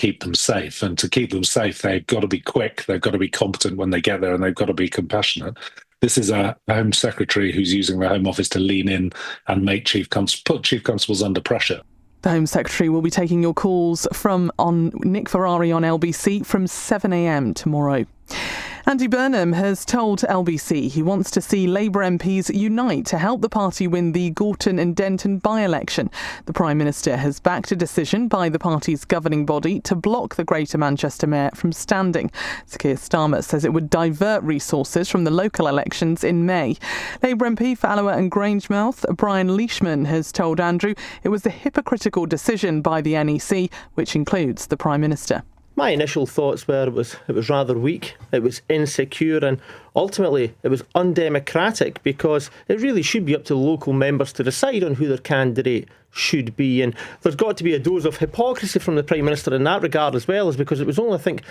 keep them safe. And to keep them safe, they've got to be quick, they've got to be competent when they get there, and they've got to be compassionate. This is a Home Secretary who's using the Home Office to lean in and put Chief Constables under pressure. The Home Secretary will be taking your calls on Nick Ferrari on LBC from 7 a.m. tomorrow. Andy Burnham has told LBC he wants to see Labour MPs unite to help the party win the Gorton and Denton by-election. The Prime Minister has backed a decision by the party's governing body to block the Greater Manchester Mayor from standing. Sir Keir Starmer says it would divert resources from the local elections in May. Labour MP for Alloa and Grangemouth, Brian Leishman, has told Andrew it was a hypocritical decision by the NEC, which includes the Prime Minister. My initial thoughts were it was rather weak, it was insecure, and ultimately it was undemocratic, because it really should be up to local members to decide on who their candidate should be. And there's got to be a dose of hypocrisy from the Prime Minister in that regard as well, because it was only, I think,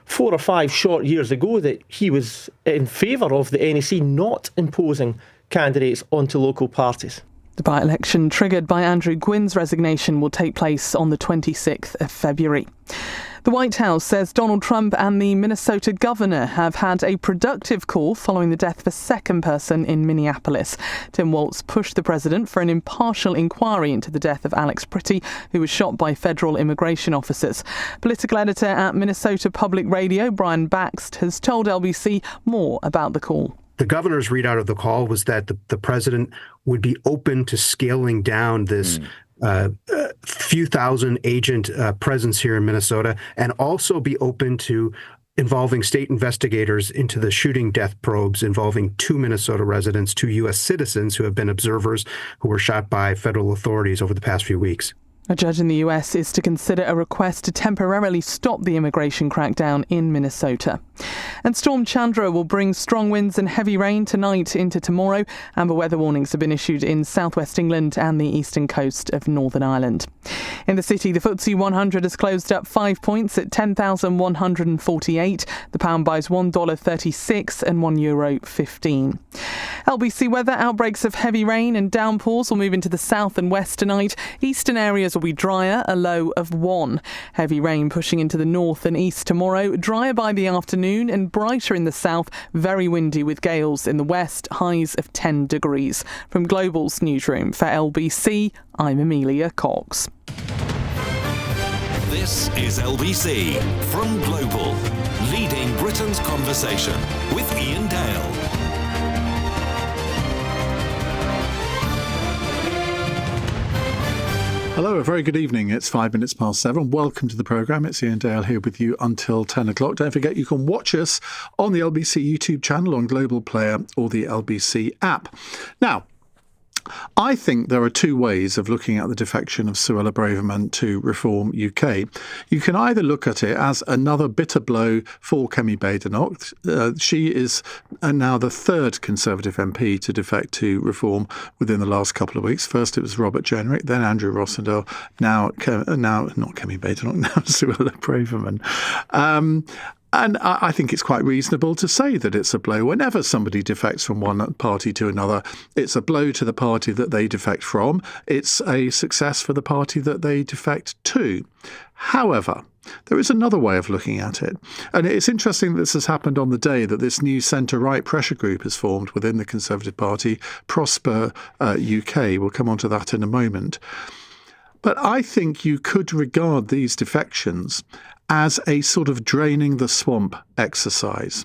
4 or 5 short years ago that he was in favour of the NEC not imposing candidates onto local parties. The by-election triggered by Andrew Gwynn's resignation will take place on the 26th of February. The White House says Donald Trump and the Minnesota governor have had a productive call following the death of a second person in Minneapolis. Tim Walz pushed the president for an impartial inquiry into the death of Alex Pretty, who was shot by federal immigration officers. Political editor at Minnesota Public Radio, Brian Baxt, has told LBC more about the call. The governor's readout of the call was that the president would be open to scaling down this few thousand agent presence here in Minnesota, and also be open to involving state investigators into the shooting death probes involving 2 Minnesota residents, 2 U.S. citizens who have been observers who were shot by federal authorities over the past few weeks. A judge in the US is to consider a request to temporarily stop the immigration crackdown in Minnesota. And Storm Chandra will bring strong winds and heavy rain tonight into tomorrow. Amber weather warnings have been issued in southwest England and the eastern coast of Northern Ireland. In the city, the FTSE 100 has closed up 5 points at 10,148. The pound buys $1.36 and €1.15. LBC weather: outbreaks of heavy rain and downpours will move into the south and west tonight. Eastern areas will be drier, a low of 1. Heavy rain pushing into the north and east tomorrow. Drier by the afternoon and brighter in the south. Very windy with gales in the west. Highs of 10 degrees. From Global's newsroom for LBC, I'm Amelia Cox. This is LBC from Global, leading Britain's conversation with Iain Dale. Hello, a very good evening. It's 5 minutes past 7. Welcome to the programme. It's Iain Dale here with you until 10 o'clock. Don't forget you can watch us on the LBC YouTube channel, on Global Player or the LBC app. Now, I think there are 2 ways of looking at the defection of Suella Braverman to Reform UK. You can either look at it as another bitter blow for Kemi Badenoch. She is now the 3rd Conservative MP to defect to Reform within the last couple of weeks. First it was Robert Jenrick, then Andrew Rossendale, now not Kemi Badenoch, now Suella Braverman. And I think it's quite reasonable to say that it's a blow. Whenever somebody defects from one party to another, it's a blow to the party that they defect from. It's a success for the party that they defect to. However, there is another way of looking at it. And it's interesting that this has happened on the day that this new centre-right pressure group has formed within the Conservative Party, Prosper UK. We'll come on to that in a moment. But I think you could regard these defections as a sort of draining the swamp exercise.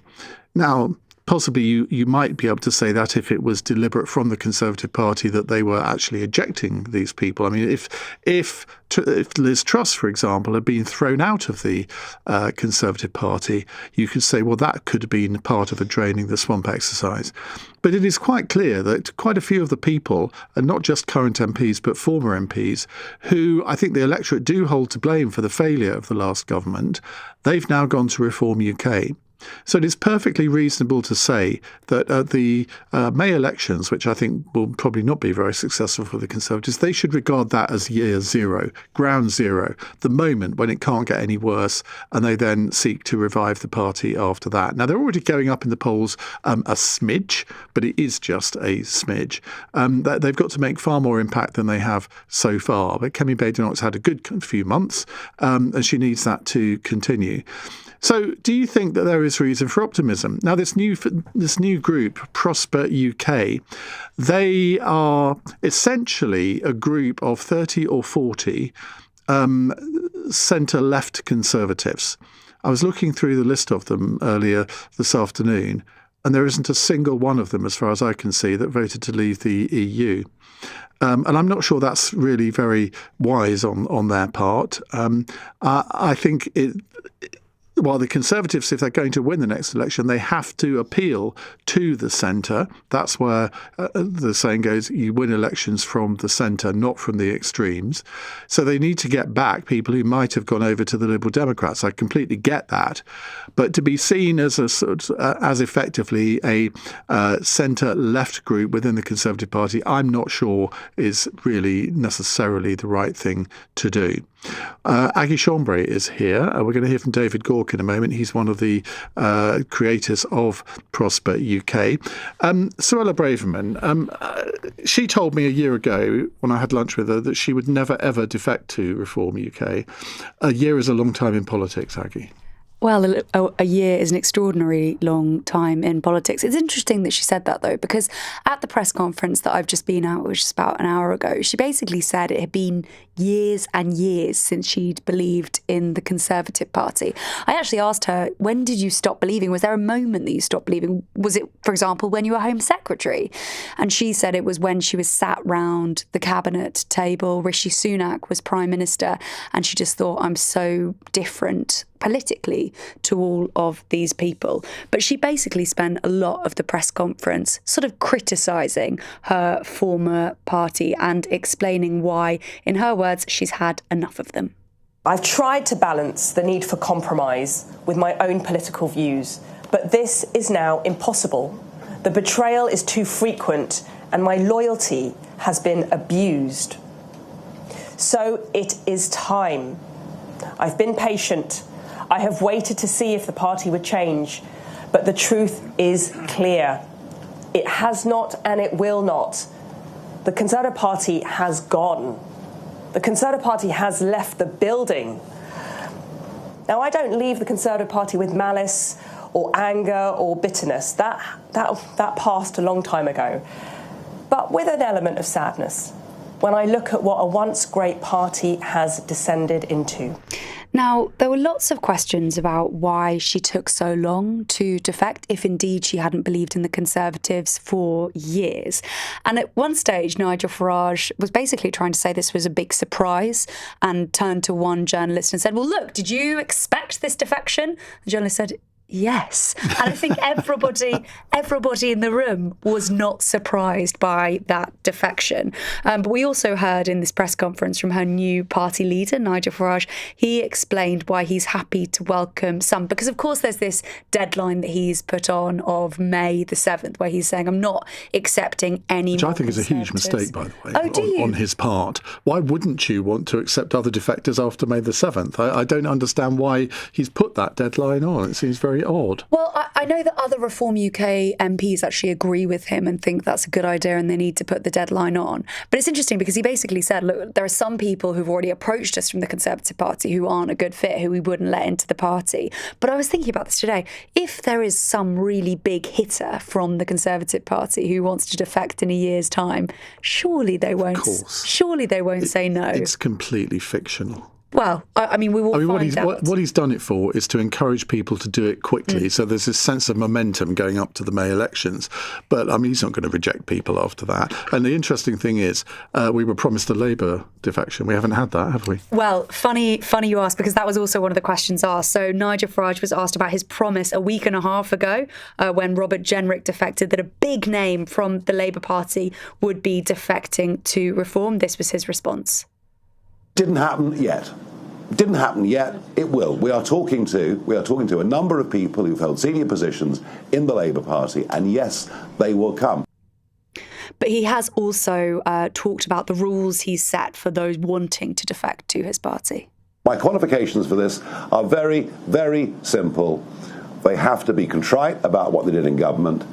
Now, possibly you might be able to say that if it was deliberate from the Conservative Party that they were actually ejecting these people. I mean, if Liz Truss, for example, had been thrown out of the Conservative Party, you could say, well, that could have been part of a draining the swamp exercise. But it is quite clear that quite a few of the people, and not just current MPs, but former MPs, who I think the electorate do hold to blame for the failure of the last government, they've now gone to Reform UK. So it is perfectly reasonable to say that at the May elections, which I think will probably not be very successful for the Conservatives, they should regard that as year zero, ground zero, the moment when it can't get any worse, and they then seek to revive the party after that. Now, they're already going up in the polls a smidge, but it is just a smidge. They've got to make far more impact than they have so far. But Kemi Badenoch's had a good few months, and she needs that to continue. So do you think that there is reason for optimism? Now, this new group, Prosper UK, they are essentially a group of 30 or 40 centre-left Conservatives. I was looking through the list of them earlier this afternoon, and there isn't a single one of them, as far as I can see, that voted to leave the EU. And I'm not sure that's really very wise on their part. I think while the Conservatives, if they're going to win the next election, they have to appeal to the centre. That's where the saying goes, you win elections from the centre, not from the extremes. So they need to get back people who might have gone over to the Liberal Democrats. I completely get that. But to be seen as as effectively a centre-left group within the Conservative Party, I'm not sure is really necessarily the right thing to do. Aggie Chambray is here. We're going to hear from David Gork in a moment. He's one of the creators of Prosper UK. Suella Braverman, she told me a year ago when I had lunch with her that she would never, ever defect to Reform UK. A year is a long time in politics, Aggie. Well, a year is an extraordinarily long time in politics. It's interesting that she said that, though, because at the press conference that I've just been at, which was about an hour ago, she basically said it had been years and years since she'd believed in the Conservative Party. I actually asked her, when did you stop believing? Was there a moment that you stopped believing? Was it, for example, when you were Home Secretary? And she said it was when she was sat round the cabinet table, Rishi Sunak was Prime Minister, and she just thought, I'm so different politically to all of these people. But she basically spent a lot of the press conference sort of criticising her former party and explaining why, in her words, she's had enough of them. I've tried to balance the need for compromise with my own political views, but this is now impossible. The betrayal is too frequent and my loyalty has been abused. So it is time. I've been patient. I have waited to see if the party would change, but the truth is clear. It has not and it will not. The Conservative Party has gone. The Conservative Party has left the building. Now, I don't leave the Conservative Party with malice or anger or bitterness. That passed a long time ago. But with an element of sadness when I look at what a once great party has descended into. Now, there were lots of questions about why she took so long to defect, if indeed she hadn't believed in the Conservatives for years. And at one stage, Nigel Farage was basically trying to say this was a big surprise and turned to one journalist and said, well, look, did you expect this defection? The journalist said, yes. And I think everybody in the room was not surprised by that defection. But we also heard in this press conference from her new party leader, Nigel Farage, he explained why he's happy to welcome some. Because, of course, there's this deadline that he's put on of May the 7th, where he's saying, I'm not accepting any Which I think is a huge mistake, by the way, on his part. Why wouldn't you want to accept other defectors after May the 7th? I don't understand why he's put that deadline on. It seems very odd. Well, I know that other Reform UK MPs actually agree with him and think that's a good idea and they need to put the deadline on. But it's interesting because he basically said, look, there are some people who've already approached us from the Conservative Party who aren't a good fit, who we wouldn't let into the party. But I was thinking about this today. If there is some really big hitter from the Conservative Party who wants to defect in a year's time, surely they won't. Of course. Surely they won't say no. It's completely fictional. Well, I mean, we will find out. What he's done it for is to encourage people to do it quickly. So there's this sense of momentum going up to the May elections. But, I mean, he's not going to reject people after that. And the interesting thing is, we were promised a Labour defection. We haven't had that, have we? Well, funny you ask, because that was also one of the questions asked. So Nigel Farage was asked about his promise a week and a half ago when Robert Jenrick defected that a big name from the Labour Party would be defecting to Reform. This was his response. Didn't happen yet. Didn't happen yet. It will. We are talking to a number of people who've held senior positions in the Labour Party, and yes, they will come. But he has also talked about the rules he's set for those wanting to defect to his party. My qualifications for this are very, very simple. They have to be contrite about what they did in government.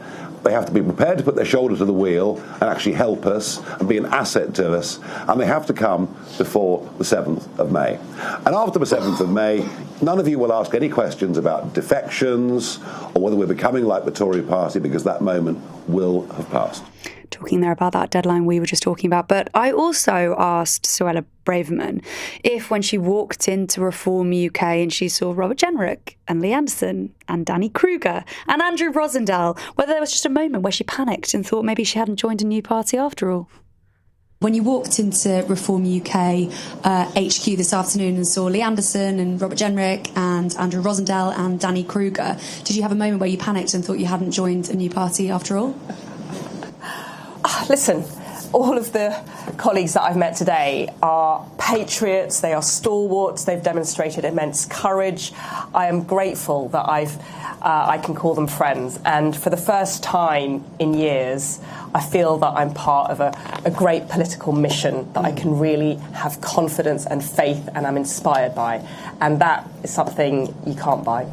They have to be prepared to put their shoulder to the wheel and actually help us and be an asset to us. And they have to come before the 7th of May. And after the 7th of May, none of you will ask any questions about defections or whether we're becoming like the Tory party, because that moment will have passed. Talking there about that deadline we were just talking about. But I also asked Suella Braverman if, when she walked into Reform UK and she saw Robert Jenrick and Lee Anderson and Danny Kruger and Andrew Rosendale, whether there was just a moment where she panicked and thought maybe she hadn't joined a new party after all. When you walked into Reform UK HQ this afternoon and saw Lee Anderson and Robert Jenrick and Andrew Rosendale and Danny Kruger, did you have a moment where you panicked and thought you hadn't joined a new party after all? Listen, all of the colleagues that I've met today are patriots, they are stalwarts, they've demonstrated immense courage. I am grateful that I can call them friends, and for the first time in years I feel that I'm part of a great political mission that I can really have confidence and faith and I'm inspired by, and that is something you can't buy.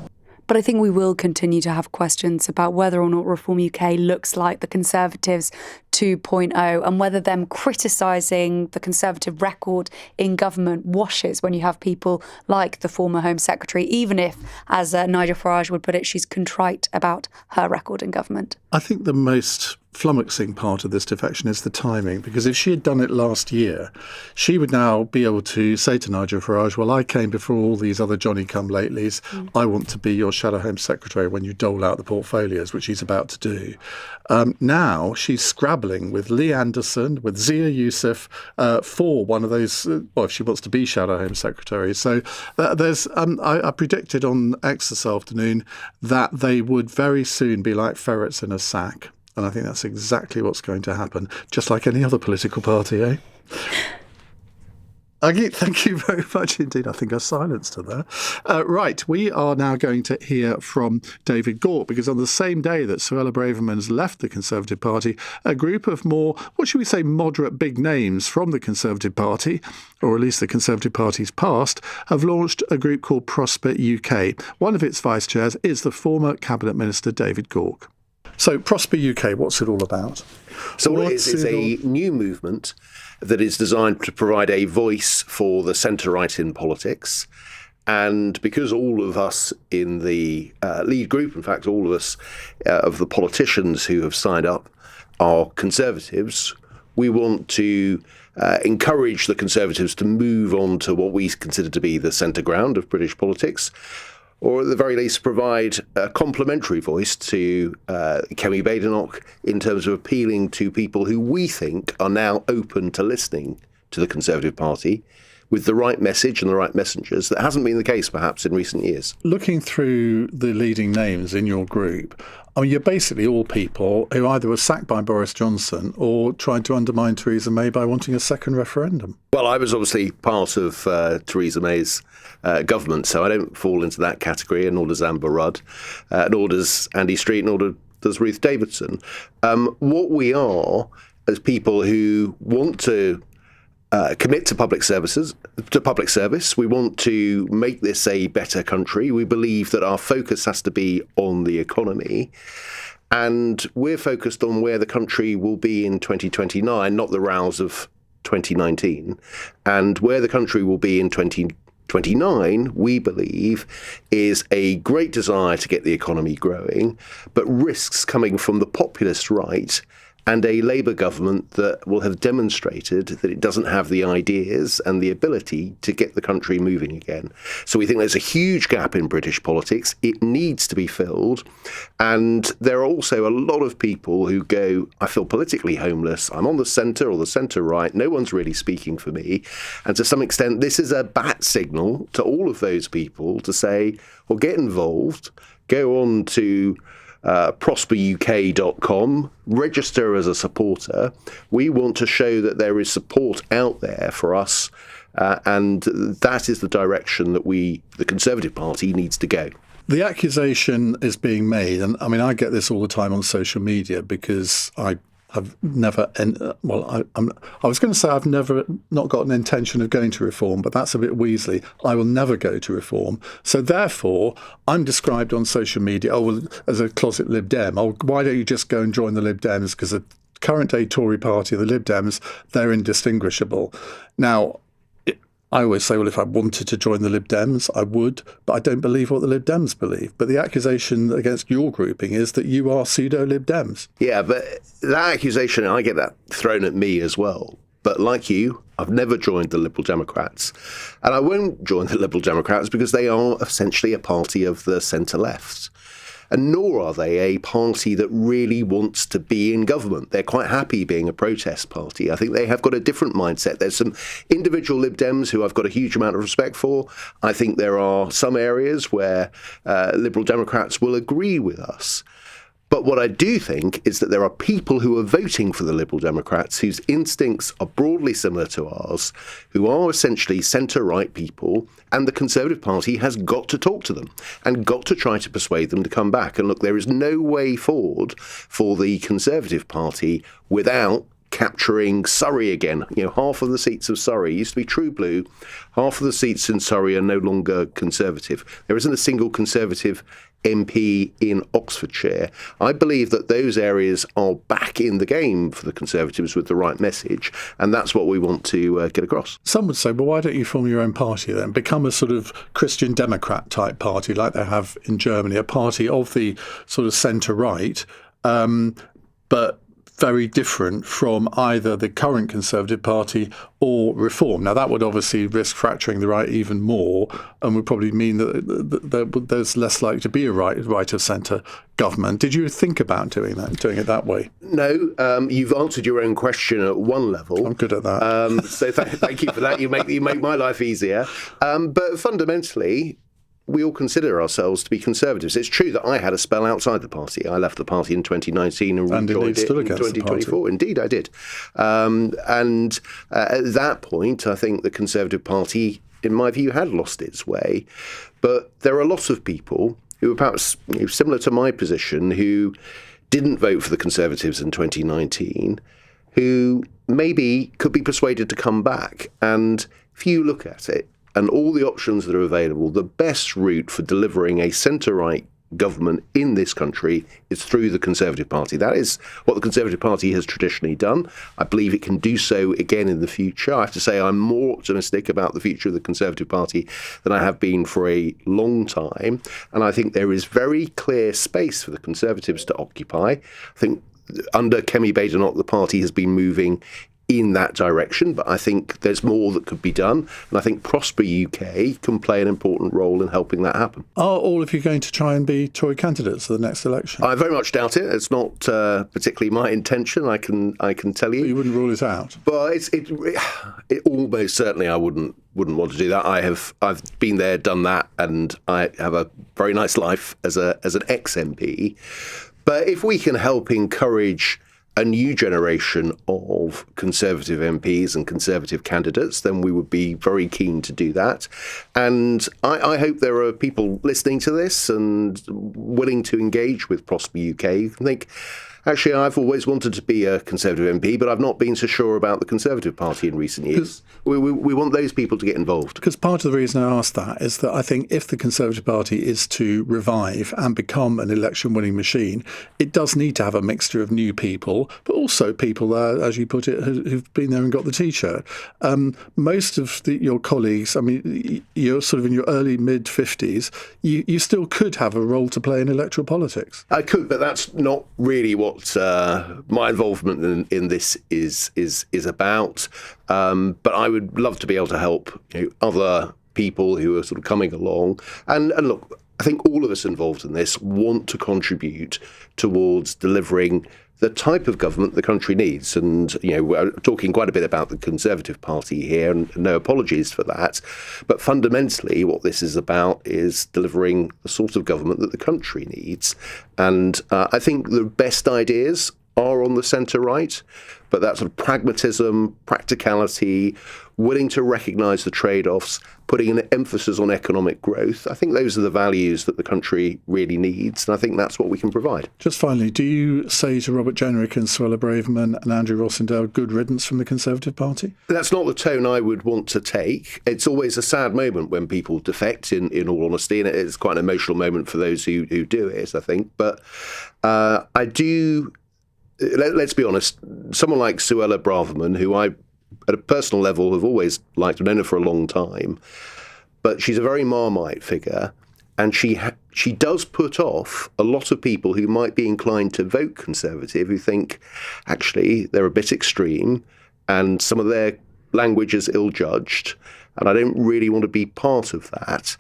But I think we will continue to have questions about whether or not Reform UK looks like the Conservatives 2.0 and whether them criticising the Conservative record in government washes when you have people like the former Home Secretary, even if, as Nigel Farage would put it, she's contrite about her record in government. I think the most flummoxing part of this defection is the timing, because if she had done it last year, she would now be able to say to Nigel Farage, well, I came before all these other Johnny-come-latelys. I want to be your Shadow Home Secretary when you dole out the portfolios, which she's about to do. Now she's scrabbling with Lee Anderson, with Zia Youssef for one of those, well, if she wants to be Shadow Home Secretary. So there's, I predicted on X this afternoon that they would very soon be like ferrets in a sack. And I think that's exactly what's going to happen, just like any other political party, eh? Thank you very much indeed. I think I silenced her there. Right, we are now going to hear from David Gauke, because on the same day that Suella Braverman's left the Conservative Party, a group of more, what should we say, moderate big names from the Conservative Party, or at least the Conservative Party's past, have launched a group called Prosper UK. One of its vice chairs is the former Cabinet Minister David Gauke. So Prosper UK, what's it all about? So what it is a new movement that is designed to provide a voice for the centre-right in politics. And because all of us in the lead group, in fact, all of us of the politicians who have signed up are Conservatives, we want to encourage the Conservatives to move on to what we consider to be the centre ground of British politics, or at the very least provide a complementary voice to Kemi Badenoch in terms of appealing to people who we think are now open to listening to the Conservative Party with the right message and the right messengers. That hasn't been the case, perhaps, in recent years. Looking through the leading names in your group, I mean, you're basically all people who either were sacked by Boris Johnson or tried to undermine Theresa May by wanting a second referendum. Well, I was obviously part of Theresa May's government, so I don't fall into that category, and nor does Amber Rudd, nor does Andy Street, nor does Ruth Davidson. What we are, as people who want to commit to public service, we want to make this a better country. We believe that our focus has to be on the economy, and we're focused on where the country will be in 2029, not the rows of 2019, and where the country will be in 2029, we believe, is a great desire to get the economy growing, but risks coming from the populist right and a Labour government that will have demonstrated that it doesn't have the ideas and the ability to get the country moving again. So we think there's a huge gap in British politics. It needs to be filled. And there are also a lot of people who go, I feel politically homeless. I'm on the centre or the centre-right. No one's really speaking for me. And to some extent, this is a bat signal to all of those people to say, well, get involved, go on to prosperuk.com, register as a supporter. We want to show that there is support out there for us And that is the direction that the Conservative Party needs to go. The accusation is being made, and I mean, I get this all the time on social media because I have never, I was going to say I've never not got an intention of going to Reform, but that's a bit weaselly. I will never go to Reform. So therefore, I'm described on social media, as a closet Lib Dem. Why don't you just go and join the Lib Dems? Because the current day Tory party, the Lib Dems, they're indistinguishable. Now, I always say, well, if I wanted to join the Lib Dems, I would, but I don't believe what the Lib Dems believe. But the accusation against your grouping is that you are pseudo-Lib Dems. Yeah, but that accusation, I get that thrown at me as well. But like you, I've never joined the Liberal Democrats. And I won't join the Liberal Democrats because they are essentially a party of the centre-left. And nor are they a party that really wants to be in government. They're quite happy being a protest party. I think they have got a different mindset. There's some individual Lib Dems who I've got a huge amount of respect for. I think there are some areas where Liberal Democrats will agree with us. But what I do think is that there are people who are voting for the Liberal Democrats whose instincts are broadly similar to ours, who are essentially centre-right people, and the Conservative Party has got to talk to them and got to try to persuade them to come back. And look, there is no way forward for the Conservative Party without capturing Surrey again. You know, half of the seats of Surrey used to be True Blue. Half of the seats in Surrey are no longer Conservative. There isn't a single Conservative MP in Oxfordshire. I believe that those areas are back in the game for the Conservatives with the right message, and that's what we want to get across. Some would say, well, why don't you form your own party then? Become a sort of Christian Democrat type party like they have in Germany, a party of the sort of centre-right, but very different from either the current Conservative Party or Reform. Now, that would obviously risk fracturing the right even more and would probably mean that there's less likely to be a right of centre government. Did you think about doing it that way? No, you've answered your own question at one level. I'm good at that. So thank you for that. You make my life easier. But fundamentally, we all consider ourselves to be Conservatives. It's true that I had a spell outside the party. I left the party in 2019 and rejoined it in 2024. Indeed, I did. And at that point, I think the Conservative Party, in my view, had lost its way. But there are lots of people who are perhaps similar to my position who didn't vote for the Conservatives in 2019, who maybe could be persuaded to come back. And if you look at it, and all the options that are available, the best route for delivering a centre-right government in this country is through the Conservative Party. That is what the Conservative Party has traditionally done. I believe it can do so again in the future. I have to say I'm more optimistic about the future of the Conservative Party than I have been for a long time. And I think there is very clear space for the Conservatives to occupy. I think under Kemi Badenoch, the party has been moving in that direction, but I think there's more that could be done, and I think Prosper UK can play an important role in helping that happen. Are all of you going to try and be Tory candidates for the next election? I very much doubt it. It's not particularly my intention, I can tell you. But you wouldn't rule it out? But it almost certainly I wouldn't want to do that. I've been there, done that, and I have a very nice life as an ex-MP. But if we can help encourage a new generation of Conservative MPs and Conservative candidates, then we would be very keen to do that. And I hope there are people listening to this and willing to engage with Prosper UK who think, actually, I've always wanted to be a Conservative MP, but I've not been so sure about the Conservative Party in recent years. We want those people to get involved. Because part of the reason I asked that is that I think if the Conservative Party is to revive and become an election-winning machine, it does need to have a mixture of new people, but also people, as you put it, who've been there and got the T-shirt. Most of your colleagues, I mean, you're sort of in your early, mid-50s, you still could have a role to play in electoral politics. I could, but that's not really what my involvement in this is about. But I would love to be able to help other people who are sort of coming along. And look, I think all of us involved in this want to contribute towards delivering the type of government the country needs. And, we're talking quite a bit about the Conservative Party here, and no apologies for that. But fundamentally, what this is about is delivering the sort of government that the country needs. And I think the best ideas are on the centre-right, but that sort of pragmatism, practicality, willing to recognise the trade-offs, putting an emphasis on economic growth. I think those are the values that the country really needs, and I think that's what we can provide. Just finally, do you say to Robert Jenrick and Suella Braverman and Andrew Rossendale, good riddance from the Conservative Party? That's not the tone I would want to take. It's always a sad moment when people defect, in all honesty, and it's quite an emotional moment for those who do it, I think. But I do, let's be honest, someone like Suella Braverman, who I, at a personal level, have always liked, I've known her for a long time, but she's a very Marmite figure, and she does put off a lot of people who might be inclined to vote Conservative, who think, actually, they're a bit extreme, and some of their language is ill-judged, and I don't really want to be part of that.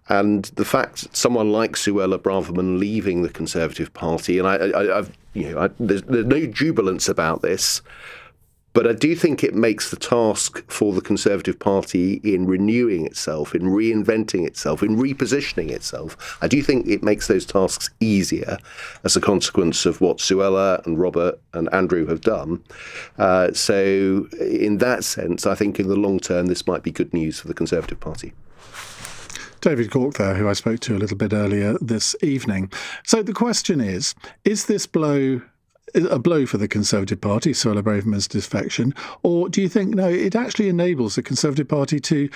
And the fact someone like Suella Braverman leaving the Conservative Party, and there's no jubilance about this, but I do think it makes the task for the Conservative Party in renewing itself, in reinventing itself, in repositioning itself, I do think it makes those tasks easier as a consequence of what Suella and Robert and Andrew have done. So in that sense, I think in the long term, this might be good news for the Conservative Party. David Cork there, who I spoke to a little bit earlier this evening. So the question is this a blow for the Conservative Party, Suella Braverman's defection, or do you think, no, it actually enables the Conservative Party to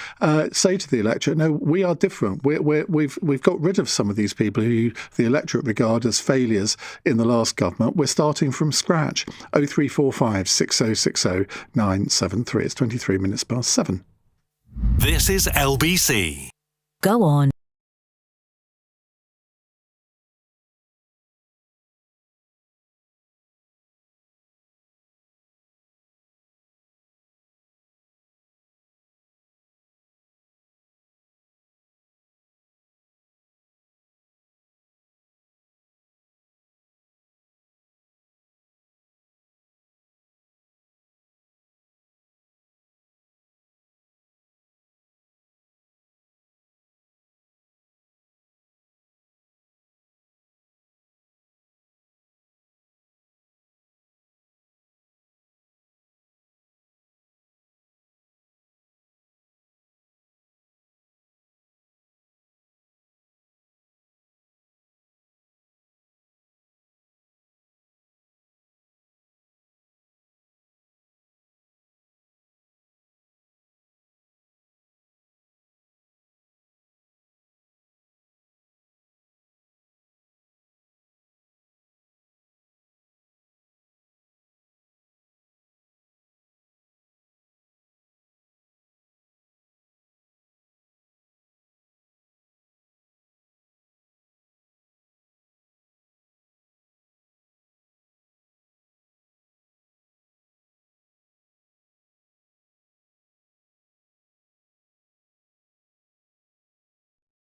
say to the electorate, no, we are different. We've got rid of some of these people who the electorate regard as failures in the last government. We're starting from scratch. 0345 6060 973. It's 23 minutes past 7. This is LBC. Go on.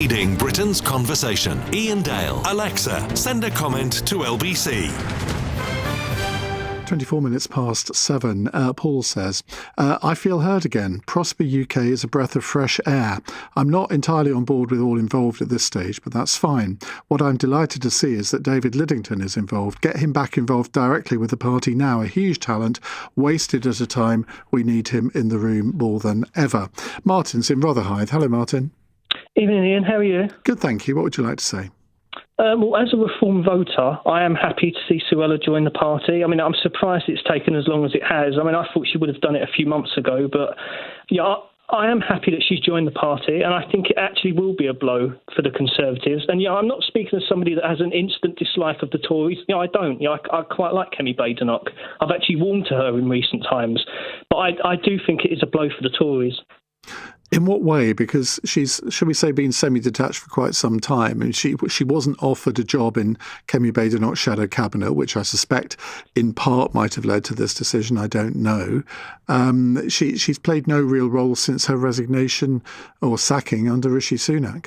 Leading Britain's conversation. Iain Dale. Alexa, send a comment to LBC. 24 minutes past 7. Paul says, I feel heard again. Prosper UK is a breath of fresh air. I'm not entirely on board with all involved at this stage, but that's fine. What I'm delighted to see is that David Liddington is involved. Get him back involved directly with the party now. A huge talent, wasted at a time we need him in the room more than ever. Martin's in Rotherhithe. Hello, Martin. Evening, Ian. How are you? Good, thank you. What would you like to say? Well, as a Reform voter, I am happy to see Suella join the party. I mean, I'm surprised it's taken as long as it has. I mean, I thought she would have done it a few months ago, but yeah, I am happy that she's joined the party, and I think it actually will be a blow for the Conservatives. And yeah, I'm not speaking as somebody that has an instant dislike of the Tories. I don't. I quite like Kemi Badenoch. I've actually warmed to her in recent times, but I do think it is a blow for the Tories. In what way? Because she's, shall we say, been semi-detached for quite some time. And she wasn't offered a job in Kemi Badenoch's shadow cabinet, which I suspect in part might have led to this decision. I don't know. She's played no real role since her resignation or sacking under Rishi Sunak.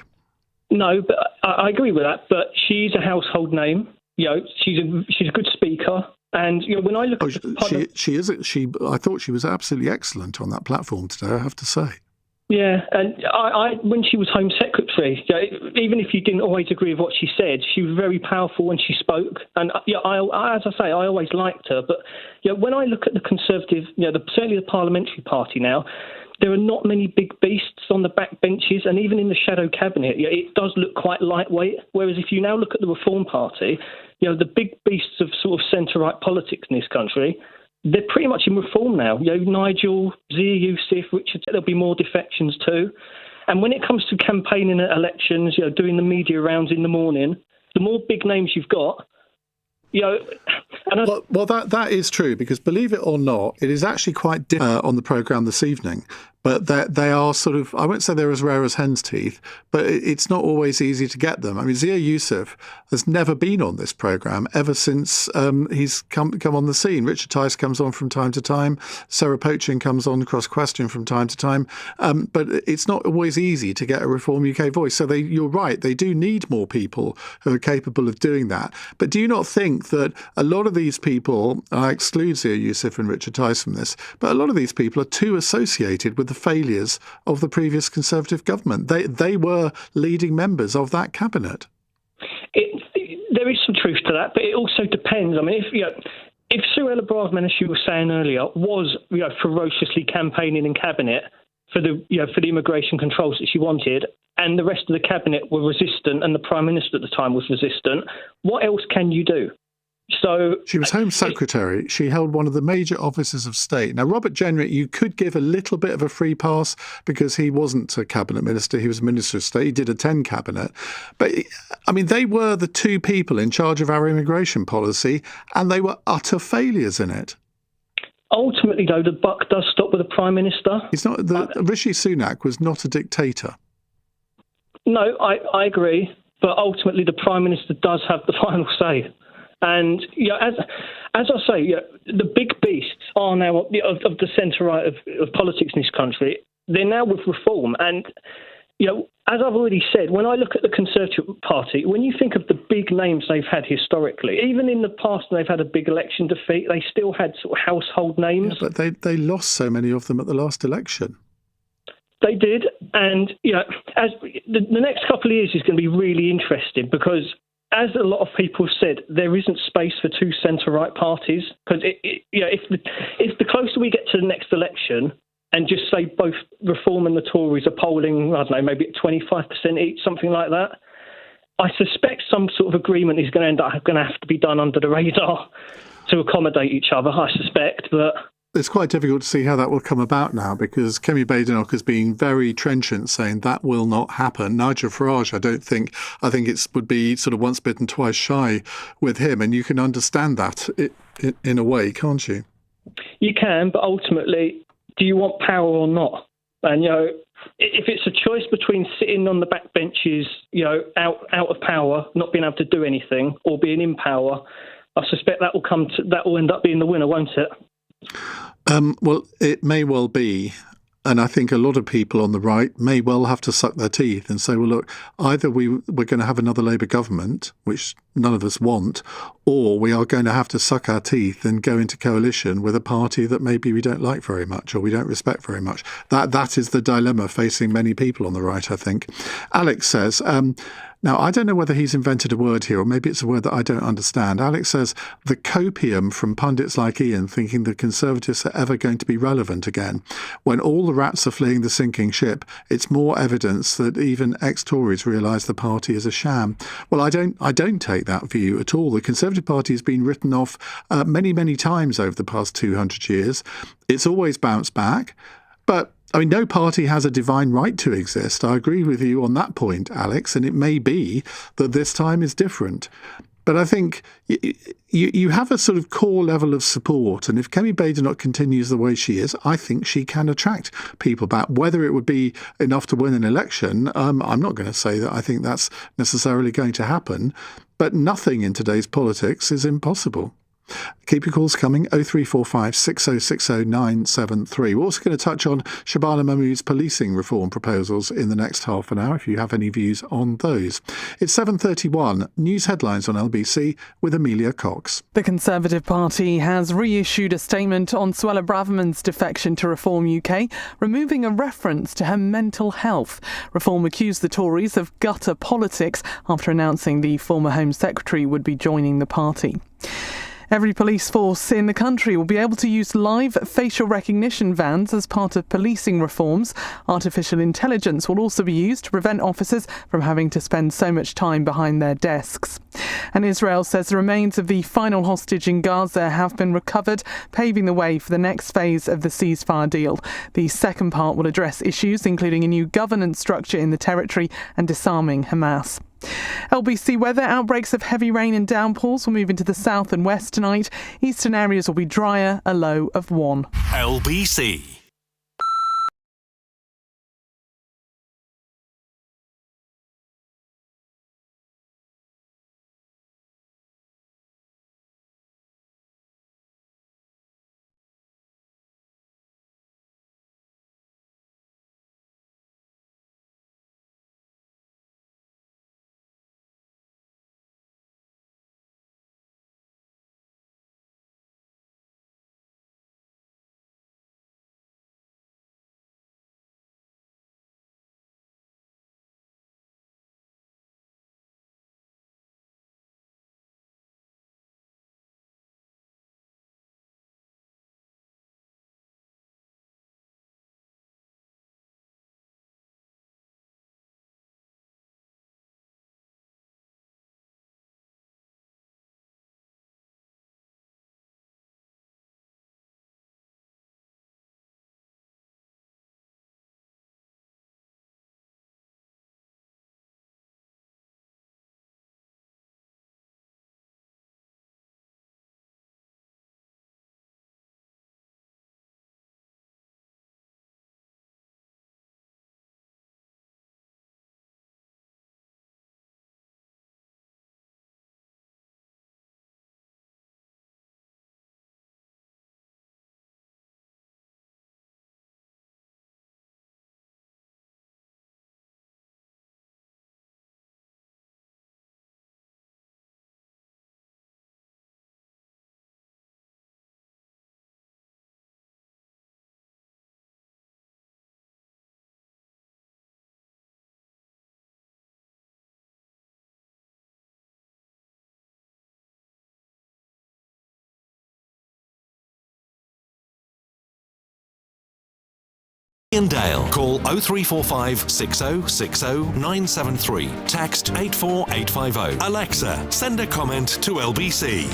No, but I agree with that. But she's a household name. She's a good speaker. And when I look at I thought she was absolutely excellent on that platform today, I have to say. Yeah, and I when she was Home Secretary, even if you didn't always agree with what she said, she was very powerful when she spoke. And as I say, I always liked her. But when I look at the Conservative, certainly the Parliamentary Party now, there are not many big beasts on the back benches, and even in the shadow cabinet, it does look quite lightweight. Whereas if you now look at the Reform Party, the big beasts of sort of centre-right politics in this country, they're pretty much in reform now. Nigel, Zia Youssef, Richard, there'll be more defections too. And when it comes to campaigning at elections, doing the media rounds in the morning, the more big names you've got, Well, that is true, because believe it or not, it is actually quite different on the programme this evening. But they are sort of, I won't say they're as rare as hen's teeth, but it's not always easy to get them. I mean, Zia Youssef has never been on this programme ever since he's come on the scene. Richard Tice comes on from time to time. Sarah Poaching comes on Cross Question from time to time. But it's not always easy to get a Reform UK voice. So you're right, they do need more people who are capable of doing that. But do you not think that a lot of these people, I exclude Zia Youssef and Richard Tice from this, but a lot of these people are too associated with the failures of the previous Conservative government? They were leading members of that cabinet. There is some truth to that, but it also depends. I mean, if Suella Braverman, as you were saying earlier, was ferociously campaigning in cabinet for the immigration controls that she wanted, and the rest of the cabinet were resistant, and the Prime Minister at the time was resistant, what else can you do? So she was Home Secretary. She held one of the major offices of state. Now, Robert Jenrick, you could give a little bit of a free pass because he wasn't a cabinet minister. He was a Minister of State. He did attend cabinet. But, I mean, they were the two people in charge of our immigration policy, and they were utter failures in it. Ultimately, though, the buck does stop with the Prime Minister. Rishi Sunak was not a dictator. No, I agree. But ultimately, the Prime Minister does have the final say. And as I say, the big beasts are now of the centre-right of politics in this country. They're now with reform. And, as I've already said, when I look at the Conservative Party, when you think of the big names they've had historically, even in the past when they've had a big election defeat, they still had sort of household names. Yeah, but they lost so many of them at the last election. They did. And, as the next couple of years is going to be really interesting because, as a lot of people said, there isn't space for two centre-right parties because if the closer we get to the next election and just say both Reform and the Tories are polling, I don't know, maybe at 25% each, something like that, I suspect some sort of agreement is going to have to be done under the radar to accommodate each other, I suspect, but it's quite difficult to see how that will come about now because Kemi Badenoch has been very trenchant saying that will not happen. Nigel Farage, I think it would be sort of once bitten, twice shy with him. And you can understand that in a way, can't you? You can, but ultimately, do you want power or not? And, if it's a choice between sitting on the back benches, out of power, not being able to do anything, or being in power, I suspect that will end up being the winner, won't it? Well, it may well be. And I think a lot of people on the right may well have to suck their teeth and say, well, look, either we're going to have another Labour government, which none of us want, or we are going to have to suck our teeth and go into coalition with a party that maybe we don't like very much or we don't respect very much. That is the dilemma facing many people on the right, I think. Alex says, now, I don't know whether he's invented a word here, or maybe it's a word that I don't understand. Alex says, the copium from pundits like Iain thinking the Conservatives are ever going to be relevant again. When all the rats are fleeing the sinking ship, it's more evidence that even ex-Tories realise the party is a sham. Well, I don't take that view at all. The Conservative Party has been written off many, many times over the past 200 years. It's always bounced back. But I mean, no party has a divine right to exist. I agree with you on that point, Alex, and it may be that this time is different. But I think you have a sort of core level of support, and if Kemi Badenoch continues the way she is, I think she can attract people back. Whether it would be enough to win an election, I'm not going to say that I think that's necessarily going to happen, but nothing in today's politics is impossible. Keep your calls coming, 0345 6060 973. We're also going to touch on Shabana Mahmood's policing reform proposals in the next half an hour, if you have any views on those. It's 7:31. News headlines on LBC with Amelia Cox. The Conservative Party has reissued a statement on Suella Braverman's defection to Reform UK, removing a reference to her mental health. Reform accused the Tories of gutter politics after announcing the former Home Secretary would be joining the party. Every police force in the country will be able to use live facial recognition vans as part of policing reforms. Artificial intelligence will also be used to prevent officers from having to spend so much time behind their desks. And Israel says the remains of the final hostage in Gaza have been recovered, paving the way for the next phase of the ceasefire deal. The second part will address issues including a new governance structure in the territory and disarming Hamas. LBC weather. Outbreaks of heavy rain and downpours will move into the south and west tonight. Eastern areas will be drier, a low of 1. LBC. Iain Dale. Call 0345 6060 973. Text 84850. Alexa, send a comment to LBC.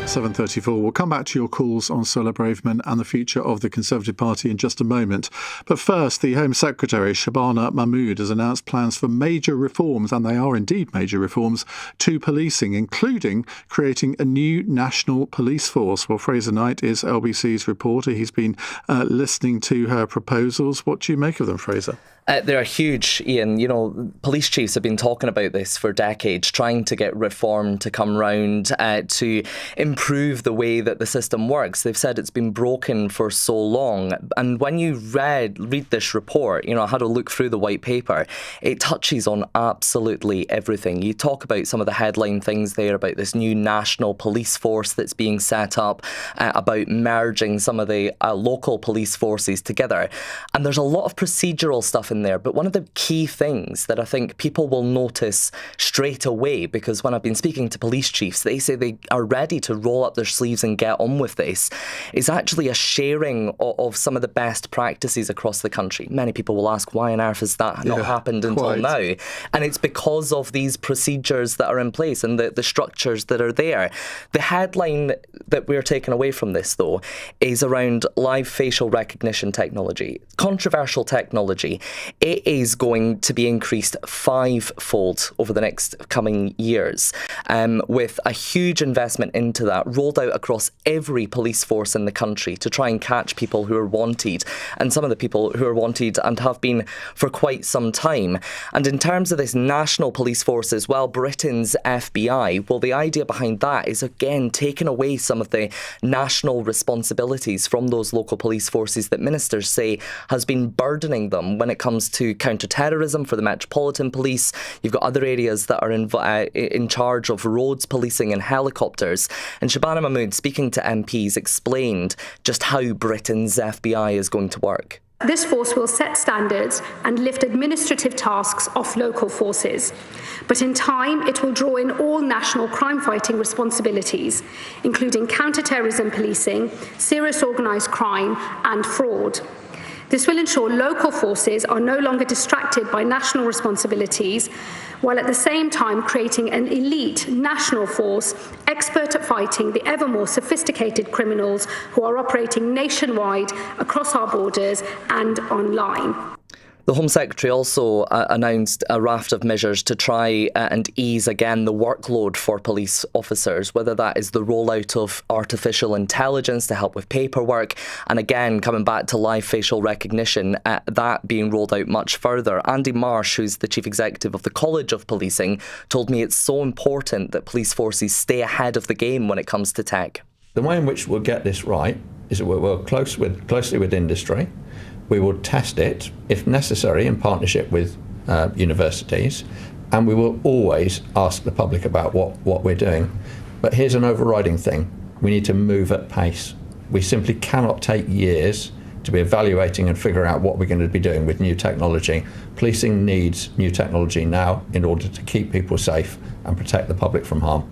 7:34. We'll come back to your calls on Suella Braverman and the future of the Conservative Party in just a moment. But first, the Home Secretary, Shabana Mahmood, has announced plans for major reforms, and they are indeed major reforms, to policing, including creating a new national police force. Well, Fraser Knight is LBC's reporter. He's been listening to her proposals. What do you make of them, Fraser? They're huge, Ian. You know, police chiefs have been talking about this for decades, trying to get reform to come round to improve the way that the system works. They've said it's been broken for so long. And when you read this report, you know, I had a look through the white paper, it touches on absolutely everything. You talk about some of the headline things there about this new national police force that's being set up, about merging some of the local police forces together. And there's a lot of procedural stuff in there, but one of the key things that I think people will notice straight away, because when I've been speaking to police chiefs, they say they are ready to roll up their sleeves and get on with this, is actually a sharing of some of the best practices across the country. Many people will ask, why on earth has that not happened until now? And it's because of these procedures that are in place and the structures that are there. The headline that we're taking away from this, though, is around live facial recognition technology. Controversial technology. it is going to be increased 5-fold over the next coming years, with a huge investment into that rolled out across every police force in the country to try and catch people who are wanted, and some of the people who are wanted and have been for quite some time. And in terms of this national police force as well, Britain's FBI, well, the idea behind that is again taking away some of the national responsibilities from those local police forces that ministers say has been burdening them when it comes to counter-terrorism for the Metropolitan Police. You've got other areas that are in charge of roads policing and helicopters. And Shabana Mahmood, speaking to MPs, explained just how Britain's FBI is going to work. This force will set standards and lift administrative tasks off local forces. But in time, it will draw in all national crime-fighting responsibilities, including counter-terrorism policing, serious organised crime and fraud. This will ensure local forces are no longer distracted by national responsibilities, while at the same time creating an elite national force expert at fighting the ever more sophisticated criminals who are operating nationwide across our borders and online. The Home Secretary also announced a raft of measures to try and ease again the workload for police officers, whether that is the rollout of artificial intelligence to help with paperwork, and again, coming back to live facial recognition, that being rolled out much further. Andy Marsh, who's the Chief Executive of the College of Policing, told me it's so important that police forces stay ahead of the game when it comes to tech. The way in which we'll get this right is that we'll work closely with industry. We will test it, if necessary, in partnership with universities, and we will always ask the public about what we're doing. But here's an overriding thing. We need to move at pace. We simply cannot take years to be evaluating and figure out what we're going to be doing with new technology. Policing needs new technology now in order to keep people safe and protect the public from harm.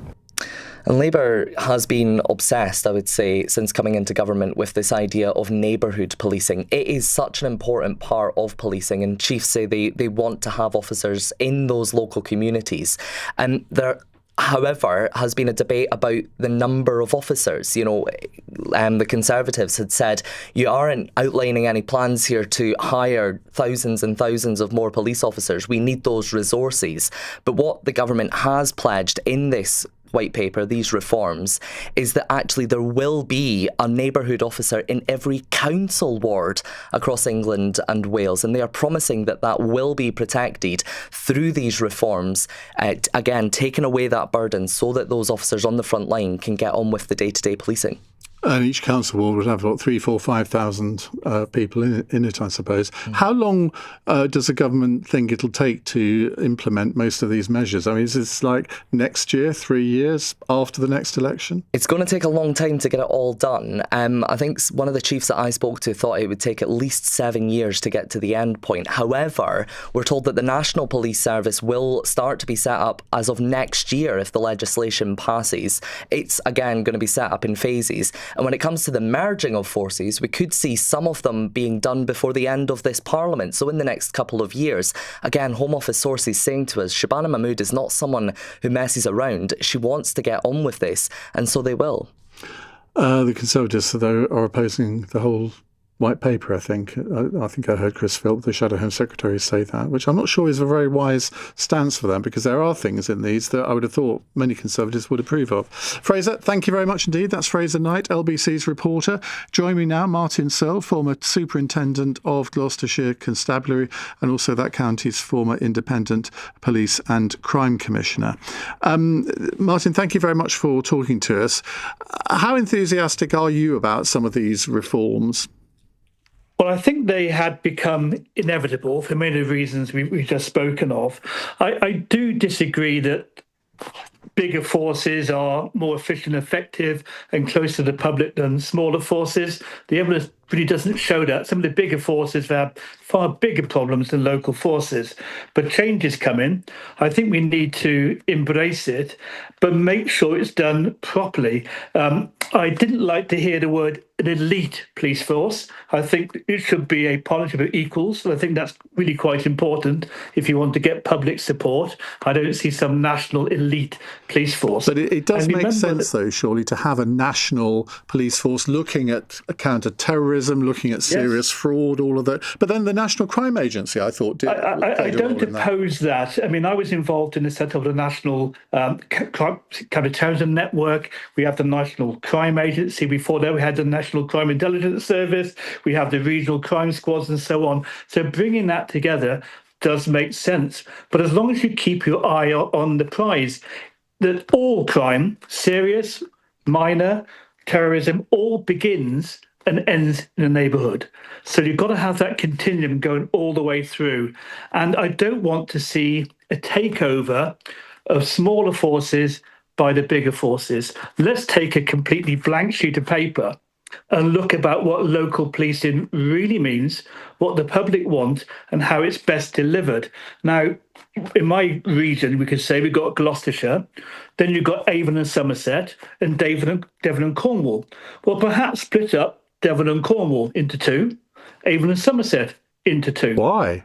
And Labour has been obsessed, I would say, since coming into government with this idea of neighbourhood policing. It is such an important part of policing, and chiefs say they want to have officers in those local communities. And there, however, has been a debate about the number of officers. You know, the Conservatives had said, you aren't outlining any plans here to hire thousands and thousands of more police officers. We need those resources. But what the government has pledged in this white paper, these reforms, is that actually there will be a neighbourhood officer in every council ward across England and Wales, and they are promising that that will be protected through these reforms, again taking away that burden so that those officers on the front line can get on with the day-to-day policing. And each council ward would have, 3,000, 4,000, 5,000 people in it, I suppose. How long does the government think it'll take to implement most of these measures? I mean, is this like next year, 3 years after the next election? It's going to take a long time to get it all done. I think one of the chiefs that I spoke to thought it would take at least 7 years to get to the end point. However, we're told that the National Police Service will start to be set up as of next year if the legislation passes. It's, again, going to be set up in phases. And when it comes to the merging of forces, we could see some of them being done before the end of this Parliament. So in the next couple of years, again, Home Office sources saying to us, Shabana Mahmood is not someone who messes around. She wants to get on with this, and so they will. The Conservatives, though, are opposing the whole white paper, I think. I think I heard Chris Philp, the Shadow Home Secretary, say that, which I'm not sure is a very wise stance for them, because there are things in these that I would have thought many Conservatives would approve of. Fraser, thank you very much indeed. That's Fraser Knight, LBC's reporter. Join me now, Martin Searle, former Superintendent of Gloucestershire Constabulary and also that county's former Independent Police and Crime Commissioner. Martin, thank you very much for talking to us. How enthusiastic are you about some of these reforms? Well, I think they had become inevitable for many reasons we've just spoken of. I do disagree that bigger forces are more efficient, effective and closer to the public than smaller forces. The evidence really doesn't show that. Some of the bigger forces have far bigger problems than local forces. But change is coming. I think we need to embrace it, but make sure it's done properly. I didn't like to hear the word an elite police force. I think it should be a partnership of equals. I think that's really quite important if you want to get public support. I don't see some national elite police force. But it does make sense, though, surely, to have a national police force looking at counter-terrorism, terrorism, looking at serious fraud, all of that. But then the National Crime Agency, I thought, did. I don't oppose that. I mean, I was involved in the setup of the National Counter-Terrorism Network. We have the National Crime Agency. Before that, we had the National Crime Intelligence Service. We have the regional crime squads and so on. So bringing that together does make sense. But as long as you keep your eye on the prize, that all crime, serious, minor, terrorism, all begins and ends in a neighbourhood. So you've got to have that continuum going all the way through. And I don't want to see a takeover of smaller forces by the bigger forces. Let's take a completely blank sheet of paper and look about what local policing really means, what the public want, and how it's best delivered. Now, in my region, we could say we've got Gloucestershire, then you've got Avon and Somerset, and Devon and Cornwall. Well, perhaps split up Devon and Cornwall into two, Avon and Somerset into two. Why?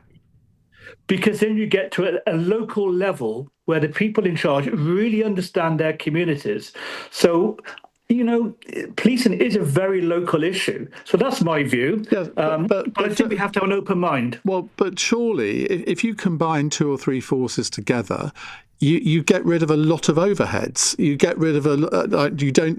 Because then you get to a local level where the people in charge really understand their communities. So, you know, policing is a very local issue. So that's my view. Yes, but I think we have to have an open mind. Well, but surely if you combine 2 or 3 forces together, you get rid of a lot of overheads. You get rid of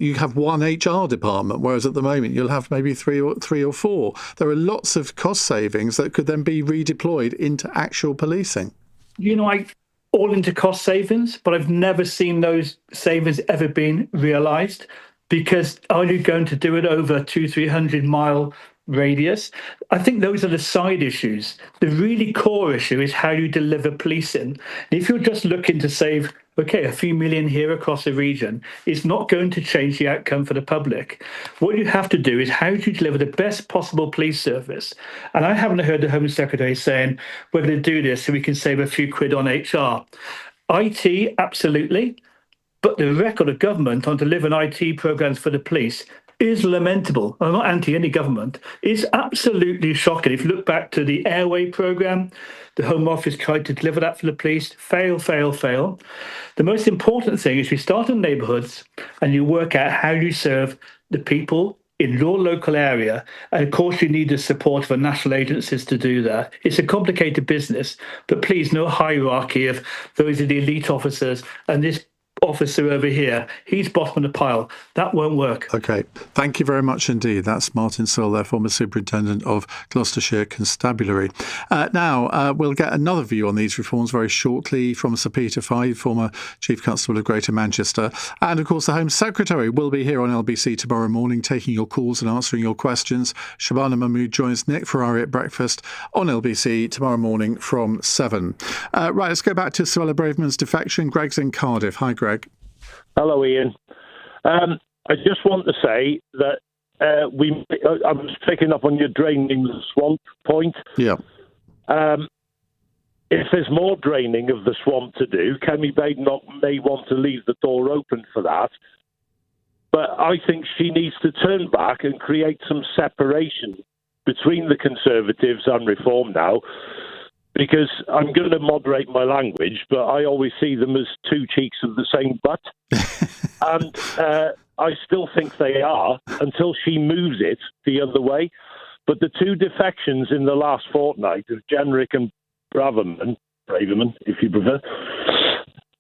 you have one HR department, whereas at the moment you'll have maybe three or four. There are lots of cost savings that could then be redeployed into actual policing. You know, all into cost savings, but I've never seen those savings ever being realised. Because are you going to do it over 200-300 mile radius? I think those are the side issues. The really core issue is how you deliver policing. And if you're just looking to save, a few million here across the region, it's not going to change the outcome for the public. What you have to do is how do you deliver the best possible police service? And I haven't heard the Home Secretary saying, we're going to do this so we can save a few quid on HR. IT, absolutely. But the record of government on delivering IT programmes for the police is lamentable. I'm not anti any government. It's absolutely shocking. If you look back to the Airway programme, the Home Office tried to deliver that for the police. Fail. The most important thing is you start in neighbourhoods and you work out how you serve the people in your local area. And of course, you need the support of the national agencies to do that. It's a complicated business, but please, no hierarchy of those are the elite officers and this officer over here, he's bottom of the pile. That won't work. Okay, thank you very much indeed. That's Martin Searle there, former Superintendent of Gloucestershire Constabulary. Now, we'll get another view on these reforms very shortly from Sir Peter Fye, former Chief Constable of Greater Manchester. And of course, the Home Secretary will be here on LBC tomorrow morning, taking your calls and answering your questions. Shabana Mahmood joins Nick Ferrari at breakfast on LBC tomorrow morning from 7. Right, let's go back to Suella Braverman's defection. Greg's in Cardiff. Hi, Greg. Hello, Ian. I just want to say that I was picking up on your draining the swamp point. Yeah. If there's more draining of the swamp to do, Kemi Badenoch may want to leave the door open for that. But I think she needs to turn back and create some separation between the Conservatives and Reform now. Because I'm going to moderate my language, but I always see them as two cheeks of the same butt. And I still think they are until she moves it the other way. But the two defections in the last fortnight of Jenrick and Braverman, if you prefer,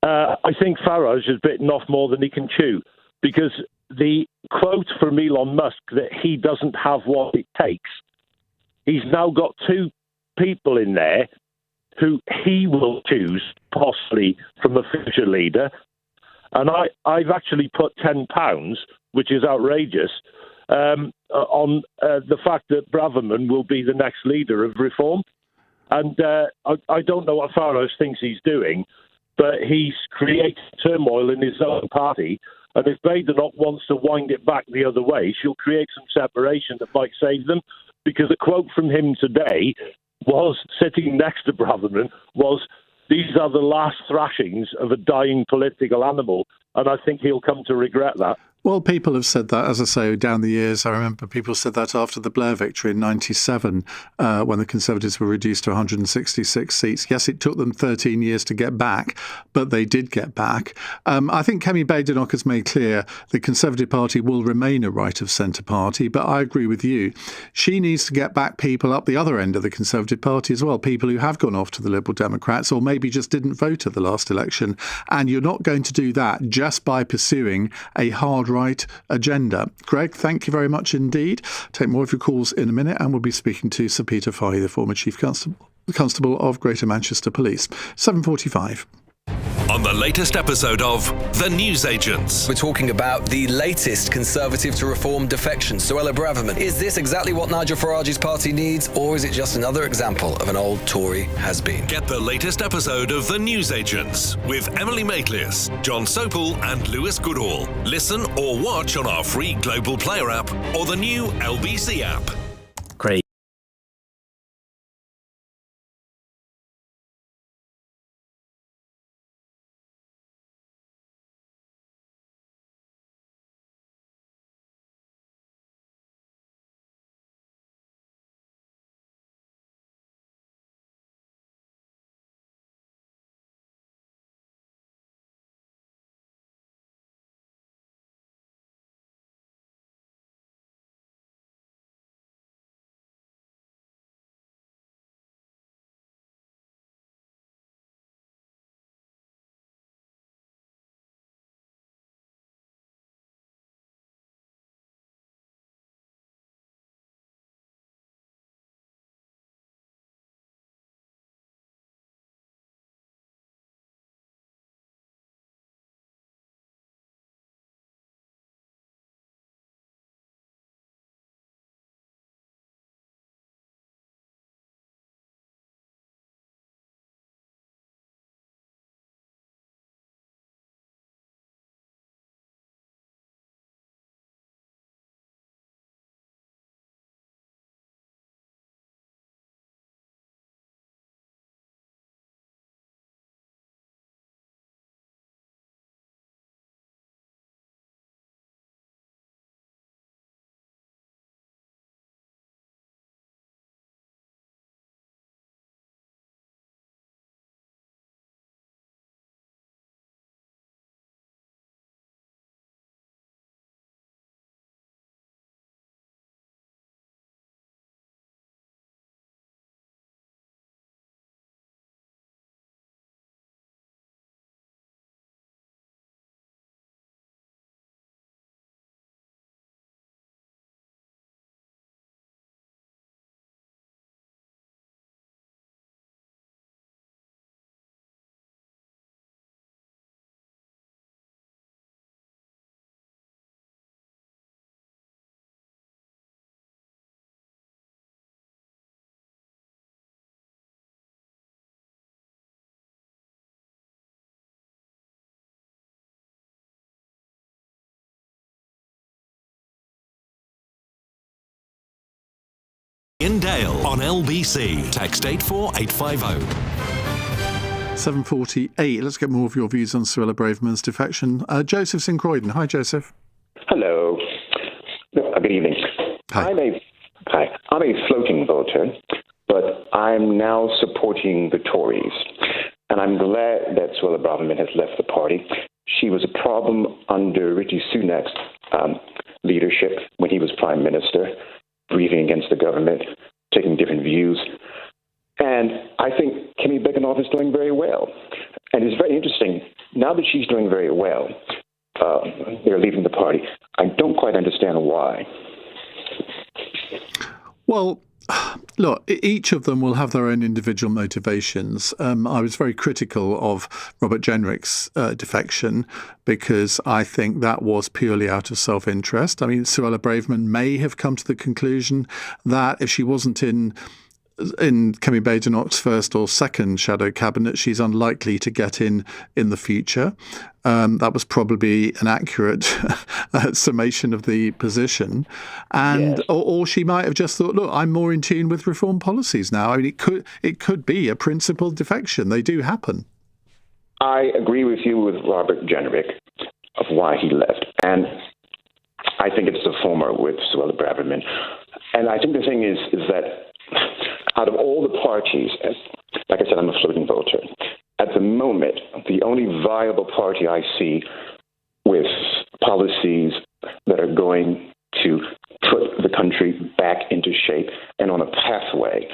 I think Farage has bitten off more than he can chew. Because the quote from Elon Musk that he doesn't have what it takes, he's now got two people in there who he will choose, possibly from a future leader. And I've actually put £10, which is outrageous, on the fact that Braverman will be the next leader of Reform. And I don't know what Farage thinks he's doing, but he's created turmoil in his own party. And if Badenoch wants to wind it back the other way, she'll create some separation that might save them. Because a quote from him today was, sitting next to Braverman, was, these are the last thrashings of a dying political animal. And I think he'll come to regret that. Well, people have said that, as I say, down the years. I remember people said that after the Blair victory in 97, when the Conservatives were reduced to 166 seats. Yes, it took them 13 years to get back, but they did get back. I think Kemi Badenoch has made clear the Conservative Party will remain a right-of-centre party, but I agree with you. She needs to get back people up the other end of the Conservative Party as well, people who have gone off to the Liberal Democrats or maybe just didn't vote at the last election. And you're not going to do that just by pursuing a hard right agenda. Greg, thank you very much indeed. Take more of your calls in a minute, and we'll be speaking to Sir Peter Fahey, the former Chief Constable of Greater Manchester Police. 7:45. On the latest episode of The Newsagents. We're talking about the latest Conservative to Reform defection, Suella Braverman. Is this exactly what Nigel Farage's party needs, or is it just another example of an old Tory has-been? Get the latest episode of The Newsagents with Emily Maitlis, John Sopel and Lewis Goodall. Listen or watch on our free Global Player app or the new LBC app. Craig. Iain Dale on LBC. Text 84850. 7:48. Let's get more of your views on Suella Braverman's defection. Joseph's in Croydon. Hi, Joseph. Hello. Good evening. Hi. I'm a floating voter, but I'm now supporting the Tories. And I'm glad that Suella Braverman has left the party. She was a problem under Rishi Sunak's leadership when he was Prime Minister, breathing against the government, taking different views. And I think Kemi Badenoch is doing very well. And it's very interesting, now that she's doing very well, they're leaving the party. I don't quite understand why. Well, look, each of them will have their own individual motivations. I was very critical of Robert Jenrick's defection because I think that was purely out of self-interest. I mean, Suella Braverman may have come to the conclusion that if she wasn't in Kemi Badenoch's first or second shadow cabinet, she's unlikely to get in the future. That was probably an accurate summation of the position. And yes. or she might have just thought, look, I'm more in tune with reform policies now. I mean, it could be a principled defection. They do happen. I agree with you with Robert Jenrick of why he left. And I think it's the former with Suella Braverman. And I think the thing is that out of all the parties, like I said, I'm a floating voter. At the moment, the only viable party I see with policies that are going to put the country back into shape and on a pathway,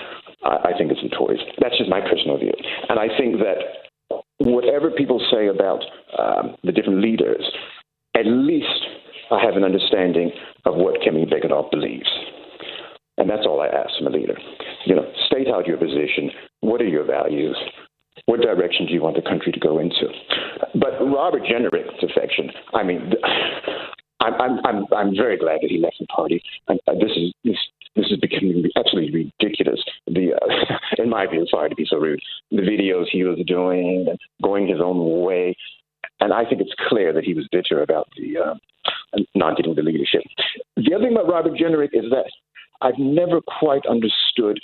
I think it's the Tories. That's just my personal view. And I think that whatever people say about the different leaders, at least I have an understanding of what Kemi Badenoch believes. And that's all I ask from a leader. State out your position. What are your values? What direction do you want the country to go into? But Robert Jenrick's defection, I mean, I'm very glad that he left the party. This is becoming absolutely ridiculous. In my view, sorry to be so rude, the videos he was doing and going his own way. And I think it's clear that he was bitter about the not getting the leadership. The other thing about Robert Jenrick is that I've never quite understood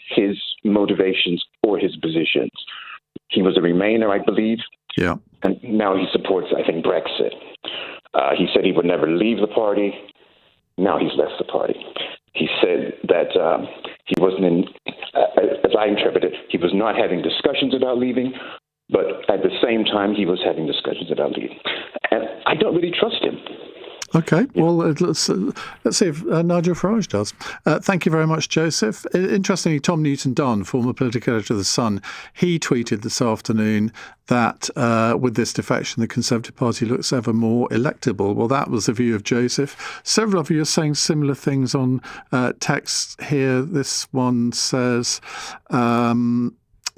his motivations or his positions. He was a Remainer, I believe. Yeah. And now he supports, I think, Brexit. He said he would never leave the party. Now he's left the party. He said that he wasn't as I interpret it, he was not having discussions about leaving, but at the same time, he was having discussions about leaving. And I don't really trust him. Okay, well, let's see if Nigel Farage does. Thank you very much, Joseph. Interestingly, Tom Newton-Dunn, former political editor of The Sun, he tweeted this afternoon that with this defection, the Conservative Party looks ever more electable. Well, that was the view of Joseph. Several of you are saying similar things on text here. This one says...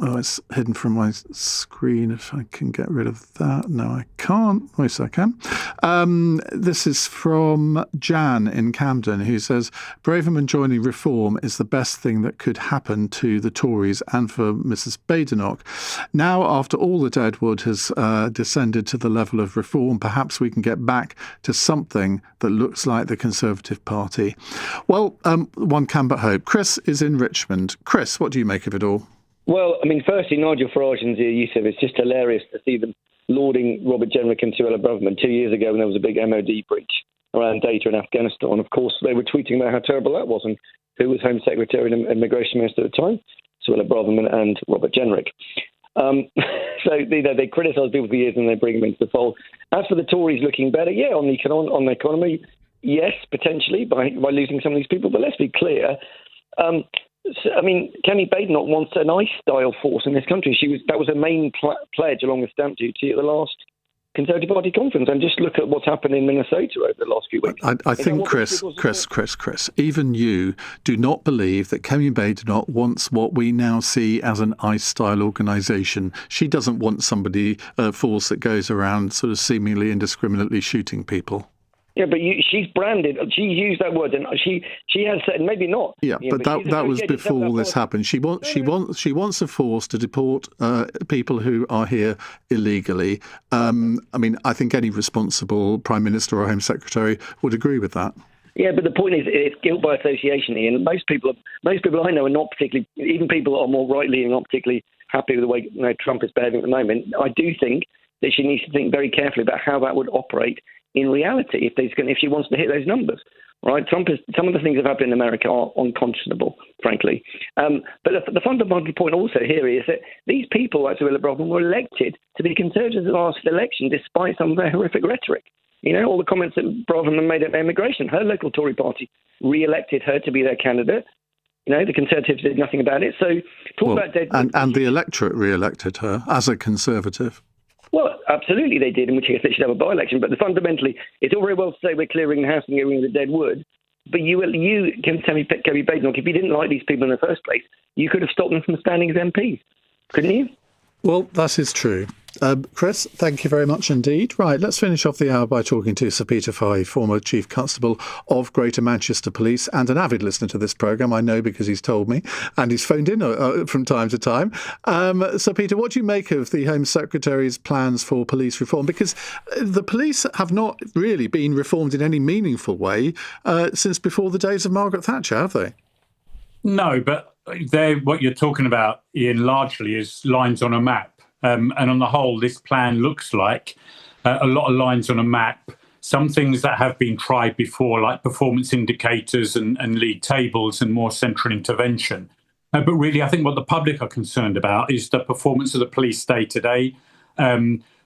it's hidden from my screen. If I can get rid of that. No, I can't. Yes, I can. This is from Jan in Camden, who says, Braverman joining Reform is the best thing that could happen to the Tories and for Mrs. Badenoch. Now, after all the deadwood has descended to the level of Reform, perhaps we can get back to something that looks like the Conservative Party. Well, one can but hope. Chris is in Richmond. Chris, what do you make of it all? Well, I mean, firstly, Nigel Farage and Zia Youssef, it's just hilarious to see them lauding Robert Jenrick and Suella Braverman 2 years ago when there was a big MOD breach around data in Afghanistan. Of course, they were tweeting about how terrible that was and who was Home Secretary and Immigration Minister at the time, Suella Braverman and Robert Jenrick. So they criticise people for years and they bring them into the fold. As for the Tories looking better, yeah, on the economy, yes, potentially by losing some of these people. But let's be clear. I mean, Kemi Badenoch wants an ICE-style force in this country. That was her main pledge along with stamp duty at the last Conservative Party conference. And just look at what's happened in Minnesota over the last few weeks. I think, Chris, even you do not believe that Kemi Badenoch wants what we now see as an ICE-style organisation. She doesn't want a force that goes around sort of seemingly indiscriminately shooting people. Yeah, but she's branded. She used that word, and she has said maybe not. Yeah, but that was before this happened. She wants a force to deport people who are here illegally. I mean, I think any responsible Prime Minister or Home Secretary would agree with that. Yeah, but the point is, it's guilt by association, Ian. Most people I know are not particularly. Even people that are more right-leaning are not particularly happy with the way Trump is behaving at the moment. I do think that she needs to think very carefully about how that would operate in reality, if she wants to hit those numbers, right? Some of the things that have happened in America are unconscionable, frankly. But the fundamental point also here is that these people, like Suella Braverman, were elected to be Conservatives in the last election, despite some of their horrific rhetoric. All the comments that Braverman made about immigration. Her local Tory party re-elected her to be their candidate. The Conservatives did nothing about it. So about deadwood. And the electorate re-elected her as a Conservative. Well, absolutely they did, in which case they should have a by-election. But fundamentally, it's all very well to say we're clearing the house and getting rid of the dead wood. But you can tell me, Kemi Badenoch, if you didn't like these people in the first place, you could have stopped them from standing as MPs, couldn't you? Well, that is true. Chris, thank you very much indeed. Right, let's finish off the hour by talking to Sir Peter Fye, former Chief Constable of Greater Manchester Police and an avid listener to this programme, I know because he's told me, and he's phoned in from time to time. Sir Peter, what do you make of the Home Secretary's plans for police reform? Because the police have not really been reformed in any meaningful way since before the days of Margaret Thatcher, have they? No, but what you're talking about, Ian, largely is lines on a map. And on the whole, this plan looks like a lot of lines on a map some things that have been tried before, like performance indicators and league tables and more central intervention. But really, I think what the public are concerned about is the performance of the police day to day.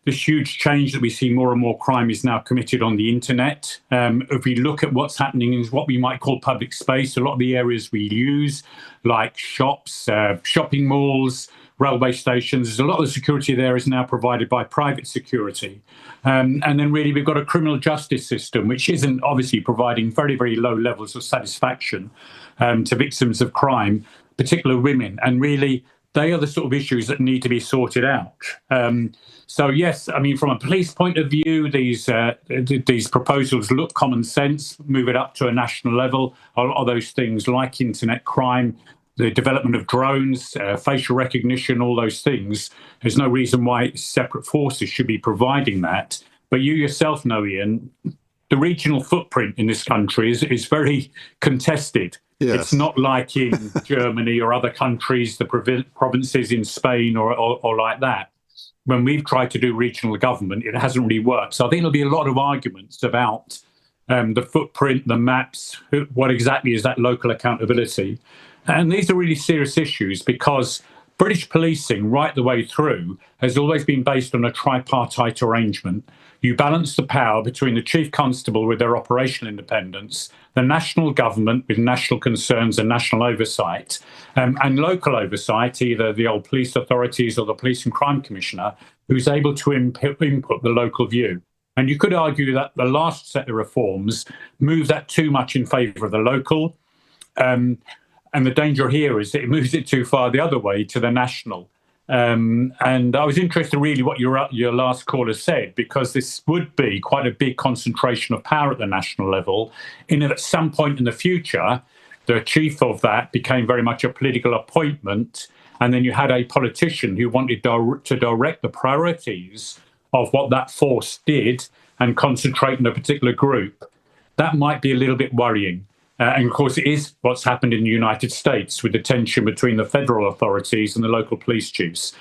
This huge change that we see, more and more crime is now committed on the internet. If we look at what's happening in what we might call public space, a lot of the areas we use, like shops, shopping malls, railway stations, a lot of the security there is now provided by private security. And then really we've got a criminal justice system, which isn't obviously providing very, very low levels of satisfaction to victims of crime, particularly women. And really, they are the sort of issues that need to be sorted out. So yes, I mean, from a police point of view, these proposals look common sense, move it up to a national level. A lot of those things like internet crime, the development of drones, facial recognition, all those things, there's no reason why separate forces should be providing that. But you yourself know, Iain, the regional footprint in this country is very contested. Yes. It's not like in Germany or other countries, the provinces in Spain or like that. When we've tried to do regional government, it hasn't really worked. So I think there'll be a lot of arguments about the footprint, the maps, what exactly is that local accountability. And these are really serious issues because British policing right the way through has always been based on a tripartite arrangement. You balance the power between the Chief Constable with their operational independence, the national government with national concerns and national oversight, and local oversight, either the old police authorities or the Police and Crime Commissioner, who's able to input the local view. And you could argue that the last set of reforms move that too much in favour of the local. And the danger here is that it moves it too far the other way to the national. And I was interested really what your last caller said, because this would be quite a big concentration of power at the national level, in that at some point in the future, the chief of that became very much a political appointment. And then you had a politician who wanted to direct the priorities of what that force did and concentrate on a particular group. That might be a little bit worrying. And of course, it is what's happened in the United States with the tension between the federal authorities and the local police chiefs.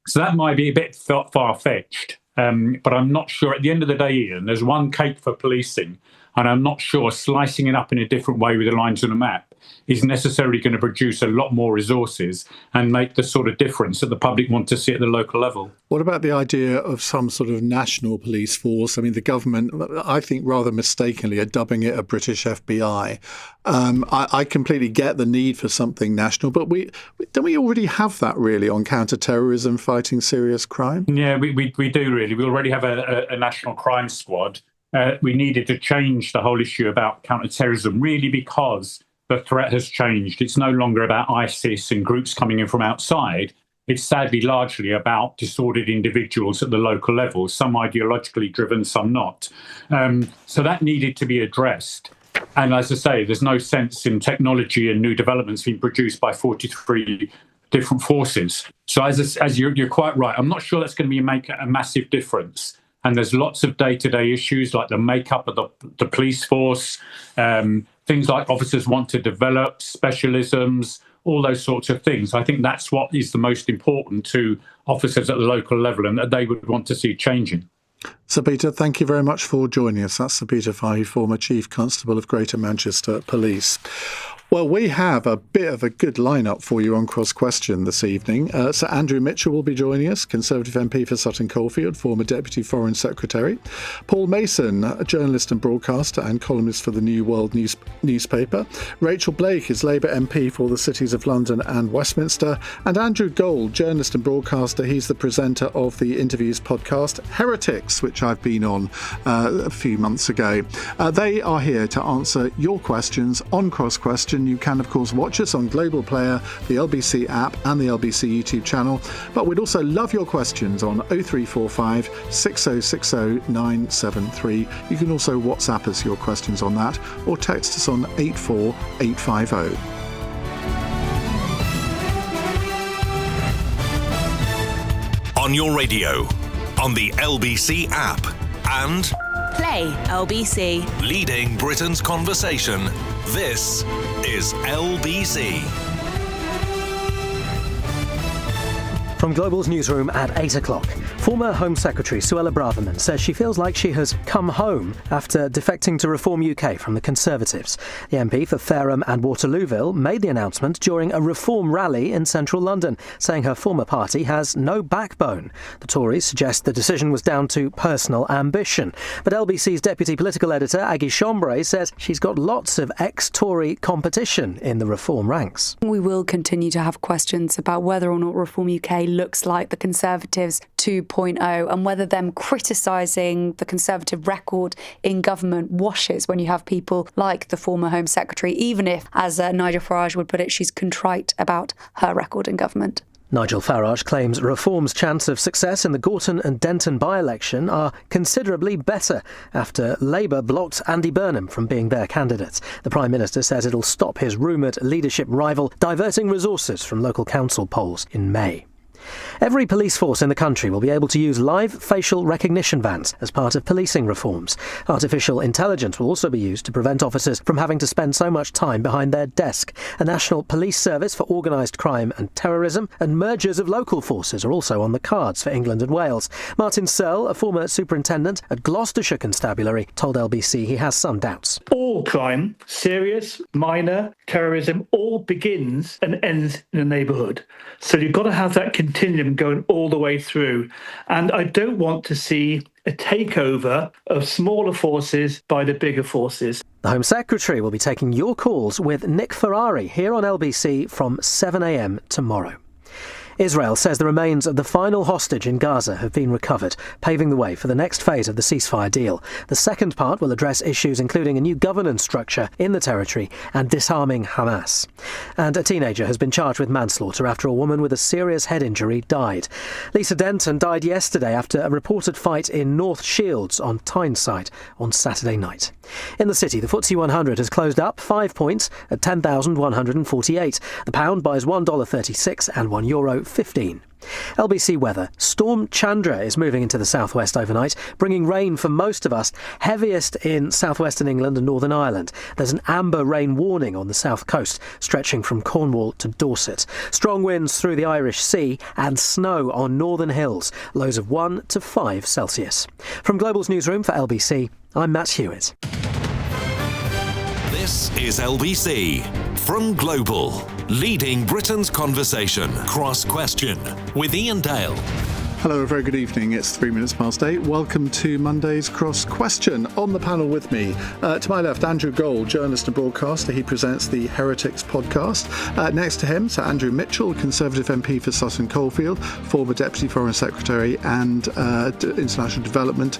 So that might be a bit far-fetched. But I'm not sure. At the end of the day, Iain, there's one cake for policing, and I'm not sure slicing it up in a different way with the lines on a map is necessarily going to produce a lot more resources and make the sort of difference that the public want to see at the local level. What about the idea of some sort of national police force? I mean, the government, I think rather mistakenly, are dubbing it a British FBI. I completely get the need for something national, but don't we already have that really on counter-terrorism, fighting serious crime? Yeah, we do really. We already have a national crime squad. We needed to change the whole issue about counter-terrorism really because the threat has changed. It's no longer about ISIS and groups coming in from outside. It's sadly largely about disordered individuals at the local level, some ideologically driven, some not. So that needed to be addressed. And as I say, there's no sense in technology and new developments being produced by 43 different forces. So as you're quite right, I'm not sure that's going to make a massive difference. And there's lots of day-to-day issues like the makeup of the police force, things like officers want to develop, specialisms, all those sorts of things. I think that's what is the most important to officers at the local level and that they would want to see changing. Sir Peter, thank you very much for joining us. That's Sir Peter Fahey, former Chief Constable of Greater Manchester Police. Well, we have a bit of a good lineup for you on Cross Question this evening. Sir Andrew Mitchell will be joining us, Conservative MP for Sutton Coldfield, former Deputy Foreign Secretary. Paul Mason, a journalist and broadcaster and columnist for the New World newspaper. Rachel Blake is Labour MP for the cities of London and Westminster. And Andrew Gold, journalist and broadcaster. He's the presenter of the Interviews podcast Heretics, which I've been on a few months ago. They are here to answer your questions on Cross Question. You can, of course, watch us on Global Player, the LBC app and the LBC YouTube channel. But we'd also love your questions on 0345 6060 973. You can also WhatsApp us your questions on that or text us on 84850. On your radio, on the LBC app, and Play LBC. Leading Britain's conversation. This is LBC. From Global's newsroom at 8 o'clock, former Home Secretary Suella Braverman says she feels like she has come home after defecting to Reform UK from the Conservatives. The MP for Fareham and Waterlooville made the announcement during a Reform rally in central London, saying her former party has no backbone. The Tories suggest the decision was down to personal ambition. But LBC's deputy political editor, Aggie Chambray, says she's got lots of ex-Tory competition in the Reform ranks. We will continue to have questions about whether or not Reform UK looks like the Conservatives 2.0 and whether them criticising the Conservative record in government washes when you have people like the former Home Secretary, even if, as Nigel Farage would put it, she's contrite about her record in government. Nigel Farage claims Reform's chance of success in the Gorton and Denton by-election are considerably better after Labour blocked Andy Burnham from being their candidate. The Prime Minister says it'll stop his rumoured leadership rival diverting resources from local council polls in May. Every police force in the country will be able to use live facial recognition vans as part of policing reforms. Artificial intelligence will also be used to prevent officers from having to spend so much time behind their desk. A national police service for organised crime and terrorism and mergers of local forces are also on the cards for England and Wales. Martin Searle, a former superintendent at Gloucestershire Constabulary, told LBC he has some doubts. All crime, serious, minor, terrorism, all begins and ends in a neighbourhood. So you've got to have that continuum going all the way through. And I don't want to see a takeover of smaller forces by the bigger forces. The Home Secretary will be taking your calls with Nick Ferrari here on LBC from 7 a.m. tomorrow. Israel says the remains of the final hostage in Gaza have been recovered, paving the way for the next phase of the ceasefire deal. The second part will address issues including a new governance structure in the territory and disarming Hamas. And a teenager has been charged with manslaughter after a woman with a serious head injury died. Lisa Denton died yesterday after a reported fight in North Shields on Tyneside on Saturday night. In the city, the FTSE 100 has closed up 5 points at 10,148. The pound buys $1.36 and €1.15. LBC weather. Storm Chandra is moving into the southwest overnight, bringing rain for most of us, heaviest in southwestern England and Northern Ireland. There's an amber rain warning on the south coast, stretching from Cornwall to Dorset. Strong winds through the Irish Sea and snow on northern hills, lows of 1 to 5 Celsius. From Global's newsroom for LBC, I'm Matt Hewitt. This is LBC from Global, leading Britain's conversation. Cross Question with Iain Dale. Hello, a very good evening. It's 3 minutes past 8. Welcome to Monday's Cross Question. On the panel with me, to my left, Andrew Gold, journalist and broadcaster. He presents the Heretics podcast. Next to him, Sir Andrew Mitchell, Conservative MP for Sutton Coldfield, former Deputy Foreign Secretary and International Development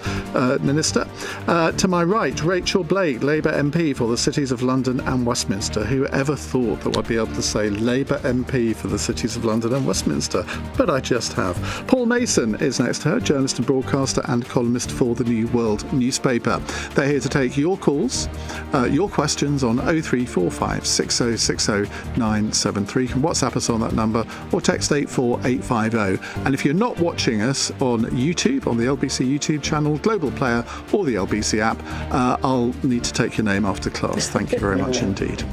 Minister. To my right, Rachel Blake, Labour MP for the cities of London and Westminster. Who ever thought that I'd be able to say Labour MP for the cities of London and Westminster? But I just have. Paul Mason is next to her, journalist and broadcaster and columnist for the New World newspaper. They're here to take your calls, your questions on 0345 6060 973. You can WhatsApp us on that number or text 84850. And if you're not watching us on YouTube, on the LBC YouTube channel, Global Player or the LBC app, I'll need to take your name after class. Thank you very much indeed.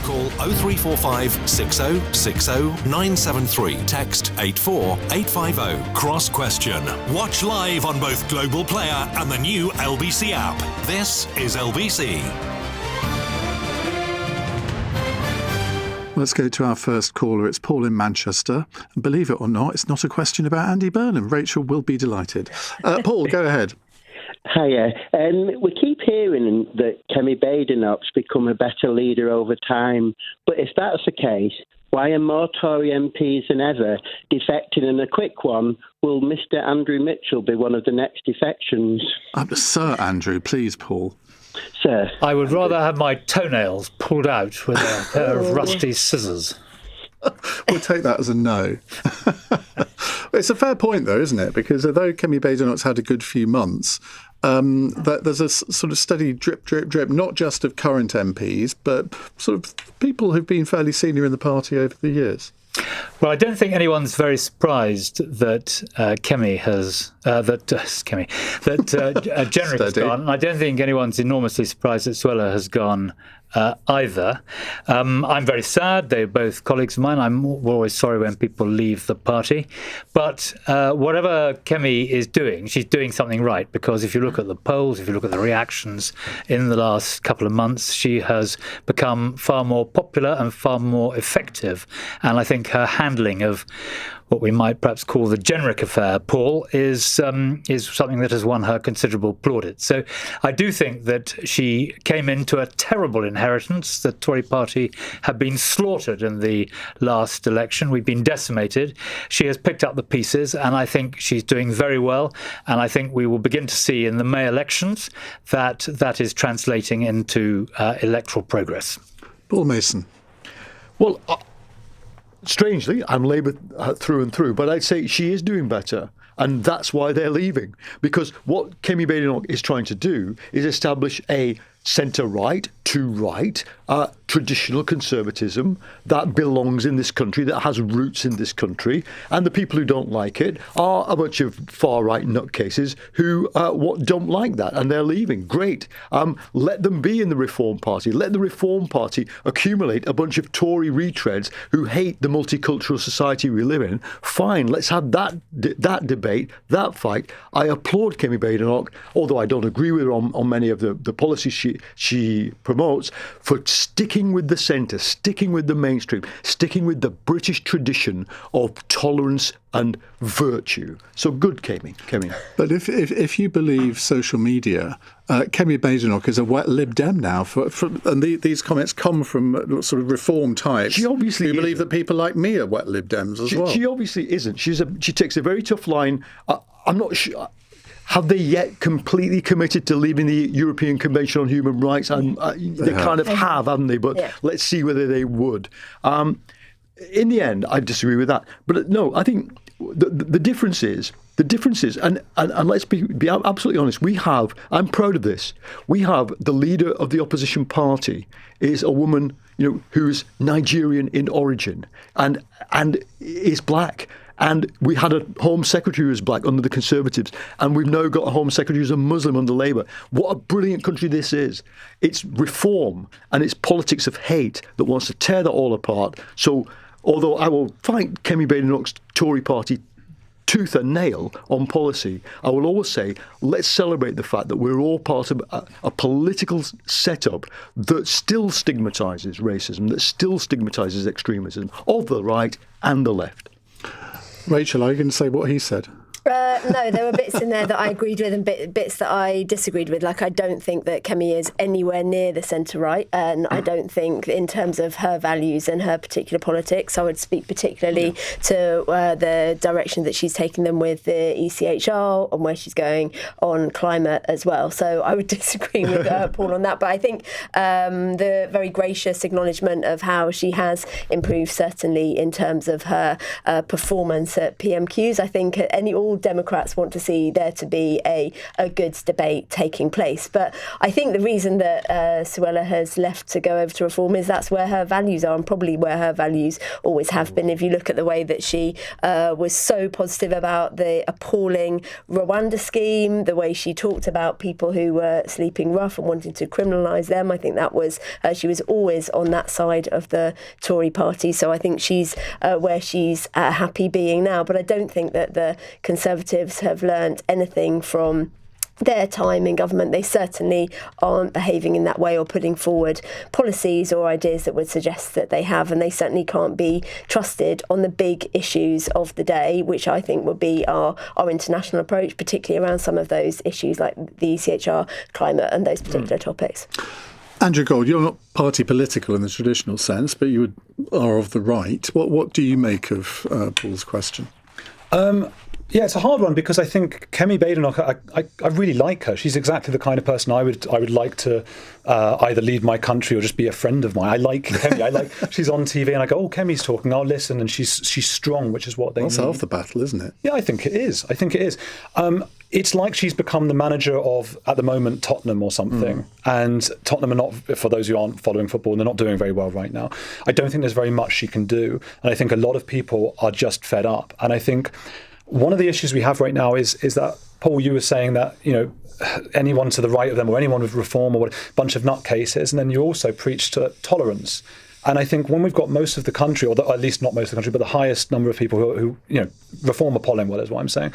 Call 0345 6060 973. Text 84850. Cross Question. Watch live on both Global Player and the new LBC app. This is LBC. Let's go to our first caller. It's Paul in Manchester. And believe it or not, it's not a question about Andy Burnham. Rachel will be delighted. Paul, go ahead. Hiya. We keep hearing that Kemi Badenoch's become a better leader over time. But if that's the case, why are more Tory MPs than ever defecting? And a quick one, will Mr. Andrew Mitchell be one of the next defections? Sir Andrew, please, Paul. Sir. I would rather have my toenails pulled out with a pair of rusty scissors. We'll take that as a no. It's a fair point, though, isn't it? Because although Kemi Badenoch's had a good few months, there's a sort of steady drip, drip, drip, not just of current MPs, but sort of people who've been fairly senior in the party over the years. Well, I don't think anyone's very surprised that Jenrick has gone. I don't think anyone's enormously surprised that Suella has gone either. I'm very sad. They're both colleagues of mine. I'm always sorry when people leave the party. But whatever Kemi is doing, she's doing something right, because if you look at the polls, if you look at the reactions in the last couple of months, she has become far more popular and far more effective. And I think her handling of what we might perhaps call the Jenrick affair, Paul, is something that has won her considerable plaudits. So I do think that she came into a terrible inheritance. The Tory party have been slaughtered in the last election. We've been decimated. She has picked up the pieces, and I think she's doing very well. And I think we will begin to see in the May elections that is translating into electoral progress. Paul Mason. Well, strangely, I'm Labour through and through, but I'd say she is doing better. And that's why they're leaving. Because what Kemi Badenoch is trying to do is establish a centre-right to right traditional conservatism that belongs in this country, that has roots in this country. And the people who don't like it are a bunch of far-right nutcases who don't like that, and they're leaving. Great. Let them be in the Reform Party. Let the Reform Party accumulate a bunch of Tory retreads who hate the multicultural society we live in. Fine, let's have that debate, that fight. I applaud Kemi Badenoch, although I don't agree with her on many of the policies she promotes, for sticking with the centre, sticking with the mainstream, sticking with the British tradition of tolerance and virtue. So good, Kemi. But if you believe social media, Kemi Badenoch is a wet Lib Dem now, and these comments come from sort of reform types. She obviously who believe that people like me are wet Lib Dems as well. She obviously isn't. She takes a very tough line. I'm not sure. Have they yet completely committed to leaving the European Convention on Human Rights? And they kind of have, haven't they? But let's see whether they would. In the end, I disagree with that. But no, I think the difference is, and let's be absolutely honest, I'm proud of this, we have the leader of the opposition party is a woman, who's Nigerian in origin and is black. And we had a Home Secretary who was black under the Conservatives, and we've now got a Home Secretary who's a Muslim under Labour. What a brilliant country this is. It's reform and it's politics of hate that wants to tear that all apart. So although I will fight Kemi Badenoch's Tory party tooth and nail on policy, I will always say, let's celebrate the fact that we're all part of a political setup that still stigmatises racism, that still stigmatises extremism of the right and the left. Rachel, are you going to say what he said? No, there were bits in there that I agreed with and bits that I disagreed with. Like, I don't think that Kemi is anywhere near the centre-right, and I don't think, in terms of her values and her particular politics, I would speak particularly to the direction that she's taking them with the ECHR and where she's going on climate as well. So I would disagree with Paul on that. But I think the very gracious acknowledgement of how she has improved, certainly in terms of her performance at PMQs. I think all Democrats want to see there to be a good debate taking place. But I think the reason that Suella has left to go over to Reform is that's where her values are, and probably where her values always have been. If you look at the way that she was so positive about the appalling Rwanda scheme, the way she talked about people who were sleeping rough and wanting to criminalise them, I think that was she was always on that side of the Tory party. So I think she's where she's happy being now. But I don't think that the Conservatives have learnt anything from their time in government. They certainly aren't behaving in that way or putting forward policies or ideas that would suggest that they have, and they certainly can't be trusted on the big issues of the day, which I think would be our international approach, particularly around some of those issues like the ECHR, climate and those particular topics. Andrew Gold, you're not party political in the traditional sense, but are of the right. What do you make of Paul's question? Yeah, it's a hard one because I think Kemi Badenoch, I really like her. She's exactly the kind of person I would like to either lead my country or just be a friend of mine. I like Kemi. She's on TV and I go, oh, Kemi's talking, I'll listen. And she's strong, which is what they need. That's half the battle, isn't it? Yeah, I think it is. It's like she's become the manager of, at the moment, Tottenham or something. And Tottenham are not, for those who aren't following football, they're not doing very well right now. I don't think there's very much she can do. And I think a lot of people are just fed up. And I think one of the issues we have right now is that, Paul, you were saying that, anyone to the right of them or anyone with reform or a bunch of nutcases. And then you also preach to tolerance. And I think when we've got most of the country, or at least not most of the country, but the highest number of people who reform are polling well is what I'm saying,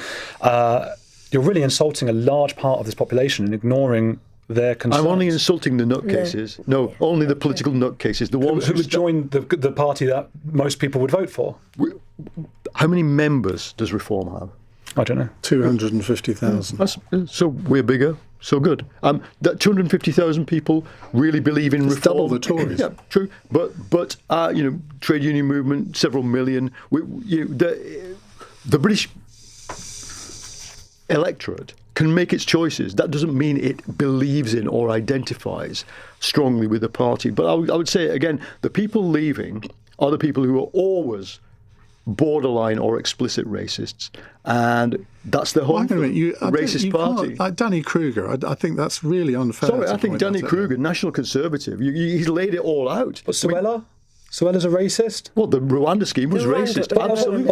you're really insulting a large part of this population and ignoring their concerns. I'm only insulting the nutcases. No, only the political nutcases. The ones who would join the party that most people would vote for. How many members does Reform have? I don't know. 250,000. So we're bigger. So good. That 250,000 people really believe in reform. Double the Tories. Yeah, true. But trade union movement, several million. The British electorate can make its choices. That doesn't mean it believes in or identifies strongly with the party. But I would say again, the people leaving are the people who are always borderline or explicit racists, and that's the whole racist party. Like Danny Kruger, I think that's really unfair. Sorry, I think Danny Kruger, National Conservative, he's laid it all out. But Suella's a racist? Well, the Rwanda scheme was racist. Absolutely.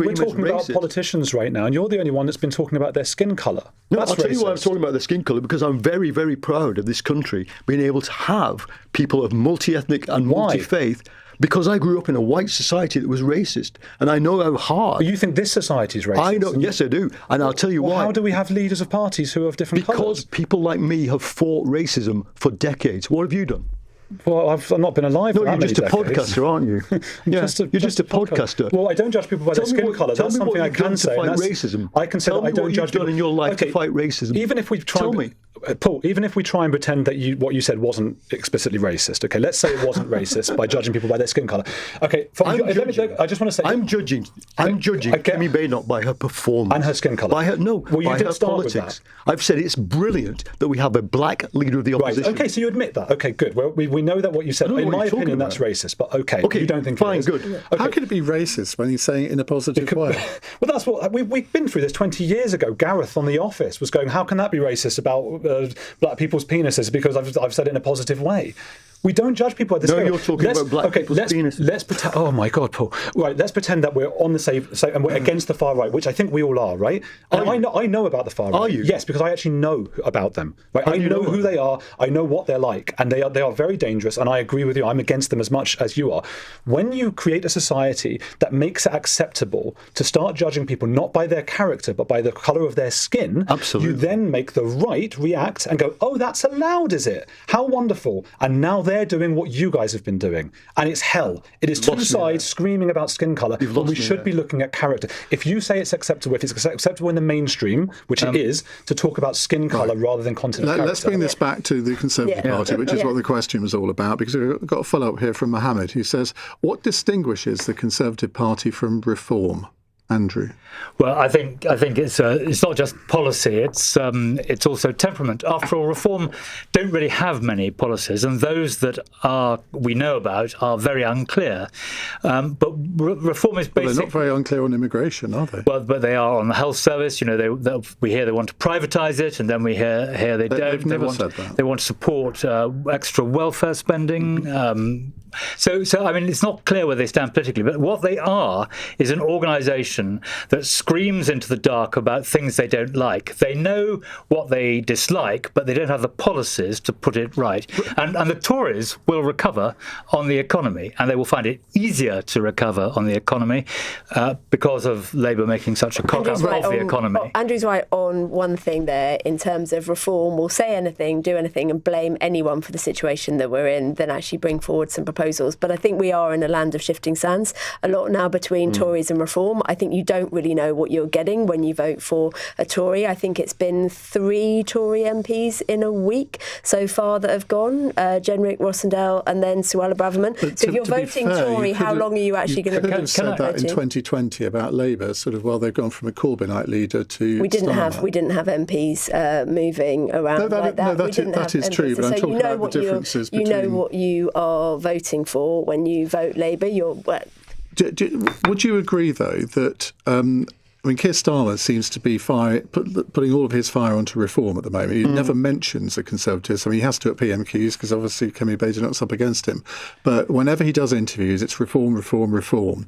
We're talking about politicians right now, and you're the only one that's been talking about their skin colour. No, I'll tell you why I'm talking about their skin colour, because I'm very, very proud of this country being able to have people of multi-ethnic and multi-faith. Because I grew up in a white society that was racist, and I know how hard. But you think this society is racist? I know, yes, I do, and I'll tell you why. How do we have leaders of parties who have different colours? Because people like me have fought racism for decades. What have you done? Well, I've not been alive for that many decades. You're just a podcaster, aren't you? Yeah, you're just a podcaster. Well, I don't judge people by their skin colour. That's something I can say. Fight racism. I can say that I don't judge people. Tell me what you've done in your life to fight racism. Even if we try, tell me. Paul, even if we try and pretend that what you said wasn't explicitly racist, okay, let's say it wasn't racist by judging people by their skin colour. Okay, I just want to say I'm judging Kemi Badenoch by her performance and her skin colour. By her politics. I've said it's brilliant that we have a black leader of the opposition. Right. Okay, so you admit that. Okay, good. Well, we know that what you said. In my opinion, that's racist. But okay, you don't think fine, it is. Good. Okay. How can it be racist when he's saying it in a positive way? Well, that's what we've been through this 20 years ago. Gareth on The Office was going, how can that be racist about black people's penises? Because I've said it in a positive way. We don't judge people at this No, you're talking about black people's penises. Let's pretend. Oh my God, Paul! Right, let's pretend that we're on the same and we're against the far right, which I think we all are, right? And I know about the far right. Are you? Yes, because I actually know about them. Right, I know who they are. I know what they're like, and they are very dangerous. And I agree with you. I'm against them as much as you are. When you create a society that makes it acceptable to start judging people not by their character but by the colour of their skin, absolutely, you then make the right react and go, "Oh, that's allowed, is it? How wonderful!" And now they're doing what you guys have been doing, and it's hell. It is two sides screaming about skin colour, but we should be looking at character. If you say it's acceptable, if it's acceptable in the mainstream, which it is, to talk about skin colour rather than content of character. Let's bring this back to the Conservative Party, which is what the question was all about, because we've got a follow-up here from Mohammed, who says, what distinguishes the Conservative Party from Reform? Andrew? Well, I think it's not just policy; it's also temperament. After all, Reform don't really have many policies, and those that we know about are very unclear. But Reform is basically they're not very unclear on immigration, are they? Well, but they are on the health service. We hear they want to privatise it, and then we hear they don't. They want to support extra welfare spending. So I mean, it's not clear where they stand politically, but what they are is an organisation that screams into the dark about things they don't like. They know what they dislike, but they don't have the policies to put it right. And the Tories will recover on the economy, and they will find it easier to recover on the economy because of Labour making such a cock up of the economy. Andrew's right on one thing there in terms of Reform. Will say anything, do anything, and blame anyone for the situation that we're in, then actually bring forward some proposals proposals. But I think we are in a land of shifting sands a lot now between Tories and Reform. I think you don't really know what you're getting when you vote for a Tory. I think it's been 3 Tory MPs in a week so far that have gone, Jenrick, Rossendale and then Suella Braverman. So if you're voting Tory, how long are you actually going to be voting? You could have said that in 2020 about Labour, sort of, well, they've gone from a Corbynite leader to we didn't have MPs moving around like that. That is true, but I'm talking about the differences between... You know what you are voting for when you vote Labour. Would you agree, though, that... Keir Starmer seems to be putting all of his fire onto Reform at the moment. He never mentions the Conservatives. He has to at PMQs because obviously Kemi Badenoch's up against him. But whenever he does interviews, it's Reform, Reform, Reform.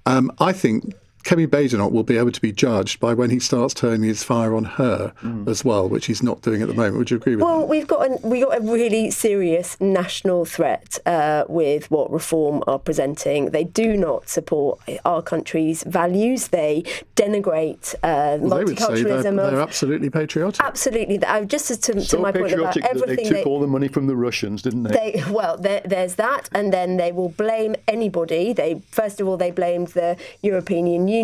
I think Kemi Badenoch will be able to be judged by when he starts turning his fire on her as well, which he's not doing at the moment. Would you agree with that? Well, we got a really serious national threat with what Reform are presenting. They do not support our country's values. They denigrate multiculturalism. They're absolutely patriotic. Absolutely. Just to my point about everything, they took all the money from the Russians, didn't they? There's that, and then they will blame anybody. First of all, they blamed the European Union.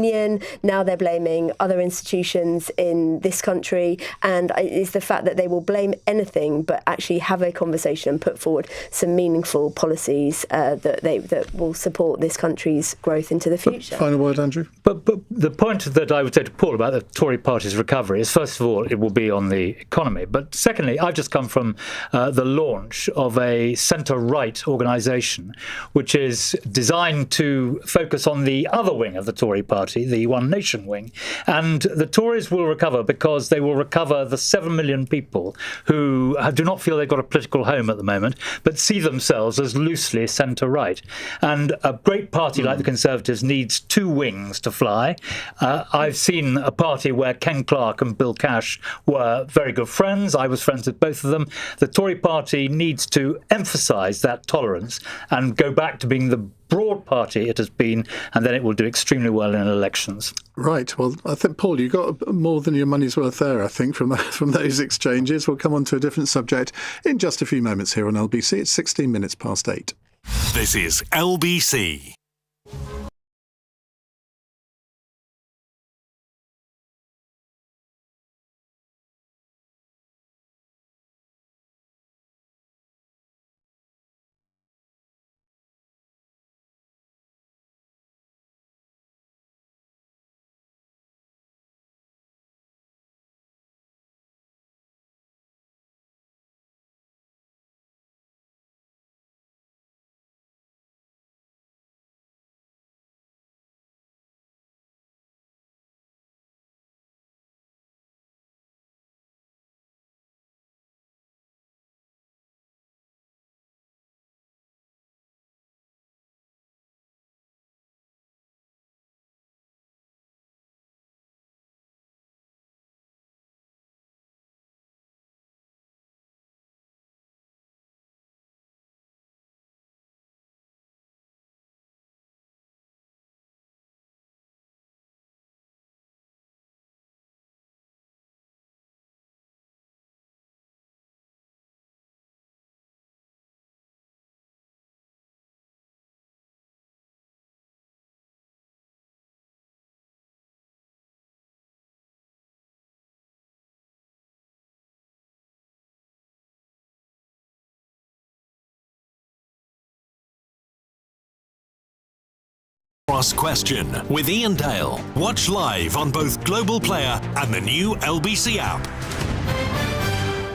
Now they're blaming other institutions in this country, and it's the fact that they will blame anything but actually have a conversation and put forward some meaningful policies that will support this country's growth into the future. Final word, Andrew? But the point that I would say to Paul about the Tory party's recovery is, first of all, it will be on the economy. But secondly, I've just come from the launch of a centre-right organisation which is designed to focus on the other wing of the Tory party, the One Nation wing. And the Tories will recover because they will recover the 7 million people who do not feel they've got a political home at the moment, but see themselves as loosely centre-right. And a great party like the Conservatives needs 2 wings to fly. I've seen a party where Ken Clarke and Bill Cash were very good friends. I was friends with both of them. The Tory party needs to emphasise that tolerance and go back to being the broad party it has been, and then it will do extremely well in elections. Right. Well, I think, Paul, you got more than your money's worth there, I think, from those exchanges. We'll come on to a different subject in just a few moments here on LBC. It's 16 minutes past 8. This is LBC. Cross Question with Iain Dale. Watch live on both Global Player and the new LBC app.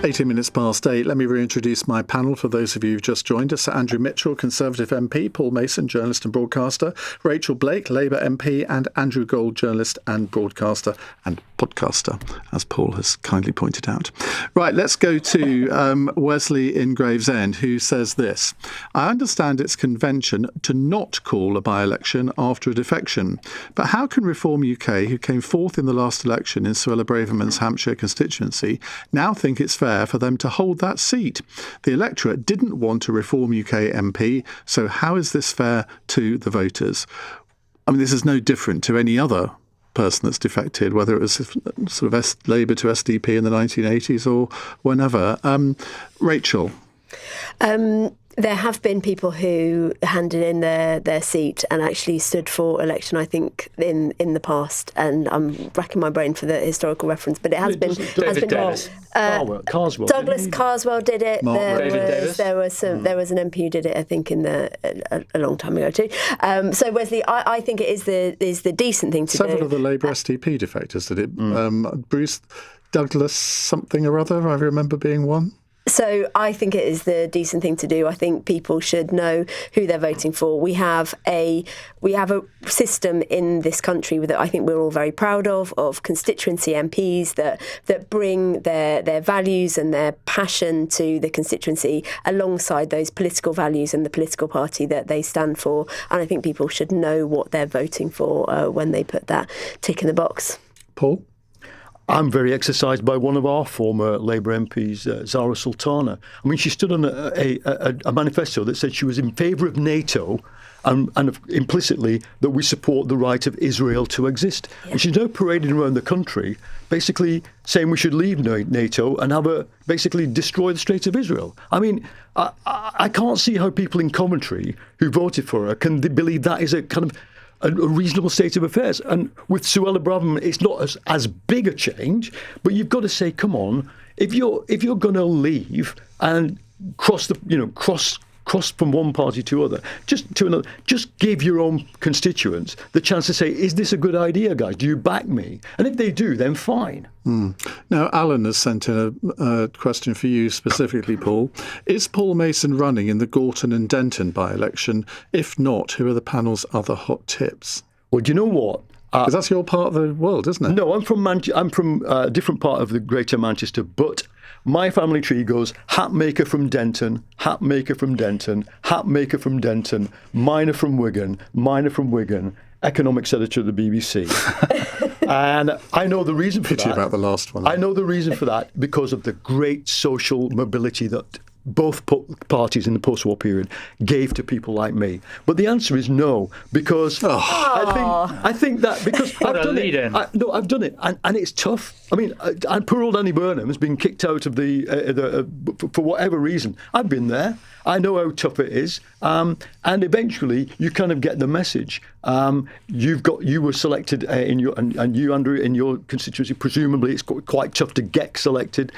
18 minutes past 8. Let me reintroduce my panel for those of you who've just joined us. Andrew Mitchell, Conservative MP, Paul Mason, journalist and broadcaster, Rachel Blake, Labour MP, and Andrew Gold, journalist and broadcaster and podcaster, as Paul has kindly pointed out. Right, let's go to Wesley in Gravesend, who says this. I understand it's convention to not call a by-election after a defection, but how can Reform UK, who came fourth in the last election in Suella Braverman's Hampshire constituency, now think it's fair for them to hold that seat? The electorate didn't want a Reform UK MP, so how is this fair to the voters? I mean, this is no different to any other person that's defected, whether it was sort of Labour to SDP in the 1980s or whenever. Rachel? There have been people who handed in their seat and actually stood for election, I think, in the past. And I'm racking my brain for the historical reference, but it has been. Carswell. Douglas Carswell did it. There was an MP who did it, I think, a long time ago too. So Wesley, I think it is the decent thing to do. Several of the Labour STP defectors did it. Bruce Douglas something or other, I remember being one. So I think it is the decent thing to do. I think people should know who they're voting for. We have a system in this country that I think we're all very proud of constituency MPs that bring their values and their passion to the constituency alongside those political values and the political party that they stand for. And I think people should know what they're voting for when they put that tick in the box. Paul? I'm very exercised by one of our former Labour MPs, Zara Sultana. I mean, she stood on a manifesto that said she was in favour of NATO and implicitly that we support the right of Israel to exist. Yeah. And she's now parading around the country basically saying we should leave NATO and basically destroy the Strait of Israel. I mean, I can't see how people in Coventry who voted for her can believe that is a kind of a reasonable state of affairs. And with Suella Braverman, it's not as big a change, but you've got to say, come on, if you're going to leave and cross from one party to other, just give your own constituents the chance to say, is this a good idea, guys? Do you back me? And if they do, then fine. Now, Alan has sent in a question for you specifically, Paul. Is Paul Mason running in the Gorton and Denton by-election? If not, who are the panel's other hot tips? Well, do you know what? Because that's your part of the world, isn't it? No, I'm from a different part of the Greater Manchester, but my family tree goes hat maker from Denton, hat maker from Denton, hat maker from Denton, miner from Wigan, economics editor of the BBC. And I know the reason for that. Pity about the last one. I know the reason for that because of the great social mobility that both parties in the post-war period gave to people like me. But the answer is no, because I think that because I've done it. I've done it, and it's tough. I mean, and poor old Annie Burnham has been kicked out of for whatever reason. I've been there. I know how tough it is, and eventually you kind of get the message. You were selected and you, Andrew, in your constituency. Presumably, it's quite tough to get selected.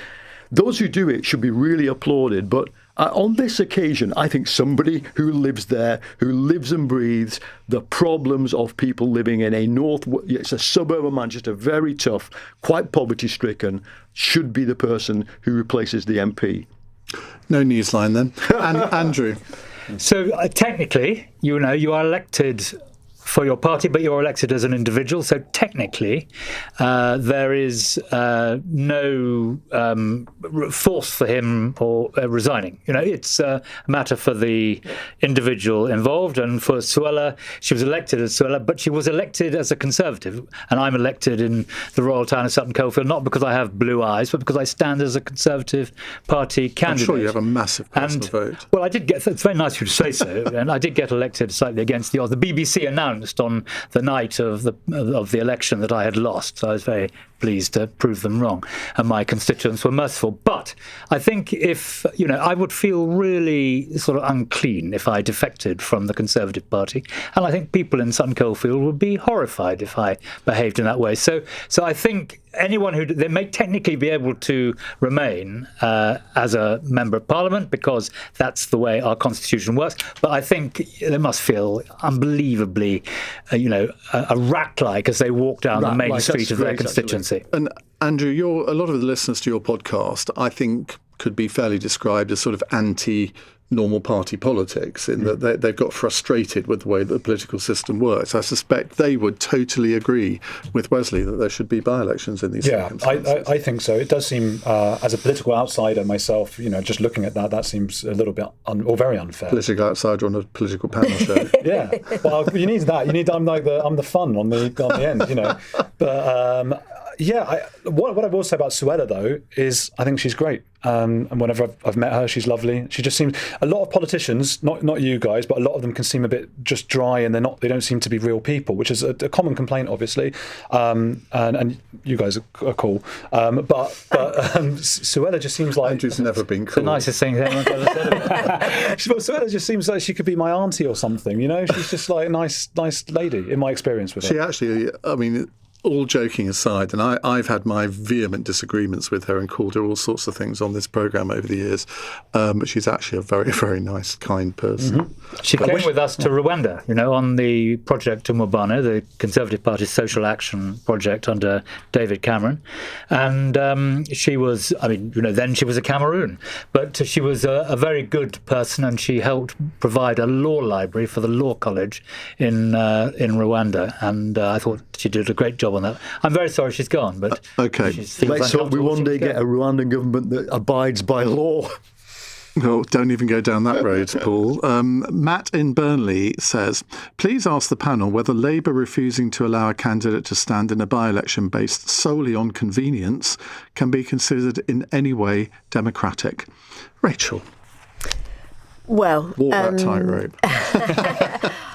Those who do it should be really applauded. But on this occasion, I think somebody who lives there, who lives and breathes the problems of people living in it's a suburb of Manchester, very tough, quite poverty-stricken, should be the person who replaces the MP. No newsline then. And Andrew. So technically, you are elected for your party, but you're elected as an individual. So technically, there is no force for him or resigning. It's a matter for the individual involved. And for Suella, she was elected as Suella, but she was elected as a Conservative. And I'm elected in the royal town of Sutton Coldfield, not because I have blue eyes, but because I stand as a Conservative Party candidate. I'm sure you have a massive personal vote. Well, I did get. It's very nice of you to say so, and I did get elected slightly against the odds. The BBC announced on the night of the election that I had lost. So I was very pleased to prove them wrong, and my constituents were merciful. But I think if, I would feel really sort of unclean if I defected from the Conservative Party, and I think people in Sutton Coldfield would be horrified if I behaved in that way. So I think anyone they may technically be able to remain as a member of Parliament because that's the way our constitution works. But I think they must feel unbelievably, a rat-like as they walk down the main street of their constituency. And Andrew, a lot of the listeners to your podcast, I think, could be fairly described as sort of anti-normal party politics in that they've got frustrated with the way that the political system works. I suspect they would totally agree with Wesley that there should be by-elections in these circumstances. I think so. It does seem, as a political outsider myself, just looking at that seems a little bit or very unfair. Political outsider on a political panel show. Yeah. Well, you need that. I'm the fun on the end, But What I will say about Suella, though, is I think she's great. And whenever I've met her, she's lovely. She just seems, a lot of politicians, not you guys, but a lot of them can seem a bit just dry, and they don't seem to be real people, which is a common complaint, obviously. And you guys are cool. But Suella just seems like... Andrew's never been cool. The nicest thing anyone's ever said about her. Suella just seems like she could be my auntie or something, you know? She's just like a nice lady, in my experience with her. She actually, I mean... All joking aside, and I've had my vehement disagreements with her and called her all sorts of things on this programme over the years, but she's actually a very, very nice, kind person. Mm-hmm. She came with us to Rwanda, on the Project Umubano, the Conservative Party's social action project under David Cameron. And she was, then she was a Cameroon, but she was a very good person, and she helped provide a law library for the law college in Rwanda. And I thought she did a great job on that. I'm very sorry she's gone, but okay. Let's hope we one day get a Rwandan government that abides by law. No, don't even go down that road, Paul. Matt in Burnley says, please ask the panel whether Labour refusing to allow a candidate to stand in a by-election based solely on convenience can be considered in any way democratic. Rachel. Well, walk that tightrope.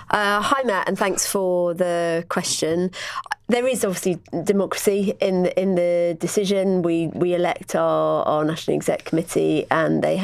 Hi, Matt, and thanks for the question. There is obviously democracy in the decision. We elect our National Exec Committee, and they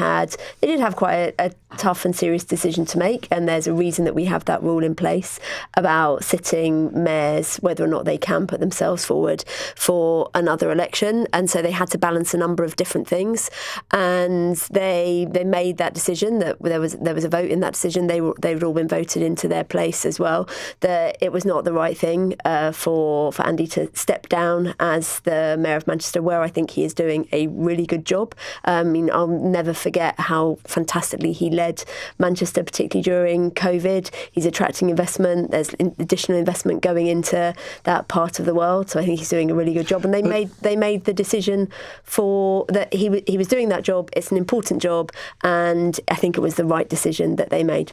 did have quite a tough and serious decision to make, and there's a reason that we have that rule in place about sitting mayors, whether or not they can put themselves forward for another election. And so they had to balance a number of different things, and they made that decision that there was a vote in that decision. They'd all been voted into their place as well, that it was not the right thing for Andy to step down as the Mayor of Manchester, where I think he is doing a really good job. I'll never forget how fantastically he led Manchester, particularly during COVID. He's attracting investment. There's additional investment going into that part of the world. So I think he's doing a really good job. And they made the decision for that he was doing that job. It's an important job, and I think it was the right decision that they made.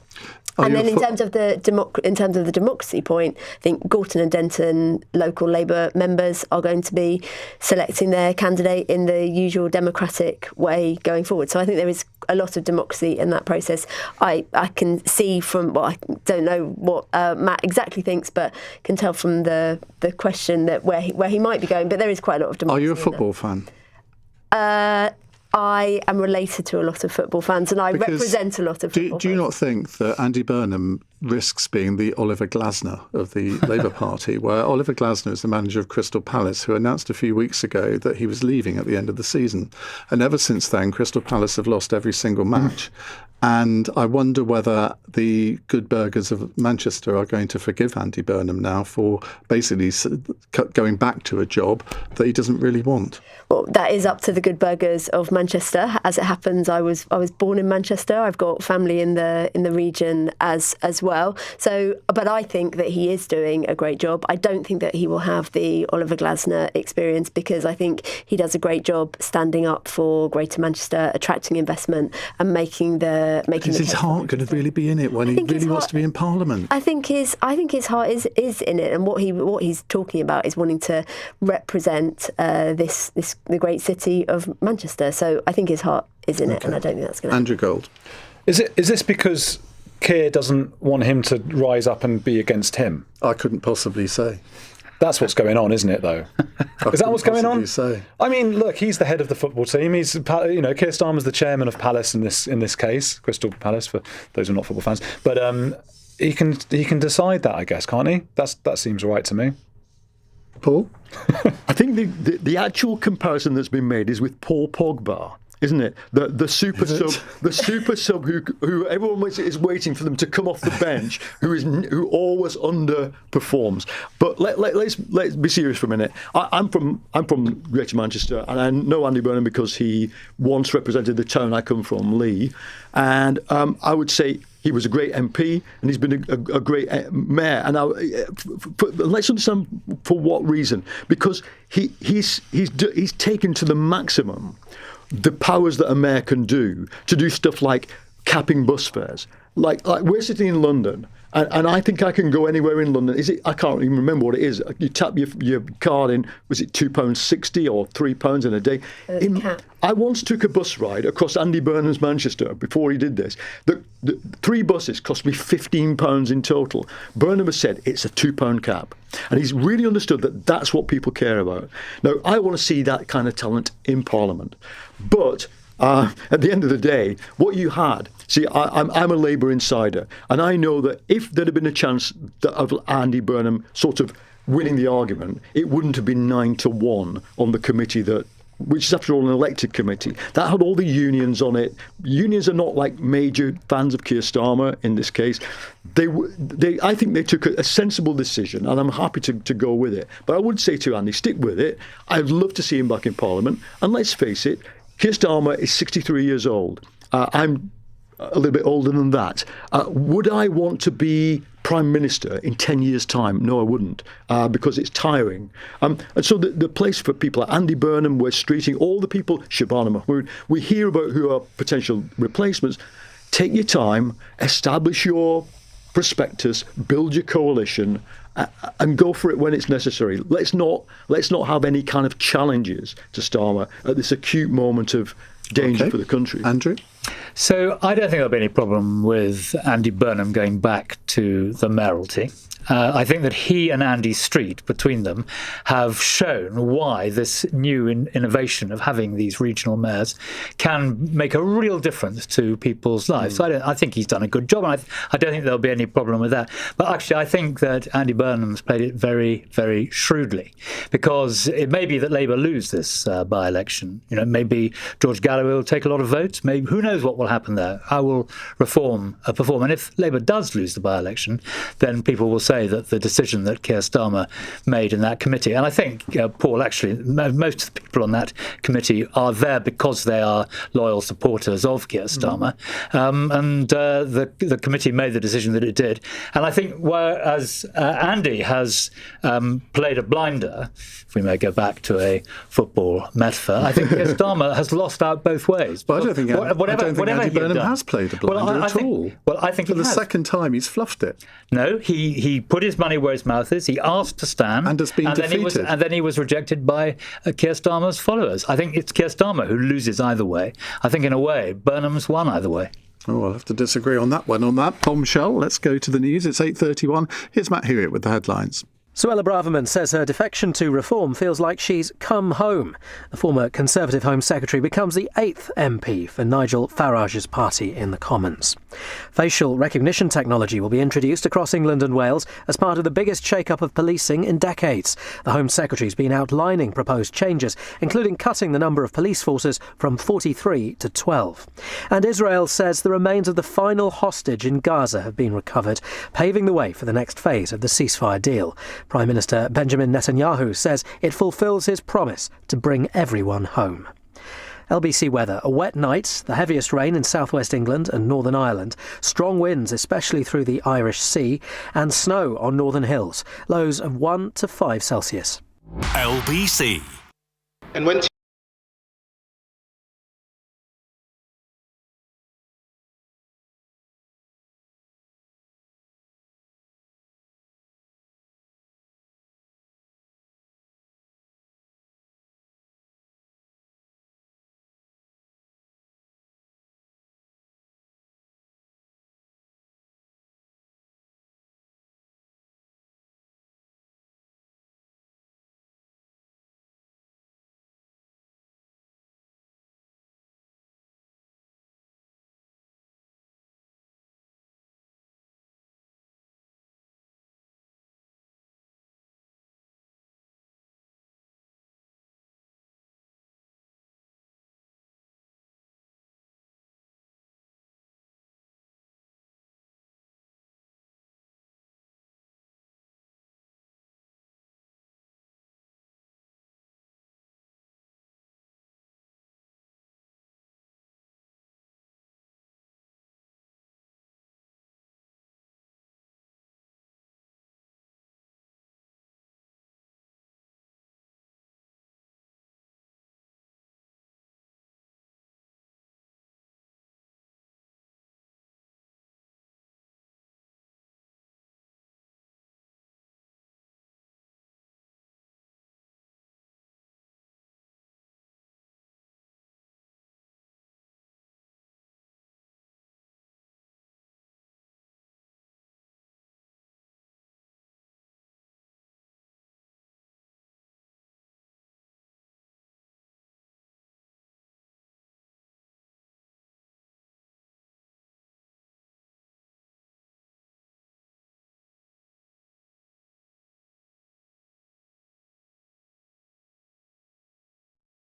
And then in terms of the democracy point, I think Gorton and Denton local Labour members are going to be selecting their candidate in the usual democratic way going forward. So I think there is a lot of democracy in that process. I can see from, I don't know what Matt exactly thinks, but can tell from the question that where he might be going. But there is quite a lot of democracy. Are you a football fan? I am related to a lot of football fans, and I represent a lot of football fans. Do you not think that Andy Burnham risks being the Oliver Glasner of the Labour Party, where Oliver Glasner is the manager of Crystal Palace, who announced a few weeks ago that he was leaving at the end of the season? And ever since then, Crystal Palace have lost every single match. And I wonder whether the good burghers of Manchester are going to forgive Andy Burnham now for basically going back to a job that he doesn't really want. Well, that is up to the good burghers of Manchester. As it happens, I was born in Manchester. I've got family in the region as well. So, but I think that he is doing a great job. I don't think that he will have the Oliver Glasner experience, because I think he does a great job standing up for Greater Manchester, attracting investment, and making the. Is his heart going to really be in it when he really wants to be in Parliament? I think his heart is in it, and what he's talking about is wanting to represent the great city of Manchester. So I think his heart is in it, and I don't think that's going to. Andrew Gold, is this because Keir doesn't want him to rise up and be against him? I couldn't possibly say. That's what's going on, isn't it, though? Is that what's going on? Say. I mean, look, he's the head of the football team. He's, Keir Starmer's the chairman of Palace in this case, Crystal Palace, for those who are not football fans. But he can decide that, I guess, can't he? That seems right to me. Paul? I think the actual comparison that's been made is with Paul Pogba. Isn't it the super sub who everyone is waiting for them to come off the bench, who always underperforms? But let's be serious for a minute. I'm from Greater Manchester, and I know Andy Burnham because he once represented the town I come from, Lee, and I would say he was a great MP, and he's been a great mayor. And let's understand for what reason. Because he's taken to the maximum the powers that a mayor can do to do stuff like capping bus fares. Like we're sitting in London, And I think I can go anywhere in London. Is it? I can't even remember what it is. You tap your card in. Was it £2.60 or £3 in a day? I once took a bus ride across Andy Burnham's Manchester before he did this. The 3 buses cost me £15 in total. Burnham has said it's a £2 cap, and he's really understood that that's what people care about. Now, I want to see that kind of talent in Parliament, but at the end of the day, what you had. See, I'm a Labour insider, and I know that if there had been a chance of Andy Burnham sort of winning the argument, it wouldn't have been 9-1 on the committee which is after all an elected committee. That had all the unions on it. Unions are not like major fans of Keir Starmer in this case. I think they took a sensible decision, and I'm happy to go with it. But I would say to Andy, stick with it. I'd love to see him back in Parliament. And let's face it, Keir Starmer is 63 years old. I'm a little bit older than that. Would I want to be Prime Minister in 10 years' time? No, I wouldn't, because it's tiring. And so the place for people like Andy Burnham, Wes Streeting, all the people, Shabana Mahmood, we hear about who are potential replacements. Take your time, establish your prospectus, build your coalition, and go for it when it's necessary. Let's not have any kind of challenges to Starmer at this acute moment of danger for the country. Andrew? So I don't think there'll be any problem with Andy Burnham going back to the mayoralty. I think that he and Andy Street, between them, have shown why this new innovation of having these regional mayors can make a real difference to people's lives. I think he's done a good job, and I don't think there'll be any problem with that. But actually, I think that Andy Burnham's played it very, very shrewdly, because it may be that Labour lose this by-election. Maybe George Galloway will take a lot of votes. Maybe who knows what will happen there? How will Reform perform? And if Labour does lose the by-election, then people will say that the decision that Keir Starmer made in that committee, and I think, Paul, actually, most of the people on that committee are there because they are loyal supporters of Keir Starmer, and the committee made the decision that it did. And I think whereas Andy has played a blinder, if we may go back to a football metaphor, I think Keir Starmer has lost out both ways. But I don't think Andy Burnham has played a blinder at all. Well, I think for the second time he's fluffed it. No, he put his money where his mouth is. He asked to stand, and has been defeated. Then he was rejected by Keir Starmer's followers. I think it's Keir Starmer who loses either way. I think in a way Burnham's won either way. Oh, I'll have to disagree on that one. On that bombshell, let's go to the news. It's 8:31. Here's Matt Hewitt with the headlines. Suella Braverman says her defection to Reform feels like she's come home. The former Conservative Home Secretary becomes the 8th MP for Nigel Farage's party in the Commons. Facial recognition technology will be introduced across England and Wales as part of the biggest shake-up of policing in decades. The Home Secretary's been outlining proposed changes, including cutting the number of police forces from 43 to 12. And Israel says the remains of the final hostage in Gaza have been recovered, paving the way for the next phase of the ceasefire deal. Prime Minister Benjamin Netanyahu says it fulfills his promise to bring everyone home. LBC weather: a wet night, the heaviest rain in southwest England and Northern Ireland, strong winds especially through the Irish Sea, and snow on northern hills, lows of 1 to 5 Celsius. LBC. And when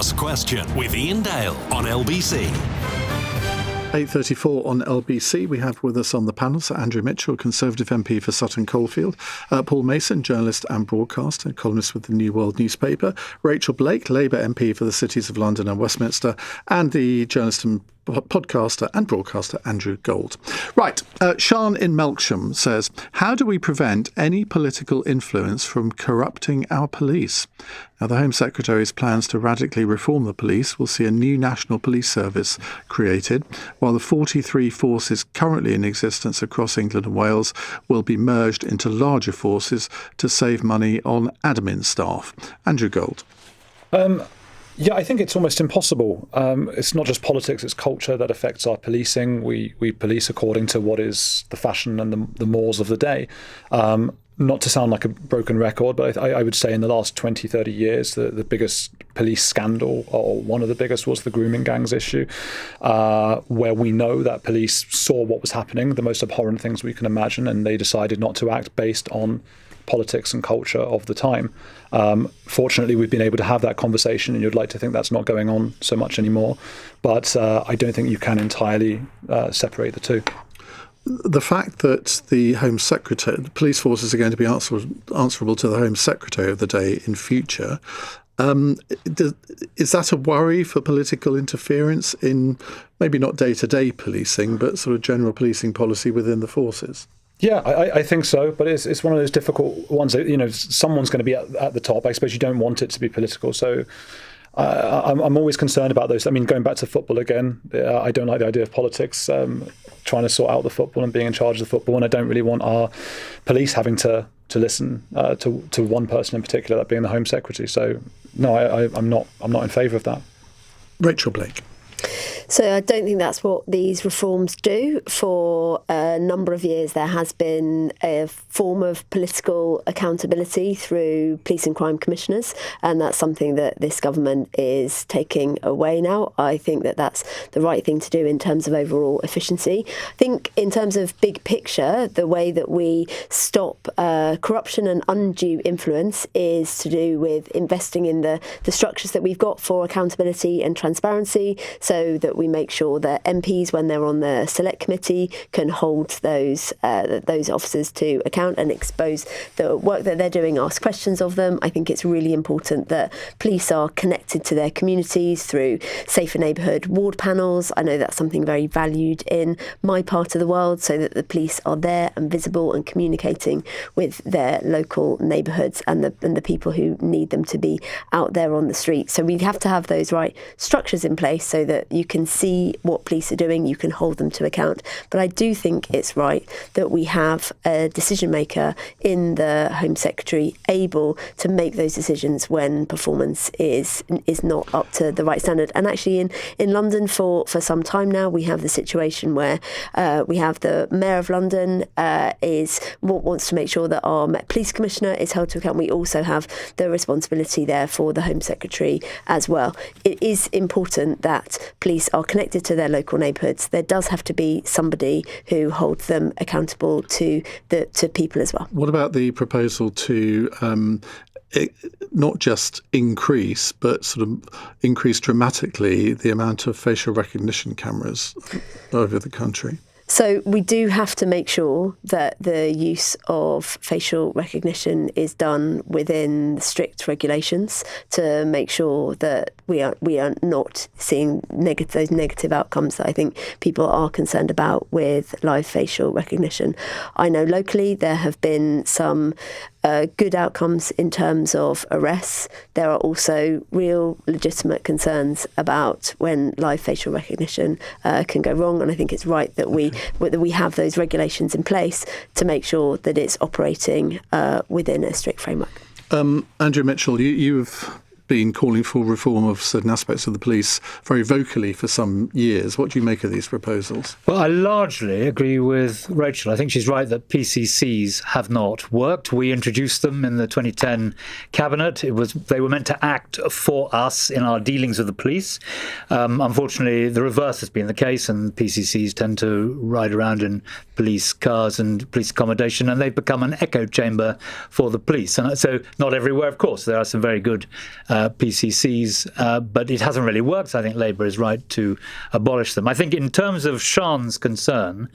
Question with Iain Dale on LBC. 8:34 on LBC. We have with us on the panel Sir Andrew Mitchell, Conservative MP for Sutton Coldfield, Paul Mason, journalist and broadcaster, columnist with the New World newspaper, Rachel Blake, Labour MP for the cities of London and Westminster, and the journalist and podcaster and broadcaster Andrew Gold. Right, Sian in Melksham says, how do we prevent any political influence from corrupting our police? Now, the Home Secretary's plans to radically reform the police will see a new national police service created, while the 43 forces currently in existence across England and Wales will be merged into larger forces to save money on admin staff. Andrew Gold. Yeah, I think it's almost impossible. It's not just politics, it's culture that affects our policing. We police according to what is the fashion and the mores of the day. Not to sound like a broken record, but I would say in the last 20, 30 years, the biggest police scandal, or one of the biggest, was the grooming gangs issue, where we know that police saw what was happening, the most abhorrent things we can imagine, and they decided not to act based on politics and culture of the time. Fortunately, we've been able to have that conversation, and you'd like to think that's not going on so much anymore. But I don't think you can entirely separate the two. The fact that the Home Secretary, the police forces are going to be answerable to the Home Secretary of the day in future, is that a worry for political interference in maybe not day-to-day policing, but sort of general policing policy within the forces? Yeah, I think so, but it's one of those difficult ones that, someone's going to be at the top. I suppose you don't want it to be political, so I'm always concerned about those. I mean, going back to football again, I don't like the idea of politics trying to sort out the football and being in charge of the football, and I don't really want our police having to listen to one person in particular, that being the Home Secretary. So no, I'm not in favour of that. Rachel Blake. So I don't think that's what these reforms do. For a number of years, there has been a form of political accountability through police and crime commissioners, and that's something that this government is taking away now. I think that that's the right thing to do in terms of overall efficiency. I think in terms of big picture, the way that we stop corruption and undue influence is to do with investing in the structures that we've got for accountability and transparency, so that we make sure that MPs, when they're on the select committee, can hold those officers to account and expose the work that they're doing, ask questions of them. I think it's really important that police are connected to their communities through safer neighbourhood ward panels. I know that's something very valued in my part of the world, so that the police are there and visible and communicating with their local neighbourhoods and the people who need them to be out there on the street. So we have to have those right structures in place so that you can see what police are doing, you can hold them to account. But I do think it's right that we have a decision maker in the Home Secretary able to make those decisions when performance is not up to the right standard. And actually in London for some time now, we have the situation where we have the Mayor of London wants to make sure that our Police Commissioner is held to account. We also have the responsibility there for the Home Secretary as well. It is important that police are connected to their local neighbourhoods. There does have to be somebody who holds them accountable to people as well. What about the proposal to not just increase, but sort of increase dramatically the amount of facial recognition cameras over the country? So we do have to make sure that the use of facial recognition is done within strict regulations to make sure that we are not seeing those negative outcomes that I think people are concerned about with live facial recognition. I know locally there have been some good outcomes in terms of arrests. There are also real legitimate concerns about when live facial recognition can go wrong, and I think it's right that we have those regulations in place to make sure that it's operating within a strict framework. Andrew Mitchell, you've been calling for reform of certain aspects of the police very vocally for some years. What do you make of these proposals? Well, I largely agree with Rachel. I think she's right that PCCs have not worked. We introduced them in the 2010 cabinet. They were meant to act for us in our dealings with the police. Unfortunately, the reverse has been the case, and PCCs tend to ride around in police cars and police accommodation, and they've become an echo chamber for the police. And so not everywhere, of course. There are some very good PCCs, but it hasn't really worked. I think Labour is right to abolish them. I think in terms of Sian's concern,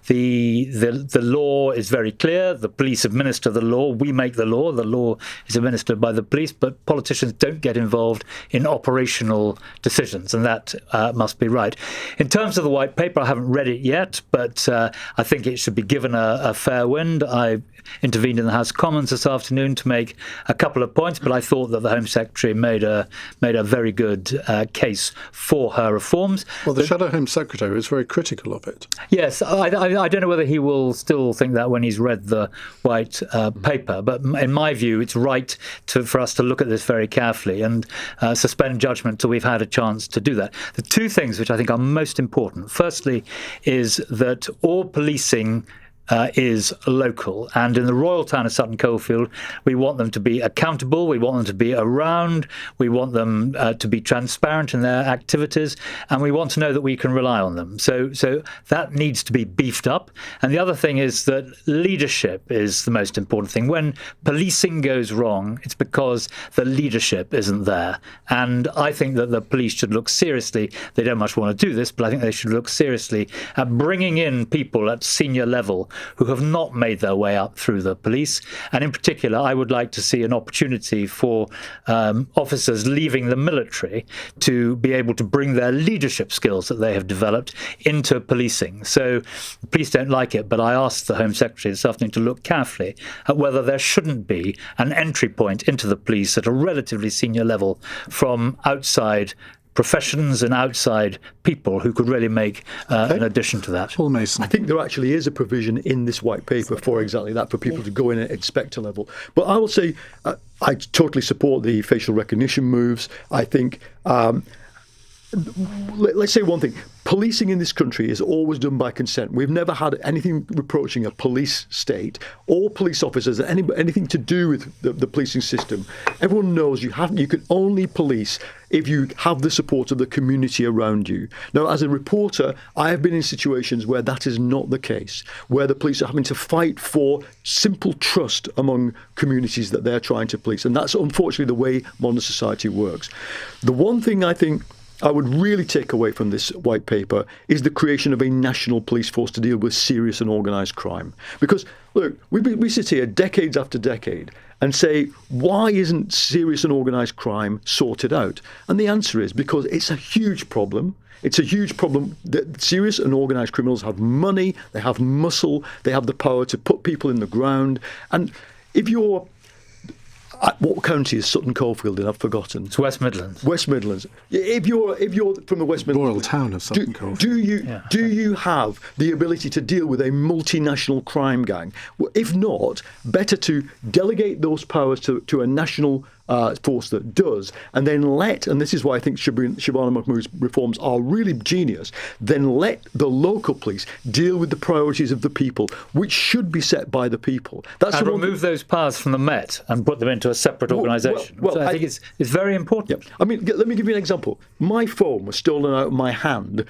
the law is very clear. The police administer the law. We make the law. The law is administered by the police, but politicians don't get involved in operational decisions, and that must be right. In terms of the white paper, I haven't read it yet, but I think it should be given a fair wind. I intervened in the House of Commons this afternoon to make a couple of points, but I thought that the Home Secretary made a very good case for her reforms. Well, the Shadow Home Secretary was very critical of it. Yes, I don't know whether he will still think that when he's read the white paper, but in my view, it's right for us to look at this very carefully and suspend judgment till we've had a chance to do that. The two things which I think are most important, firstly, is that all policing is local, and in the royal town of Sutton Coldfield we want them to be accountable, we want them to be around, we want them to be transparent in their activities, and we want to know that we can rely on them. So that needs to be beefed up. And the other thing is that leadership is the most important thing. When policing goes wrong, it's because the leadership isn't there, and I think that the police should look seriously. They don't much want to do this, but I think they should look seriously at bringing in people at senior level who have not made their way up through the police. And in particular, I would like to see an opportunity for officers leaving the military to be able to bring their leadership skills that they have developed into policing. So the police don't like it, but I asked the Home Secretary this afternoon to look carefully at whether there shouldn't be an entry point into the police at a relatively senior level from outside professions and outside people who could really make an addition to that. Paul Mason. I think there actually is a provision in this white paper for exactly that, for people to go in at inspector level. But I will say I totally support the facial recognition moves. I think let's say one thing. Policing in this country is always done by consent. We've never had anything reproaching a police state or police officers, anything to do with the policing system. Everyone knows you can only police if you have the support of the community around you. Now, as a reporter, I have been in situations where that is not the case, where the police are having to fight for simple trust among communities that they're trying to police. And that's unfortunately the way modern society works. The one thing I think I would really take away from this white paper is the creation of a national police force to deal with serious and organised crime. Because, look, we sit here decades after decade and say, why isn't serious and organised crime sorted out? And the answer is because it's a huge problem. It's a huge problem that serious and organised criminals have money, they have muscle, they have the power to put people in the ground. And if you're... What county is Sutton Coldfield in? I've forgotten. It's West Midlands. West Midlands. If you're from the West Midlands, royal town of Sutton Coldfield. Do you have the ability to deal with a multinational crime gang? Well, if not, better to delegate those powers to a national force that does, and then and this is why I think Shabana Mahmood's reforms are really genius, then let the local police deal with the priorities of the people, which should be set by the people. And remove those powers from the Met and put them into a separate organisation. So I think it's very important. Yeah. I mean, let me give you an example. My phone was stolen out of my hand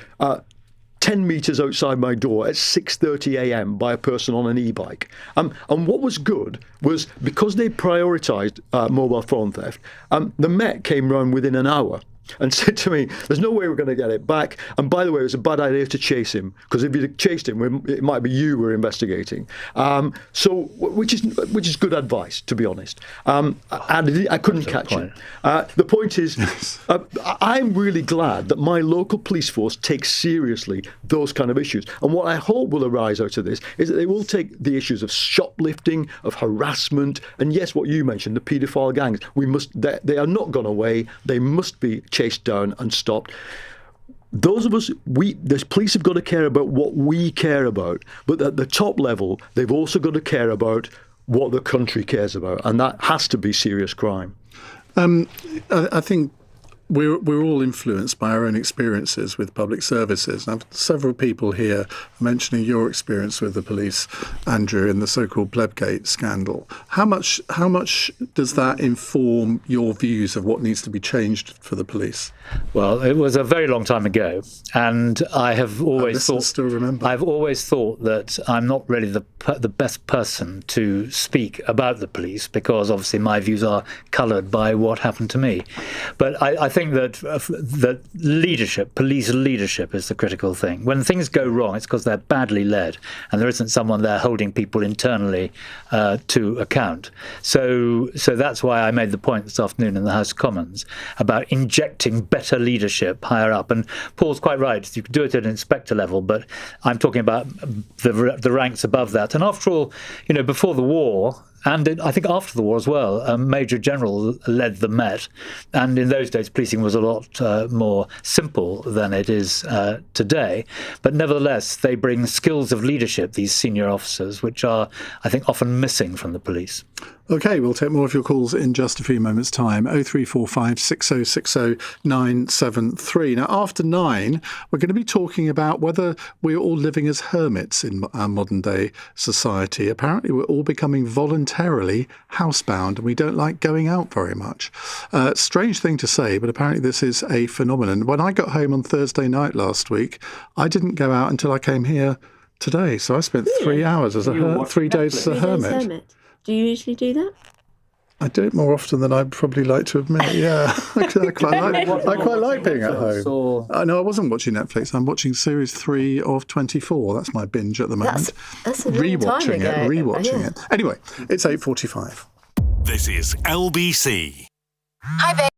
10 metres outside my door at 6:30 a.m. by a person on an e-bike. And what was good was because they prioritised mobile phone theft, the Met came round within an hour and said to me, there's no way we're going to get it back. And by the way, it was a bad idea to chase him, because if you'd chased him, it might be you we're investigating. Which is good advice, to be honest. And I couldn't catch him. The point is, I'm really glad that my local police force takes seriously those kind of issues. And what I hope will arise out of this is that they will take the issues of shoplifting, of harassment, and yes, what you mentioned, the paedophile gangs. They are not gone away. They must be chased down and stopped. Those of us, the police have got to care about what we care about, but at the top level, they've also got to care about what the country cares about, and that has to be serious crime. I think we're all influenced by our own experiences with public services. Now, several people here mentioning your experience with the police, Andrew, in the so-called Plebgate scandal. How much does that inform your views of what needs to be changed for the police? Well, it was a very long time ago, and I have always I've always thought that I'm not really the best person to speak about the police, because obviously my views are coloured by what happened to me. But I think that leadership, police leadership, is the critical thing. When things go wrong, it's because they're badly led, and there isn't someone there holding people internally to account. So that's why I made the point this afternoon in the House of Commons about injecting better leadership higher up. And Paul's quite right. You could do it at an inspector level, but I'm talking about the ranks above that. And after all, before the war, and I think after the war as well, a Major General led the Met. And in those days, policing was a lot more simple than it is today. But nevertheless, they bring skills of leadership, these senior officers, which are, I think, often missing from the police. OK, we'll take more of your calls in just a few moments' time. 0345 6060 973. Now, after 9, we're going to be talking about whether we're all living as hermits in our modern-day society. Apparently, we're all becoming voluntarily housebound, and we don't like going out very much. Strange thing to say, but apparently this is a phenomenon. When I got home on Thursday night last week, I didn't go out until I came here today. So I spent 3 hours as 3 days as a hermit. Do you usually do that? I do it more often than I'd probably like to admit. Yeah, I quite like being at home. No, I wasn't watching Netflix. I'm watching series 3 of 24. That's my binge at the moment. That's a long time ago. Rewatching it. Anyway, it's 8:45. This is LBC. Hi, babe.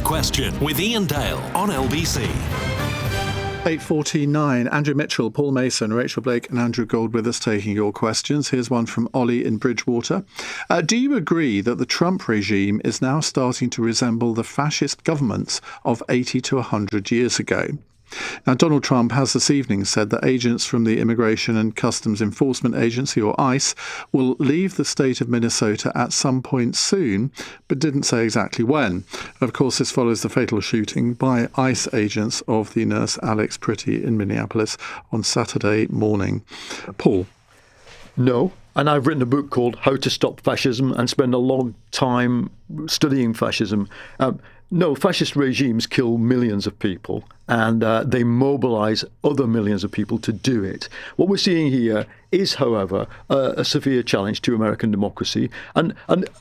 Question with Iain Dale on LBC. 8:49. Andrew Mitchell, Paul Mason, Rachel Blake and Andrew Gold with us taking your questions. Here's one from Ollie in Bridgewater. Do you agree that the Trump regime is now starting to resemble the fascist governments of 80 to 100 years ago? Now, Donald Trump has this evening said that agents from the Immigration and Customs Enforcement Agency, or ICE, will leave the state of Minnesota at some point soon, but didn't say exactly when. Of course, this follows the fatal shooting by ICE agents of the nurse Alex Pretty in Minneapolis on Saturday morning. Paul? No, and I've written a book called How to Stop Fascism and spend a long time studying fascism. No, fascist regimes kill millions of people, and they mobilize other millions of people to do it. What we're seeing here is, however, a severe challenge to American democracy, and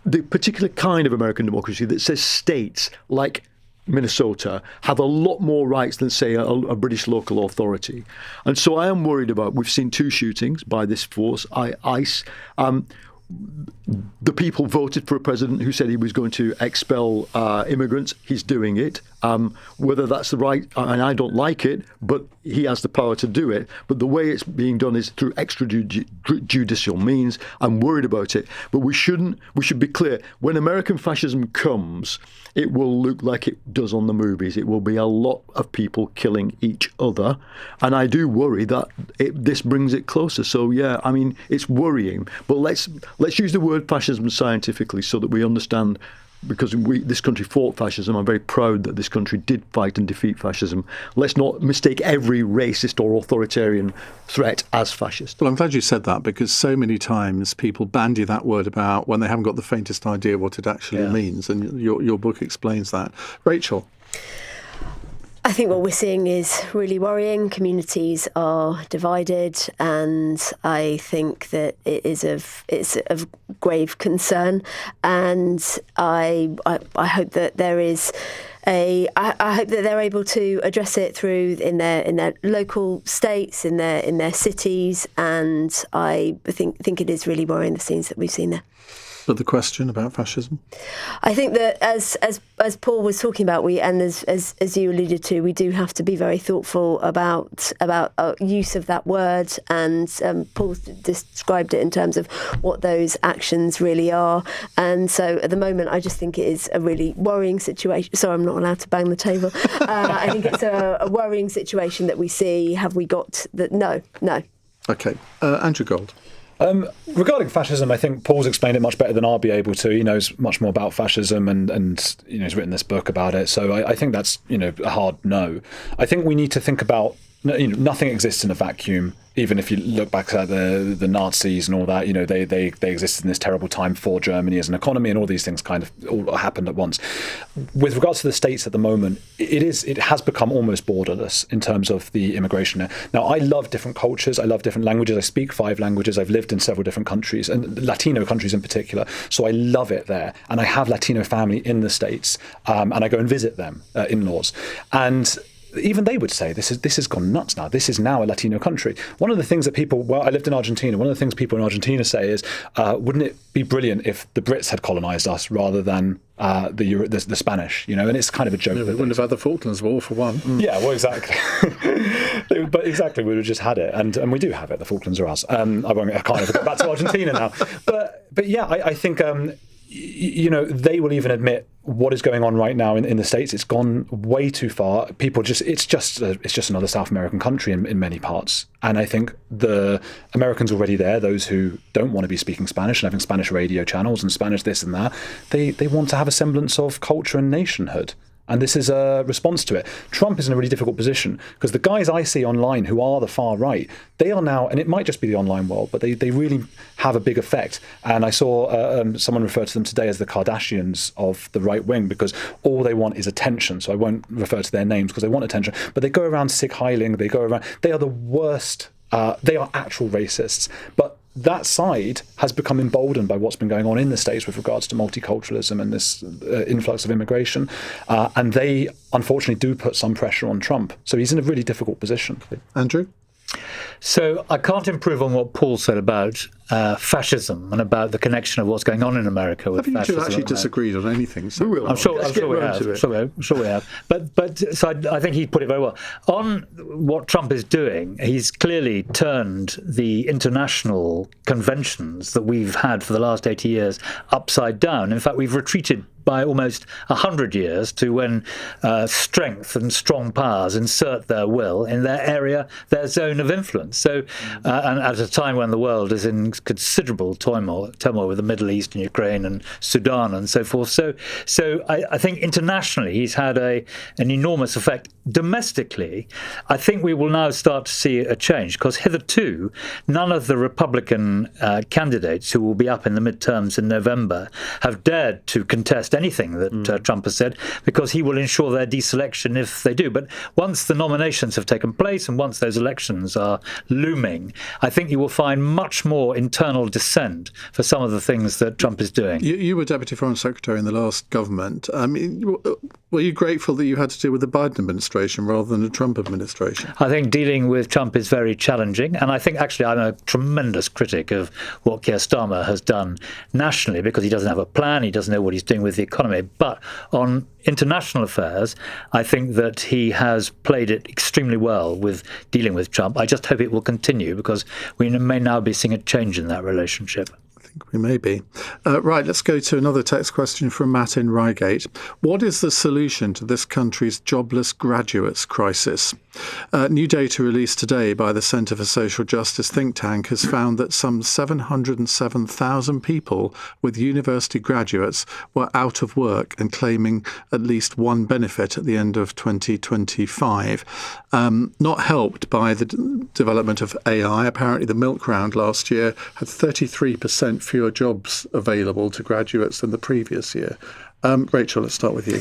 the particular kind of American democracy that says states like Minnesota have a lot more rights than, say, a British local authority. And so I am worried about, we've seen 2 shootings by this force, ICE. The people voted for a president who said he was going to expel immigrants. He's doing it. Whether that's the right, and I don't like it, but he has the power to do it. But the way it's being done is through extrajudicial means. I'm worried about it. But we should be clear. When American fascism comes, it will look like it does on the movies. It will be a lot of people killing each other. And I do worry that this brings it closer. So, yeah, I mean, it's worrying. But let's use the word fascism scientifically so that we understand, because this country fought fascism. I'm very proud that this country did fight and defeat fascism. Let's not mistake every racist or authoritarian threat as fascist. Well, I'm glad you said that, because so many times people bandy that word about when they haven't got the faintest idea what it actually means, and your book explains that. Rachel? I think what we're seeing is really worrying. Communities are divided, and I think that it's of grave concern. And I hope that there is I hope that they're able to address it through in their local states, in their cities. And I think it is really worrying, the scenes that we've seen there. But the question about fascism? I think that as Paul was talking about, and as you alluded to, we do have to be very thoughtful about use of that word. And Paul described it in terms of what those actions really are. And so at the moment, I just think it is a really worrying situation. Sorry, I'm not allowed to bang the table. I think it's a worrying situation that we see. Have we got that? No. OK. Andrew Gold. Regarding fascism, I think Paul's explained it much better than I'll be able to. He knows much more about fascism and he's written this book about it. So I think that's a hard no. I think we need to think about nothing exists in a vacuum. Even if you look back at the Nazis and all that, they existed in this terrible time for Germany as an economy, and all these things kind of all happened at once. With regards to the states at the moment, it has become almost borderless in terms of the immigration. Now, I love different cultures. I love different languages. I speak 5 languages. I've lived in several different countries, and Latino countries in particular. So I love it there. And I have Latino family in the States, and I go and visit them, in-laws. And even they would say this has gone nuts now. This is now a Latino country. One of the things that I lived in Argentina. One of the things people in Argentina say is, wouldn't it be brilliant if the Brits had colonized us rather than the Spanish? And it's kind of a joke. Yeah, we wouldn't have had the Falklands War for one. Yeah, well, exactly. But exactly, we would have just had it, and we do have it. The Falklands are us. I can't ever go back to Argentina now. But yeah, I think they will even admit what is going on right now in the States. It's gone way too far. It's just another South American country in many parts. And I think the Americans already there, those who don't want to be speaking Spanish and having Spanish radio channels and Spanish this and that, they want to have a semblance of culture and nationhood. And this is a response to it. Trump is in a really difficult position because the guys I see online who are the far right, they are now, and it might just be the online world, but they really have a big effect. And I saw someone refer to them today as the Kardashians of the right wing, because all they want is attention. So I won't refer to their names because they want attention. But they go around sig heiling, they are the worst, they are actual racists. But that side has become emboldened by what's been going on in the States with regards to multiculturalism and this influx of immigration. And they, unfortunately, do put some pressure on Trump. So he's in a really difficult position. Andrew? So I can't improve on what Paul said about fascism and about the connection of what's going on in America with fascism. Have you two actually disagreed on anything? So I'm sure we have. But so I think he put it very well. On what Trump is doing, he's clearly turned the international conventions that we've had for the last 80 years upside down. In fact, we've retreated by almost 100 years to when strength and strong powers insert their will in their area, their zone of influence. So, and at a time when the world is in considerable turmoil with the Middle East and Ukraine and Sudan and so forth. So I think internationally he's had an enormous effect. Domestically, I think we will now start to see a change, because hitherto none of the Republican candidates who will be up in the midterms in November have dared to contest anything that Trump has said, because he will ensure their deselection if they do. But once the nominations have taken place and once those elections are looming, I think you will find much more internal dissent for some of the things that Trump is doing. You were Deputy Foreign Secretary in the last government. I mean, were you grateful that you had to deal with the Biden administration rather than the Trump administration? I think dealing with Trump is very challenging, and I think actually I'm a tremendous critic of what Keir Starmer has done nationally, because he doesn't have a plan, he doesn't know what he's doing with the economy. But on international affairs, I think that he has played it extremely well with dealing with Trump. I just hope it will continue, because we may now be seeing a change in that relationship. We may be. Right, let's go to another text question from Matt in Reigate. What is the solution to this country's jobless graduates crisis? New data released today by the Centre for Social Justice think tank has found that some 707,000 people with university graduates were out of work and claiming at least one benefit at the end of 2025. Not helped by the development of AI. Apparently the milk round last year had 33% fewer jobs available to graduates than the previous year. Rachel, let's start with you.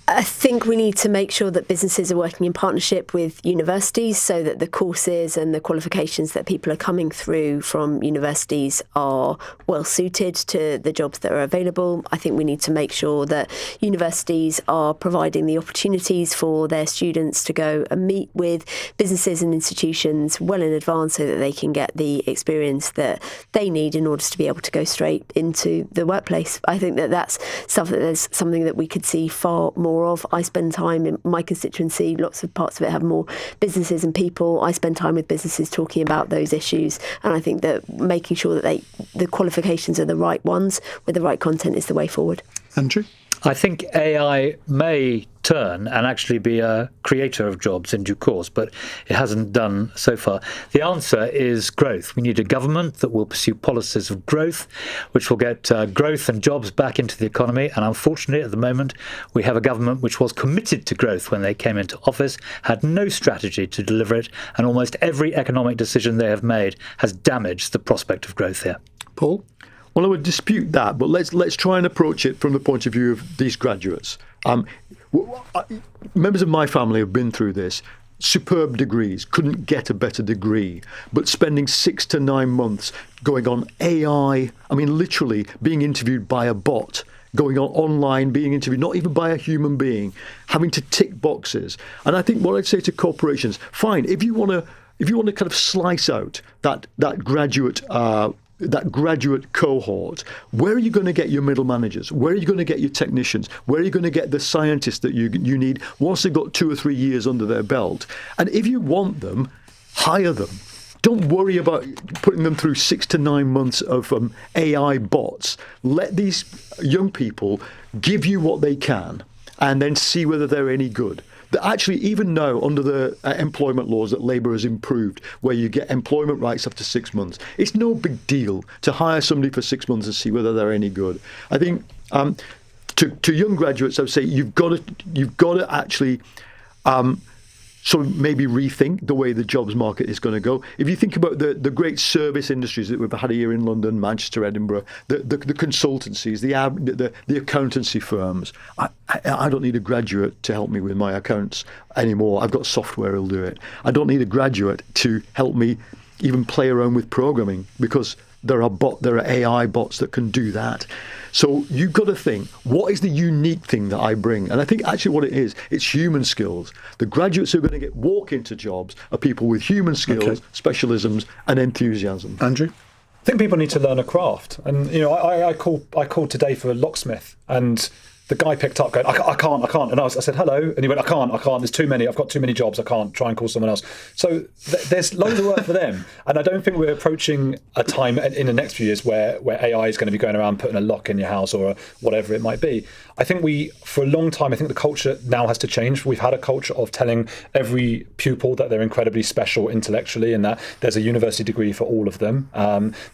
I think we need to make sure that businesses are working in partnership with universities, so that the courses and the qualifications that people are coming through from universities are well suited to the jobs that are available. I think we need to make sure that universities are providing the opportunities for their students to go and meet with businesses and institutions well in advance, so that they can get the experience that they need in order to be able to go straight into the workplace. I think that that's something that we could see far more of. I spend time in my constituency, lots of parts of it have more businesses and people. I spend time with businesses talking about those issues, and I think that making sure that the qualifications are the right ones with the right content is the way forward. Andrew? I think AI may turn and actually be a creator of jobs in due course, but it hasn't done so far. The answer is growth. We need a government that will pursue policies of growth, which will get growth and jobs back into the economy. And unfortunately, at the moment, we have a government which was committed to growth when they came into office, had no strategy to deliver it, and almost every economic decision they have made has damaged the prospect of growth here. Paul? Well, I would dispute that, but let's try and approach it from the point of view of these graduates. Members of my family have been through this. Superb degrees, couldn't get a better degree, but spending 6 to 9 months going on AI, I mean, literally being interviewed by a bot, going on online, being interviewed, not even by a human being, having to tick boxes. And I think what I'd say to corporations, fine, if you want to kind of slice out that graduate cohort, where are you going to get your middle managers? Where are you going to get your technicians? Where are you going to get the scientists that you need once they've got 2 or 3 years under their belt? And if you want them, hire them. Don't worry about putting them through 6 to 9 months of AI bots. Let these young people give you what they can and then see whether they're any good. Actually, even now, under the employment laws that Labour has improved, where you get employment rights after 6 months, it's no big deal to hire somebody for 6 months and see whether they're any good. I think to young graduates, I would say you've got to actually sort of maybe rethink the way the jobs market is going to go. If you think about the great service industries that we've had here in London, Manchester, Edinburgh, the consultancies, the accountancy firms, I don't need a graduate to help me with my accounts anymore. I've got software that'll do it. I don't need a graduate to help me even play around with programming, because there are AI bots that can do that. So you've got to think, what is the unique thing that I bring? And I think actually what it is, it's human skills. The graduates who are going to walk into jobs are people with human skills, specialisms, and enthusiasm. Andrew? I think people need to learn a craft. And, you know, I called today for a locksmith, and the guy picked up going, I can't. And I said, hello. And he went, I can't. There's too many. I've got too many jobs. I can't. Try and call someone else. So there's loads of work for them. And I don't think we're approaching a time in the next few years where AI is going to be going around putting a lock in your house or whatever it might be. I think for a long time, I think the culture now has to change. We've had a culture of telling every pupil that they're incredibly special intellectually and that there's a university degree for all of them.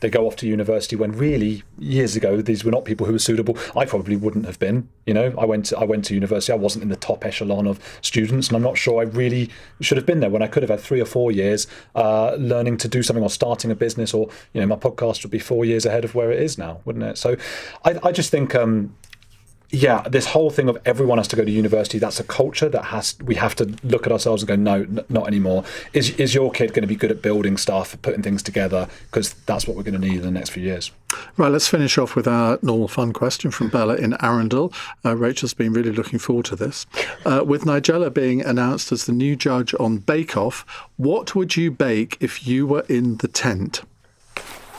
They go off to university when really, years ago, these were not people who were suitable. I probably wouldn't have been. I went to university. I wasn't in the top echelon of students, and I'm not sure I really should have been there when I could have had 3 or 4 years learning to do something or starting a business, or my podcast would be 4 years ahead of where it is now, wouldn't it? So I just think this whole thing of everyone has to go to university, that's a culture that we have to look at ourselves and go, no, not anymore. Is your kid going to be good at building stuff, putting things together? Because that's what we're going to need in the next few years. Right, let's finish off with our normal fun question from Bella in Arundel. Rachel's been really looking forward to this. With Nigella being announced as the new judge on Bake Off, what would you bake if you were in the tent?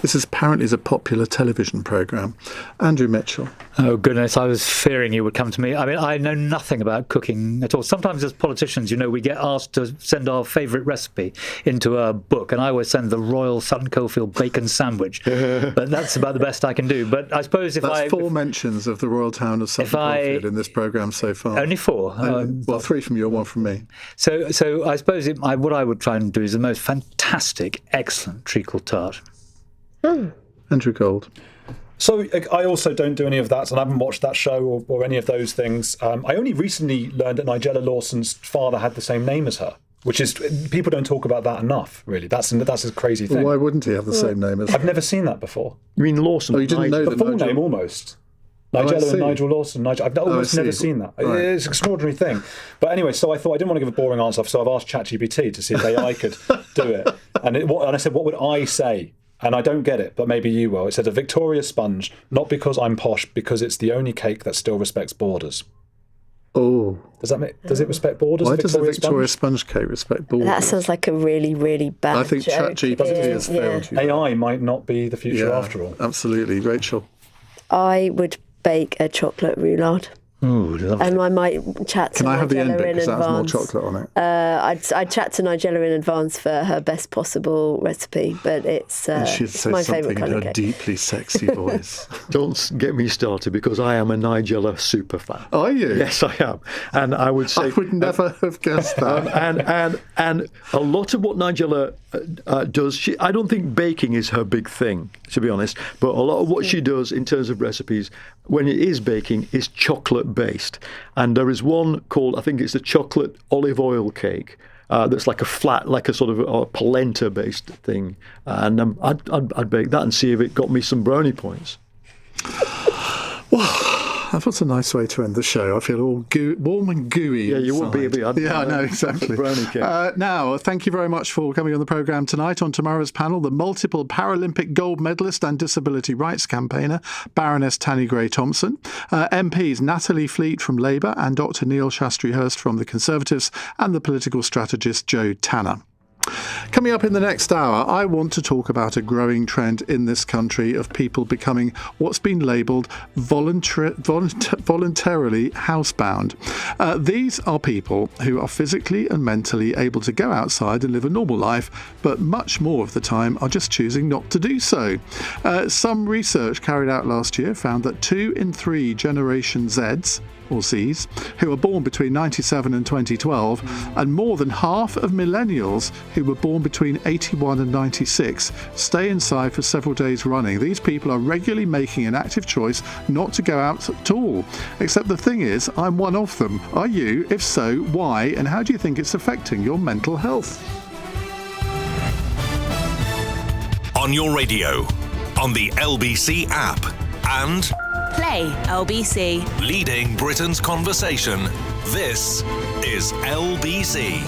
This is apparently a popular television programme. Andrew Mitchell. Oh, goodness, I was fearing you would come to me. I mean, I know nothing about cooking at all. Sometimes as politicians, we get asked to send our favourite recipe into a book, and I always send the Royal Sutton Coldfield bacon sandwich. But that's about the best I can do. But I suppose That's 4 mentions of the royal town of Sutton Coldfield in this programme so far. Only 4? 3 from you and 1 from me. So I suppose what I would try and do is the most fantastic, excellent treacle tart. Andrew Gold. So I also don't do any of that, and I haven't watched that show or any of those things. I only recently learned that Nigella Lawson's father had the same name as her, which is, people don't talk about that enough, really. That's a crazy thing. Well, why wouldn't he have the same name as her? I've never seen that before. You mean Lawson? Oh, you didn't know the full name almost. Nigella and Nigel Lawson. I've almost never seen that. Right. It's an extraordinary thing. But anyway, so I thought I didn't want to give a boring answer, so I've asked ChatGPT to see if AI could do it. And I said, what would I say? And I don't get it, but maybe you will. It said a Victoria sponge, not because I'm posh, because it's the only cake that still respects borders. Oh. Does it respect borders? Why does a Victoria sponge cake respect borders? That sounds like a really, really bad I think ChatGPT has failed you. AI might not be the future after all. Absolutely. Rachel? I would bake a chocolate roulade. Ooh, lovely. And I might chat to Can I have the Nigella end bit, in because that has more advance. chocolate on it? I'd chat to Nigella in advance for her best possible recipe, but it's And she'd it's say my something favourite in kind her of cake. deeply sexy voice. Don't get me started, because I am a Nigella super fan. Are you? Yes, I am. And I would say... I would never have guessed that. And a lot of what Nigella does, I don't think baking is her big thing, to be honest, but a lot of what she does in terms of recipes, when it is baking, is chocolate-based. And there is one called, I think it's a chocolate olive oil cake, that's like a flat, like a sort of a polenta-based thing. And I'd bake that and see if it got me some brownie points. Well, that's a nice way to end the show. I feel all warm and gooey. Yeah, you would be a bit. Yeah, I know, exactly. Brownie cake. Now, thank you very much for coming on the programme tonight. On tomorrow's panel, the multiple Paralympic gold medalist and disability rights campaigner, Baroness Tanni Gray-Thompson, MPs Natalie Fleet from Labour and Dr Neil Shastri-Hurst from the Conservatives, and the political strategist Joe Tanner. Coming up in the next hour, I want to talk about a growing trend in this country of people becoming what's been labelled voluntarily housebound. These are people who are physically and mentally able to go outside and live a normal life, but much more of the time are just choosing not to do so. Some research carried out last year found that 2 in 3 Generation Zs, or Zs, who were born between 1997 and 2012, and more than half of millennials who were born between 81 and 96 stay inside for several days running. These people are regularly making an active choice not to go out at all. Except the thing is, I'm one of them. Are you? If so, why? And how do you think it's affecting your mental health? On your radio, on the LBC app, and... Play LBC. Leading Britain's conversation. This is LBC.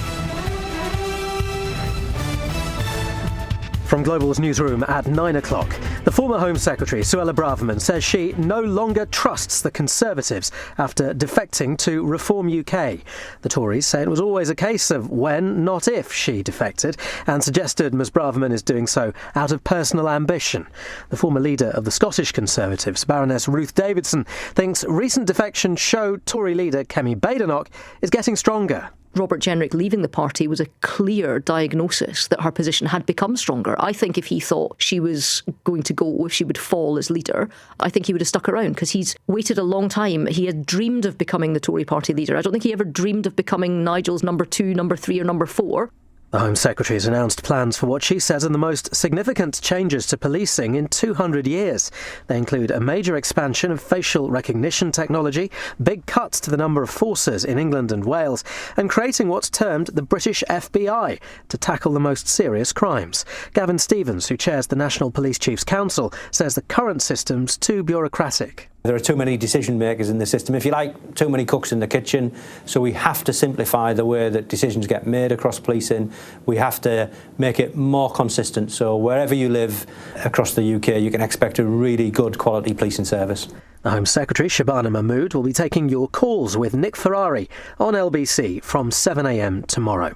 From Global's newsroom at 9 o'clock, the former Home Secretary, Suella Braverman, says she no longer trusts the Conservatives after defecting to Reform UK. The Tories say it was always a case of when, not if, she defected, and suggested Ms Braverman is doing so out of personal ambition. The former leader of the Scottish Conservatives, Baroness Ruth Davidson, thinks recent defections show Tory leader Kemi Badenoch is getting stronger. Robert Jenrick leaving the party was a clear diagnosis that her position had become stronger. I think if he thought she was going to go, if she would fall as leader, I think he would have stuck around, because he's waited a long time. He had dreamed of becoming the Tory party leader. I don't think he ever dreamed of becoming Nigel's number 2, number 3 or number 4. The Home Secretary has announced plans for what she says are the most significant changes to policing in 200 years. They include a major expansion of facial recognition technology, big cuts to the number of forces in England and Wales, and creating what's termed the British FBI to tackle the most serious crimes. Gavin Stevens, who chairs the National Police Chiefs Council, says the current system's too bureaucratic. There are too many decision makers in the system, if you like, too many cooks in the kitchen. So we have to simplify the way that decisions get made across policing. We have to make it more consistent. So wherever you live across the UK, you can expect a really good quality policing service. The Home Secretary, Shabana Mahmood, will be taking your calls with Nick Ferrari on LBC from 7 a.m. tomorrow.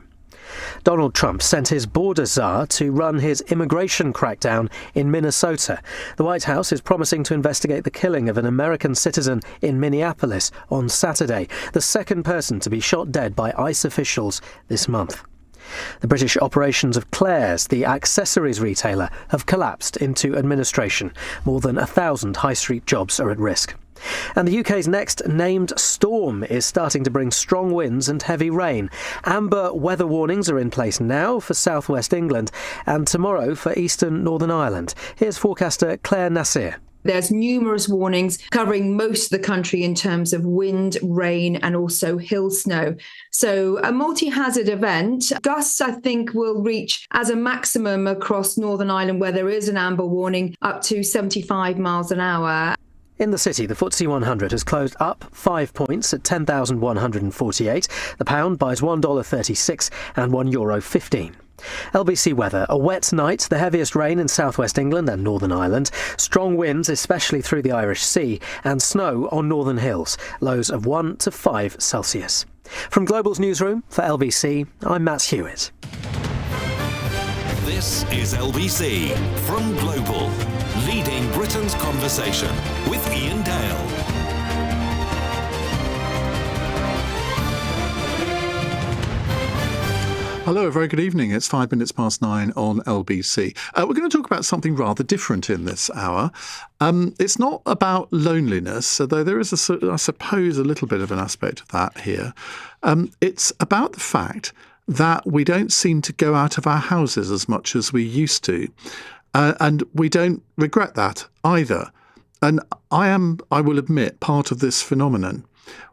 Donald Trump sent his border czar to run his immigration crackdown in Minnesota. The White House is promising to investigate the killing of an American citizen in Minneapolis on Saturday, the second person to be shot dead by ICE officials this month. The British operations of Claire's, the accessories retailer, have collapsed into administration. More than 1,000 high street jobs are at risk. And the UK's next named storm is starting to bring strong winds and heavy rain. Amber weather warnings are in place now for southwest England and tomorrow for eastern Northern Ireland. Here's forecaster Claire Nasir. There's numerous warnings covering most of the country in terms of wind, rain and also hill snow. So a multi-hazard event. Gusts, I think, will reach as a maximum across Northern Ireland where there is an amber warning up to 75 miles an hour. In the city, the FTSE 100 has closed up 5 points at 10,148. The pound buys $1.36 and €1.15. LBC weather. A wet night, the heaviest rain in southwest England and Northern Ireland. Strong winds, especially through the Irish Sea, and snow on northern hills. Lows of 1 to 5 Celsius. From Global's newsroom, for LBC, I'm Matt Hewitt. This is LBC from Global, leading Britain's conversation with Iain Dale. Hello, a very good evening. It's 9 on LBC. We're going to talk about something rather different in this hour. It's not about loneliness, although there is, I suppose, a little bit of an aspect of that here. It's about the fact that we don't seem to go out of our houses as much as we used to. And we don't regret that either. And I will admit, part of this phenomenon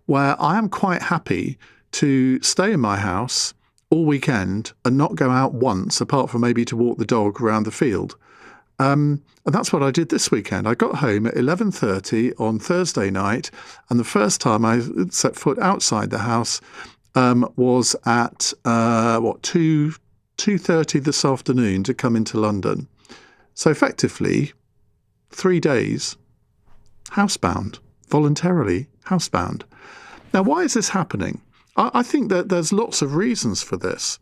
where I am quite happy to stay in my house all weekend and not go out once, apart from maybe to walk the dog around the field. And that's what I did this weekend. I got home at 11:30 on Thursday night, and the first time I set foot outside the house was at 2:30 this afternoon to come into London. So effectively, 3 days housebound, voluntarily housebound. Now, why is this happening? I think that there's lots of reasons for this.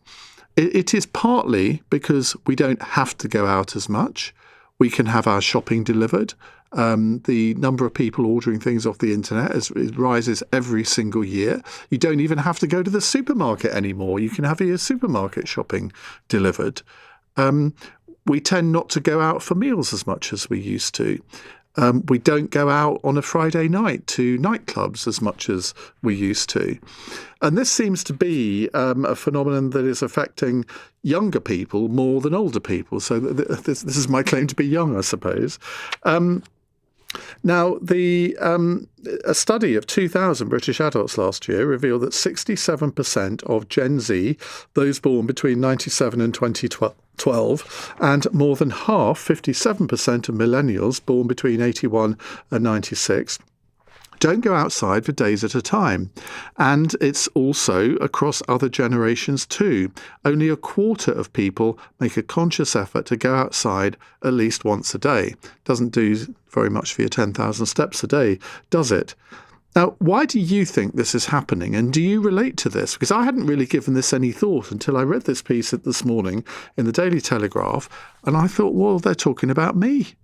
It is partly because we don't have to go out as much. We can have our shopping delivered. The number of people ordering things off the internet it rises every single year. You don't even have to go to the supermarket anymore. You can have your supermarket shopping delivered. We tend not to go out for meals as much as we used to. We don't go out on a Friday night to nightclubs as much as we used to. And this seems to be a phenomenon that is affecting younger people more than older people. So this is my claim to be young, I suppose. Now, a study of 2,000 British adults last year revealed that 67% of Gen Z, those born between 97 and 2012, and more than half, 57% of millennials born between 81 and 96, don't go outside for days at a time. And it's also across other generations too. Only a quarter of people make a conscious effort to go outside at least once a day. Doesn't do very much for your 10,000 steps a day, does it? Now, why do you think this is happening? And do you relate to this? Because I hadn't really given this any thought until I read this piece this morning in the Daily Telegraph. And I thought, well, they're talking about me.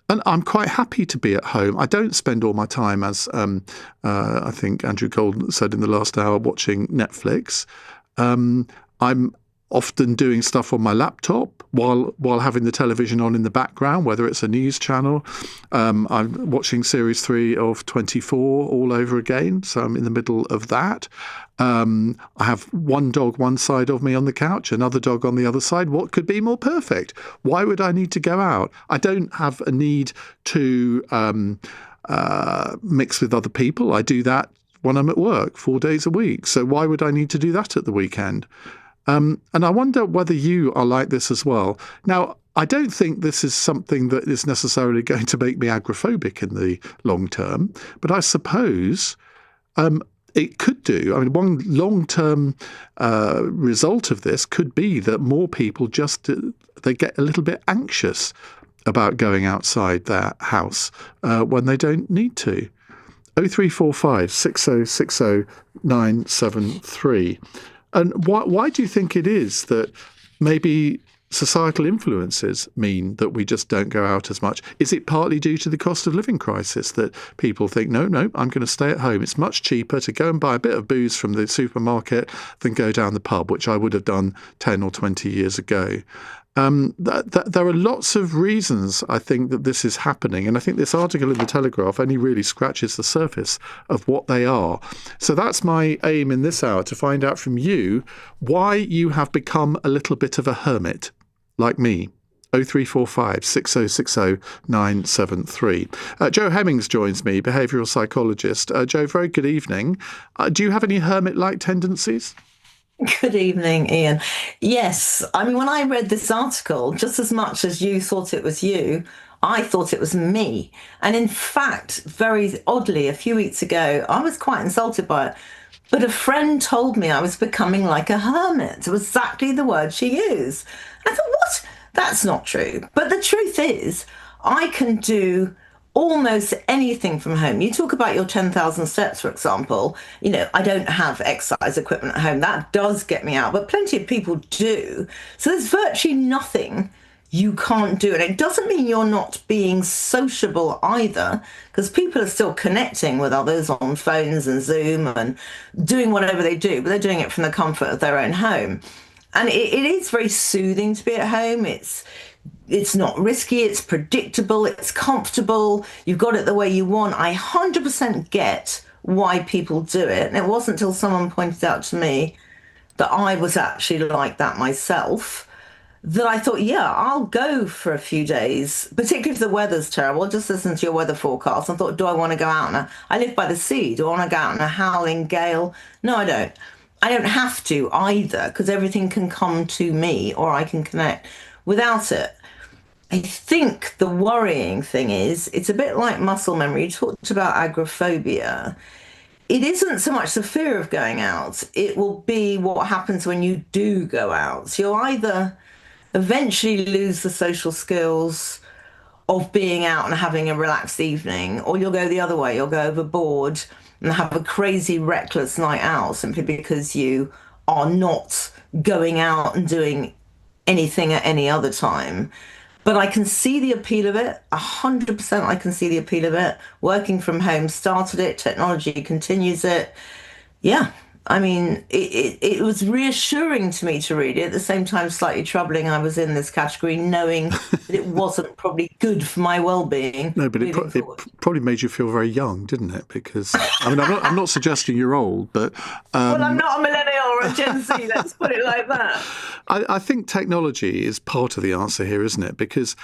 And I'm quite happy to be at home. I don't spend all my time, as I think Andrew Gold said in the last hour, watching Netflix. I'm often doing stuff on my laptop while having the television on in the background, whether it's a news channel. I'm watching series 3 of 24 all over again, so I'm in the middle of that. I have one dog one side of me on the couch, another dog on the other side. What could be more perfect? Why would I need to go out? I don't have a need to mix with other people. I do that when I'm at work 4 days a week. So why would I need to do that at the weekend? And I wonder whether you are like this as well. Now, I don't think this is something that is necessarily going to make me agoraphobic in the long term, but I suppose it could do. I mean, one long-term result of this could be that more people they get a little bit anxious about going outside their house when they don't need to. 0345 6060 973. And why do you think it is that maybe societal influences mean that we just don't go out as much? Is it partly due to the cost of living crisis that people think, no, I'm going to stay at home. It's much cheaper to go and buy a bit of booze from the supermarket than go down the pub, which I would have done 10 or 20 years ago. There are lots of reasons, I think, that this is happening. And I think this article in The Telegraph only really scratches the surface of what they are. So that's my aim in this hour, to find out from you why you have become a little bit of a hermit, like me. 0345 6060 973. Joe Hemmings joins me, behavioural psychologist. Joe, very good evening. Do you have any hermit-like tendencies? Good evening, Ian. Yes, I mean, when I read this article, just as much as you thought it was you, I thought it was me. And in fact, very oddly, a few weeks ago, I was quite insulted by it. But a friend told me I was becoming like a hermit. It was exactly the word she used. I thought, what? That's not true. But the truth is, I can do almost anything from home. You talk about your 10,000 steps, for example. You know, I don't have exercise equipment at home. That does get me out, but plenty of people do. So there's virtually nothing you can't do. And it doesn't mean you're not being sociable either, because people are still connecting with others on phones and Zoom and doing whatever they do, but they're doing it from the comfort of their own home. And it is very soothing to be at home. It's not risky, it's predictable, it's comfortable, you've got it the way you want. I 100% get why people do it. And it wasn't until someone pointed out to me that I was actually like that myself that I thought, yeah, I'll go for a few days, particularly if the weather's terrible. Just listen to your weather forecast. I thought, do I want to go out? I live by the sea. Do I want to go out in a howling gale? No, I don't. I don't have to either, because everything can come to me or I can connect without it. I think the worrying thing is, it's a bit like muscle memory. You talked about agoraphobia. It isn't so much the fear of going out. It will be what happens when you do go out. So you'll either eventually lose the social skills of being out and having a relaxed evening, or you'll go the other way. You'll go overboard and have a crazy, reckless night out simply because you are not going out and doing anything at any other time. But I can see the appeal of it, 100% I can see the appeal of it. Working from home started it, technology continues it. Yeah, I mean, it was reassuring to me to read it, at the same time slightly troubling I was in this category, knowing that it wasn't probably good for my well-being. No, but it probably made you feel very young, didn't it? Because, I mean, I'm not suggesting you're old, but... well, I'm not a millennial or a Gen Z, let's put it like that. I think technology is part of the answer here, isn't it? Because...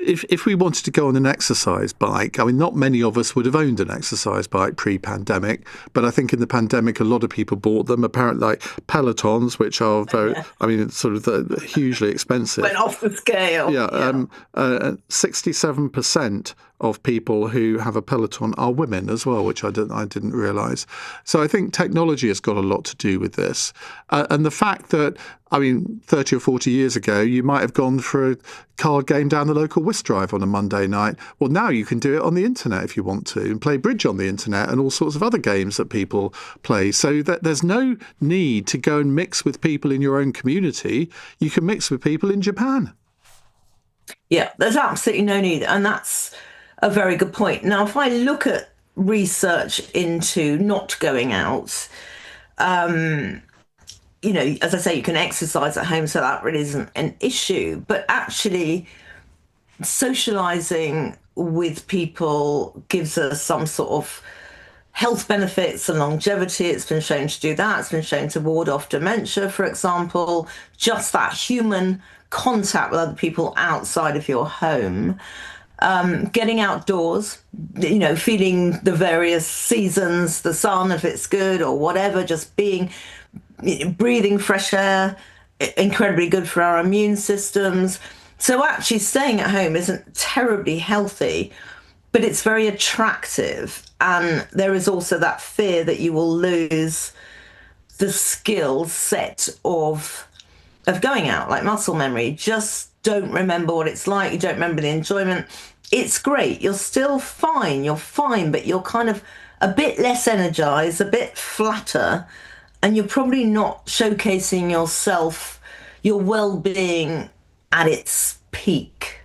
If we wanted to go on an exercise bike, I mean, not many of us would have owned an exercise bike pre-pandemic, but I think in the pandemic, a lot of people bought them. Apparently, like Pelotons, which are very, I mean, it's sort of hugely expensive. Went off the scale. Yeah, 67% of people who have a Peloton are women as well, which I didn't realise. So I think technology has got a lot to do with this. And the fact that, I mean, 30 or 40 years ago, you might have gone for a card game down the local whist drive on a Monday night. Well, now you can do it on the internet if you want to, and play bridge on the internet and all sorts of other games that people play. So that there's no need to go and mix with people in your own community. You can mix with people in Japan. Yeah, there's absolutely no need. And that's a very good point. Now, if I look at research into not going out, you know, as I say, you can exercise at home, so that really isn't an issue. But actually, socializing with people gives us some sort of health benefits and longevity. It's been shown to do that. It's been shown to ward off dementia, for example. Just that human contact with other people outside of your home. Getting outdoors, you know, feeling the various seasons, the sun, if it's good or whatever, just breathing fresh air, incredibly good for our immune systems. So actually staying at home isn't terribly healthy, but it's very attractive. And there is also that fear that you will lose the skill set of going out, like muscle memory. Just don't remember what it's like. You don't remember the enjoyment. It's great. You're still fine. You're fine, but you're kind of a bit less energized, a bit flatter, and you're probably not showcasing yourself, your well-being at its peak.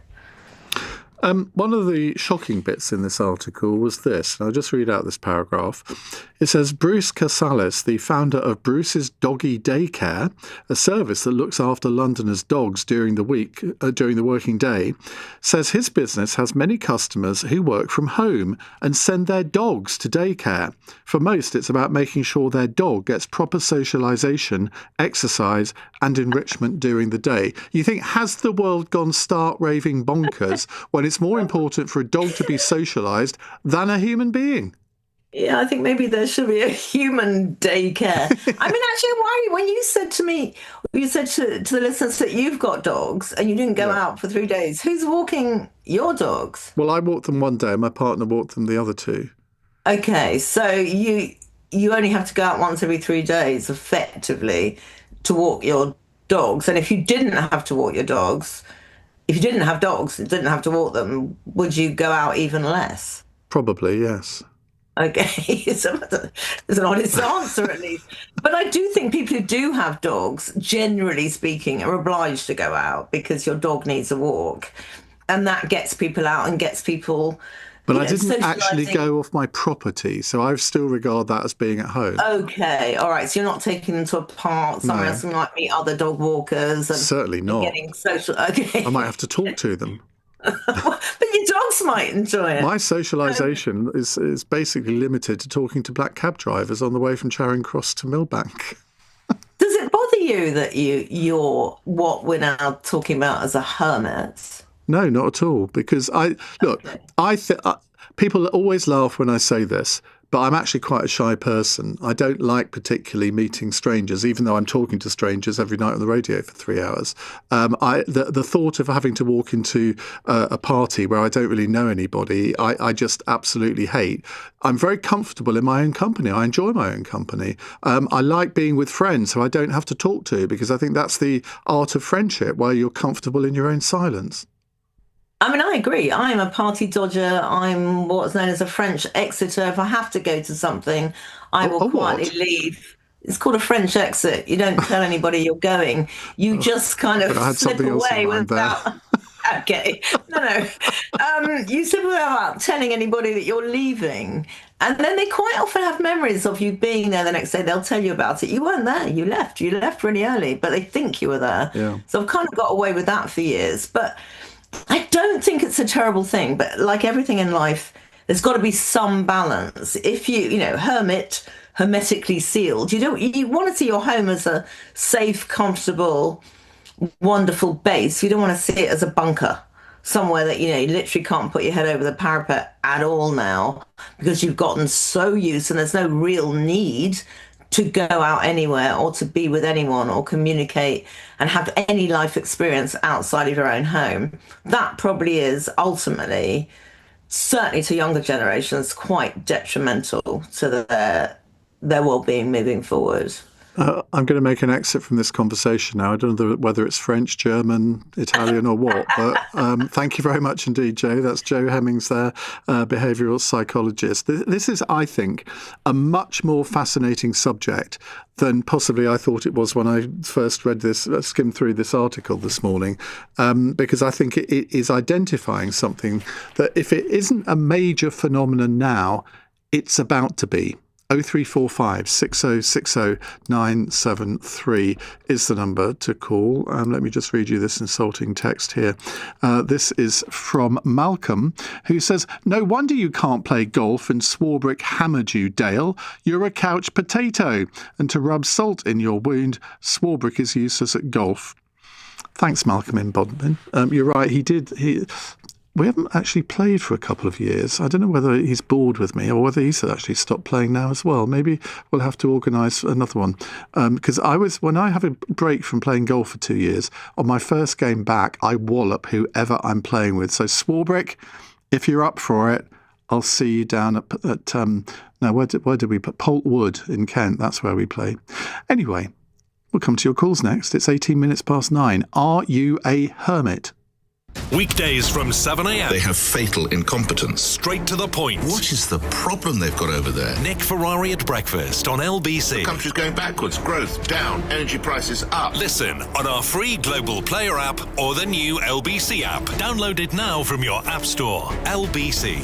One of the shocking bits in this article was this, and I'll just read out this paragraph. It says, Bruce Casales, the founder of Bruce's Doggy Daycare, a service that looks after Londoners' dogs during the working day, says his business has many customers who work from home and send their dogs to daycare. For most, it's about making sure their dog gets proper socialisation, exercise and enrichment during the day. You think, has the world gone stark raving bonkers when it's more important for a dog to be socialised than a human being? Yeah, I think maybe there should be a human daycare. I mean, actually, why, when you said to me, you said to the listeners that you've got dogs and you didn't go out for 3 days, who's walking your dogs? Well, I walked them one day and my partner walked them the other 2. Okay, so you only have to go out once every 3 days, effectively, to walk your dogs. And if you didn't have to walk your dogs, if you didn't have dogs and didn't have to walk them, would you go out even less? Probably, yes. Okay, so there's an honest answer at least. But I do think people who do have dogs, generally speaking, are obliged to go out because your dog needs a walk. And that gets people out and gets people... But I didn't actually go off my property, so I still regard that as being at home. Okay, all right. So you're not taking them to a park somewhere else and might meet other dog walkers. And certainly not. Getting social. Okay. I might have to talk to them. But your dogs might enjoy it. My socialisation is basically limited to talking to black cab drivers on the way from Charing Cross to Millbank. Does it bother you that you're what we're now talking about as a hermit? No, not at all. Because people always laugh when I say this, but I'm actually quite a shy person. I don't like particularly meeting strangers, even though I'm talking to strangers every night on the radio for 3 hours. The thought of having to walk into a party where I don't really know anybody, I just absolutely hate. I'm very comfortable in my own company. I enjoy my own company. I like being with friends who I don't have to talk to, because I think that's the art of friendship, where you're comfortable in your own silence. I mean, I agree. I'm a party dodger. I'm what's known as a French exiter. If I have to go to something, I will quietly leave. It's called a French exit. You don't tell anybody you're going. You just kind of slip away without... Okay. No. You slip away without telling anybody that you're leaving. And then they quite often have memories of you being there the next day. They'll tell you about it. You weren't there. You left. You left really early, but they think you were there. Yeah. So I've kind of got away with that for years. But I don't think it's a terrible thing, but like everything in life, there's got to be some balance. If hermetically sealed, you want to see your home as a safe, comfortable, wonderful base. You don't want to see it as a bunker, somewhere that, you literally can't put your head over the parapet at all now because you've gotten so used and there's no real need to go out anywhere or to be with anyone or communicate and have any life experience outside of your own home. That probably is ultimately, certainly to younger generations, quite detrimental to their well-being moving forward. I'm going to make an exit from this conversation now. I don't know whether it's French, German, Italian or what, but thank you very much indeed, Joe. That's Joe Hemmings there, behavioural psychologist. This is, I think, a much more fascinating subject than possibly I thought it was when I first read this, skimmed through this article this morning, because I think it is identifying something that if it isn't a major phenomenon now, it's about to be. 0345 6060 973 is the number to call. Let me just read you this insulting text here. This is from Malcolm, who says, "No wonder you can't play golf and Swarbrick hammered you, Dale. You're a couch potato. And to rub salt in your wound, Swarbrick is useless at golf." Thanks, Malcolm in Bodmin. You're right, we haven't actually played for a couple of years. I don't know whether he's bored with me or whether he's actually stopped playing now as well. Maybe we'll have to organise another one. Because when I have a break from playing golf for 2 years, on my first game back, I wallop whoever I'm playing with. So Swarbrick, if you're up for it, I'll see you down at where did we put Polt Wood in Kent? That's where we play. Anyway, we'll come to your calls next. It's 18 minutes past 9. Are you a hermit? Weekdays from 7 a.m. They have fatal incompetence. Straight to the point. What is the problem they've got over there? Nick Ferrari at breakfast on LBC. The country's going backwards. Growth down. Energy prices up. Listen on our free Global Player app or the new LBC app. Download it now from your app store. LBC.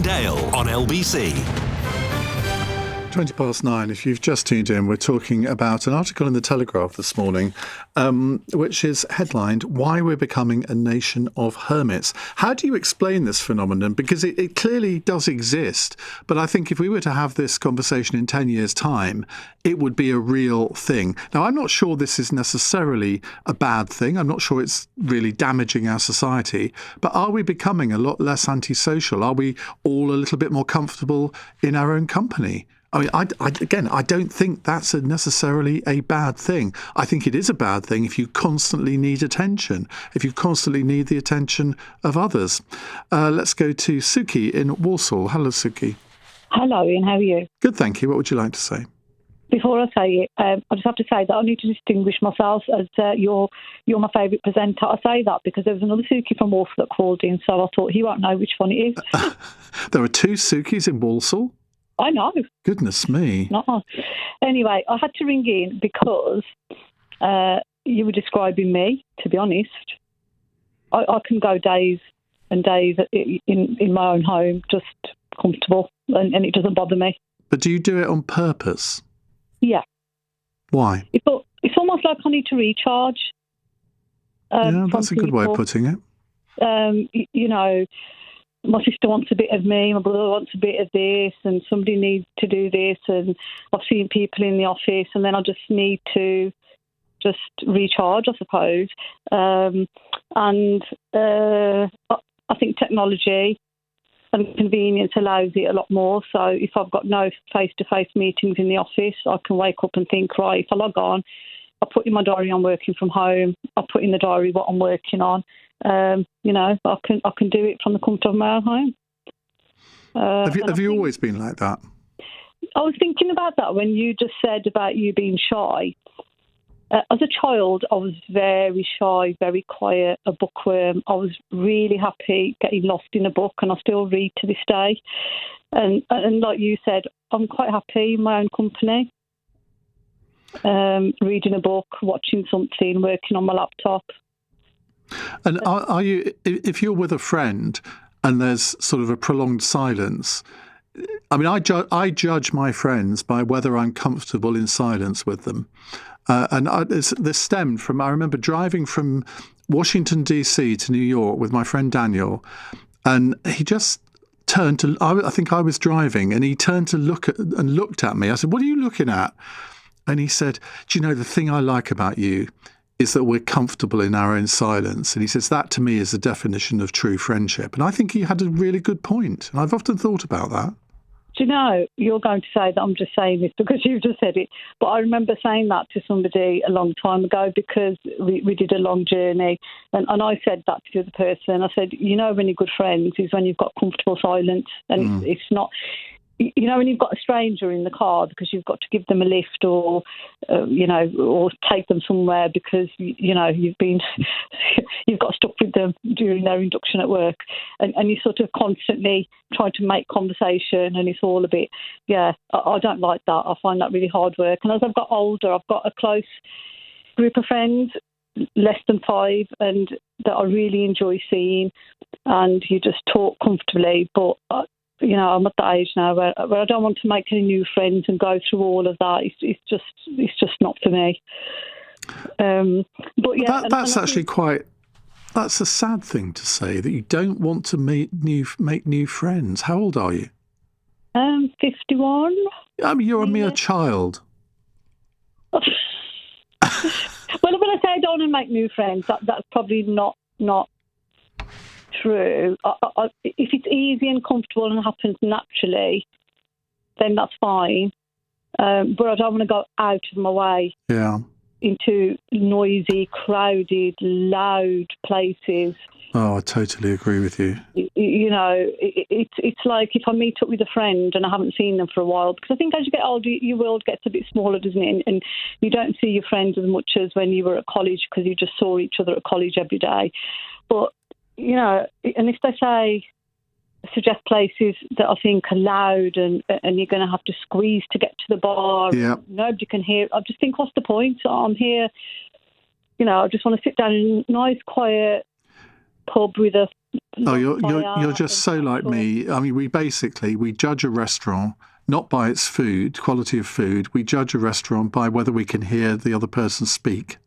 Dale on LBC. 20 past 9. If you've just tuned in, we're talking about an article in the Telegraph this morning, which is headlined, "Why We're Becoming a Nation of Hermits." How do you explain this phenomenon? Because it clearly does exist, but I think if we were to have this conversation in 10 years' time, it would be a real thing. Now, I'm not sure this is necessarily a bad thing. I'm not sure it's really damaging our society, but are we becoming a lot less antisocial? Are we all a little bit more comfortable in our own company? I mean, I don't think that's necessarily a bad thing. I think it is a bad thing if you constantly need attention, if you constantly need the attention of others. Let's go to Suki in Walsall. Hello, Suki. Hello, Ian. How are you? Good, thank you. What would you like to say? Before I say it, I just have to say that I need to distinguish myself as you're my favourite presenter. I say that because there was another Suki from Walsall that called in, so I thought he won't know which one it is. There are two Sukis in Walsall? I know. Goodness me. No. Anyway, I had to ring in because you were describing me, to be honest. I can go days and days in my own home, just comfortable, and it doesn't bother me. But do you do it on purpose? Yeah. Why? It's almost like I need to recharge. Yeah, that's a good way of putting it. You know, my sister wants a bit of me, my brother wants a bit of this, and somebody needs to do this, and I've seen people in the office, and then I just need to just recharge, I suppose. And I think technology and convenience allows it a lot more. So if I've got no face-to-face meetings in the office, I can wake up and think, right, if I log on, I put in my diary I'm working from home, I put in the diary what I'm working on. I can do it from the comfort of my own home. Have you always been like that? I was thinking about that when you just said about you being shy. As a child, I was very shy, very quiet, a bookworm. I was really happy getting lost in a book, and I still read to this day. And like you said, I'm quite happy in my own company, reading a book, watching something, working on my laptop. And are you, if you're with a friend and there's sort of a prolonged silence, I mean, I judge my friends by whether I'm comfortable in silence with them. This stemmed from, I remember driving from Washington, D.C. to New York with my friend Daniel, and he just turned to, I think I was driving, and he turned to looked at me. I said, "What are you looking at?" And he said, "Do you know, the thing I like about you is that we're comfortable in our own silence." And he says, that to me is the definition of true friendship. And I think he had a really good point. And I've often thought about that. Do you know, you're going to say that I'm just saying this because you've just said it, but I remember saying that to somebody a long time ago because we did a long journey, and I said that to the other person. I said, you know, when you're good friends is when you've got comfortable silence, and it's not, you know, when you've got a stranger in the car because you've got to give them a lift or, or take them somewhere because, you know, you've got stuck with them during their induction at work, and you sort of constantly trying to make conversation, and it's all a bit, I don't like that. I find that really hard work. And as I've got older, I've got a close group of friends, less than 5, and that I really enjoy seeing, and you just talk comfortably, but I'm at that age now where I don't want to make any new friends and go through all of that. It's just not for me. But yeah, that's a sad thing to say, that you don't want to make new friends. How old are you? 51. I mean, you're a mere child. Well, when I say I don't want to make new friends, that's probably not true. If it's easy and comfortable and happens naturally, then that's fine. But I don't want to go out of my way into noisy, crowded, loud places. Oh, I totally agree with you. You know, it's like if I meet up with a friend and I haven't seen them for a while, because I think as you get older, your world gets a bit smaller, doesn't it? And you don't see your friends as much as when you were at college, because you just saw each other at college every day. But you know, and if they suggest places that I think are loud and you're going to have to squeeze to get to the bar, nobody can hear, I just think, what's the point? I'm here, I just want to sit down in a nice, quiet pub with a... Oh, you're just so like me. I mean, we judge a restaurant not by its food, quality of food. We judge a restaurant by whether we can hear the other person speak.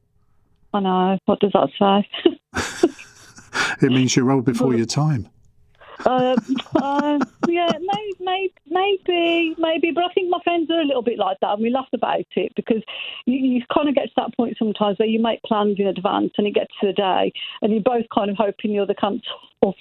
I know. What does that say? It means you're old before your time. Maybe, but I think my friends are a little bit like that, and we laugh about it because you kind of get to that point sometimes where you make plans in advance, and it gets to the day, and you're both kind of hoping the other cancels.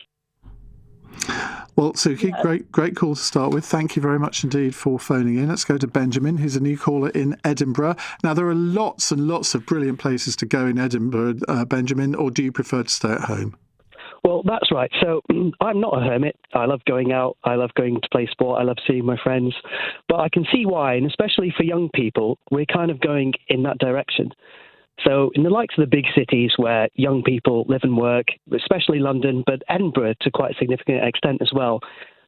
Well, Suki, great call to start with. Thank you very much indeed for phoning in. Let's go to Benjamin, who's a new caller in Edinburgh. Now, there are lots and lots of brilliant places to go in Edinburgh, Benjamin, or do you prefer to stay at home? Well, that's right. So I'm not a hermit. I love going out. I love going to play sport. I love seeing my friends. But I can see why, and especially for young people, we're kind of going in that direction. So in the likes of the big cities where young people live and work, especially London, but Edinburgh to quite a significant extent as well,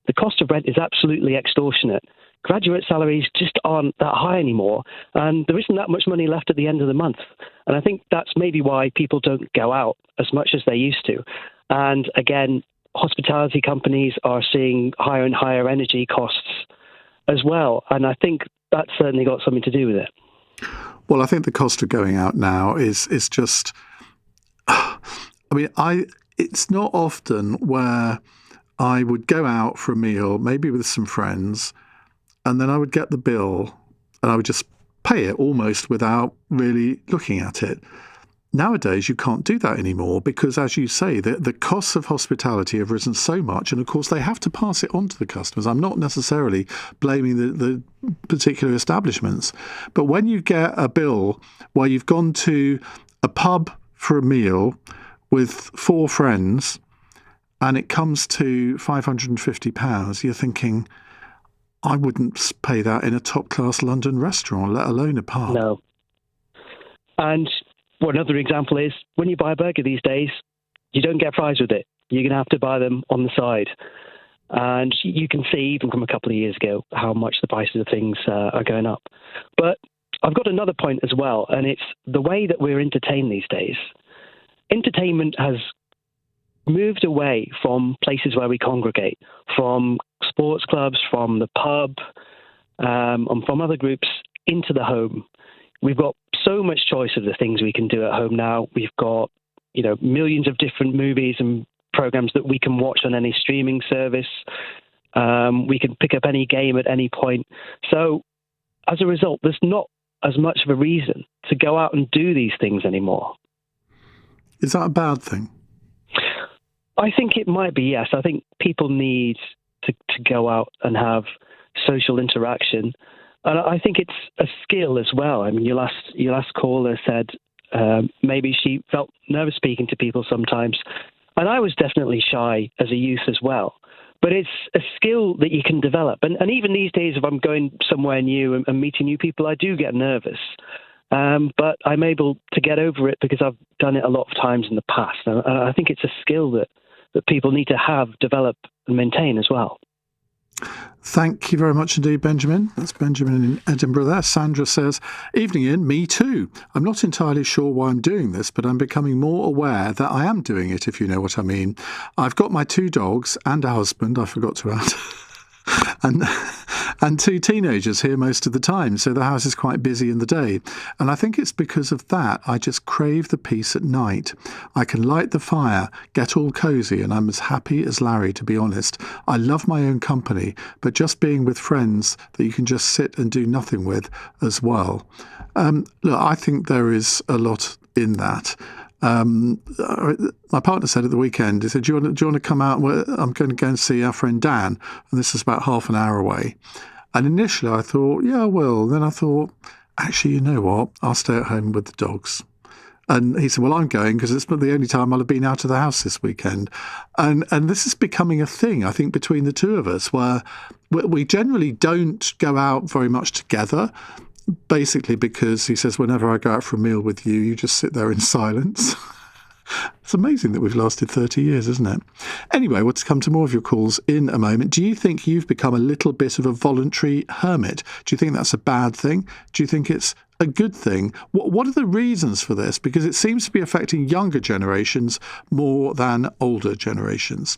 the cost of rent is absolutely extortionate. Graduate salaries just aren't that high anymore, and there isn't that much money left at the end of the month. And I think that's maybe why people don't go out as much as they used to. And again, hospitality companies are seeing higher and higher energy costs as well. And I think that's certainly got something to do with it. Well, I think the cost of going out now is just, I mean, it's not often where I would go out for a meal, maybe with some friends, and then I would get the bill and I would just pay it almost without really looking at it. Nowadays, you can't do that anymore because, as you say, the costs of hospitality have risen so much, and of course they have to pass it on to the customers. I'm not necessarily blaming the particular establishments, but when you get a bill where you've gone to a pub for a meal with 4 friends and it comes to £550, you're thinking, I wouldn't pay that in a top-class London restaurant, let alone a pub. No. And another example is when you buy a burger these days, you don't get fries with it. You're going to have to buy them on the side. And you can see, even from a couple of years ago, how much the prices of things are going up. But I've got another point as well, and it's the way that we're entertained these days. Entertainment has moved away from places where we congregate, from sports clubs, from the pub, and from other groups into the home. We've got so much choice of the things we can do at home now. We've got, millions of different movies and programs that we can watch on any streaming service. We can pick up any game at any point. So as a result, there's not as much of a reason to go out and do these things anymore. Is that a bad thing? I think it might be, yes. I think people need to go out and have social interaction. And I think it's a skill as well. I mean, your last caller said maybe she felt nervous speaking to people sometimes. And I was definitely shy as a youth as well. But it's a skill that you can develop. And even these days, if I'm going somewhere new and meeting new people, I do get nervous. But I'm able to get over it because I've done it a lot of times in the past. And I think it's a skill that people need to have, develop and maintain as well. Thank you very much indeed, Benjamin. That's Benjamin in Edinburgh there. Sandra says, evening Ian, me too. I'm not entirely sure why I'm doing this, but I'm becoming more aware that I am doing it, if you know what I mean. I've got my 2 dogs and a husband, I forgot to add, and 2 teenagers here most of the time, so the house is quite busy in the day. And I think it's because of that I just crave the peace at night. I can light the fire, get all cosy, and I'm as happy as Larry, to be honest. I love my own company, but just being with friends that you can just sit and do nothing with as well. Look, I think there is a lot in that. My partner said at the weekend, he said, do you want to come out? Well, I'm going to go and see our friend Dan, and this is about half an hour away. And initially I thought, yeah, I will. Then I thought, actually, you know what? I'll stay at home with the dogs. And he said, well, I'm going because it's the only time I'll have been out of the house this weekend. And this is becoming a thing, I think, between the two of us, where we generally don't go out very much together. Basically because he says, whenever I go out for a meal with you, you just sit there in silence. It's amazing that we've lasted 30 years, isn't it? Anyway, we'll come to more of your calls in a moment. Do you think you've become a little bit of a voluntary hermit? Do you think that's a bad thing? Do you think it's a good thing? What are the reasons for this? Because it seems to be affecting younger generations more than older generations.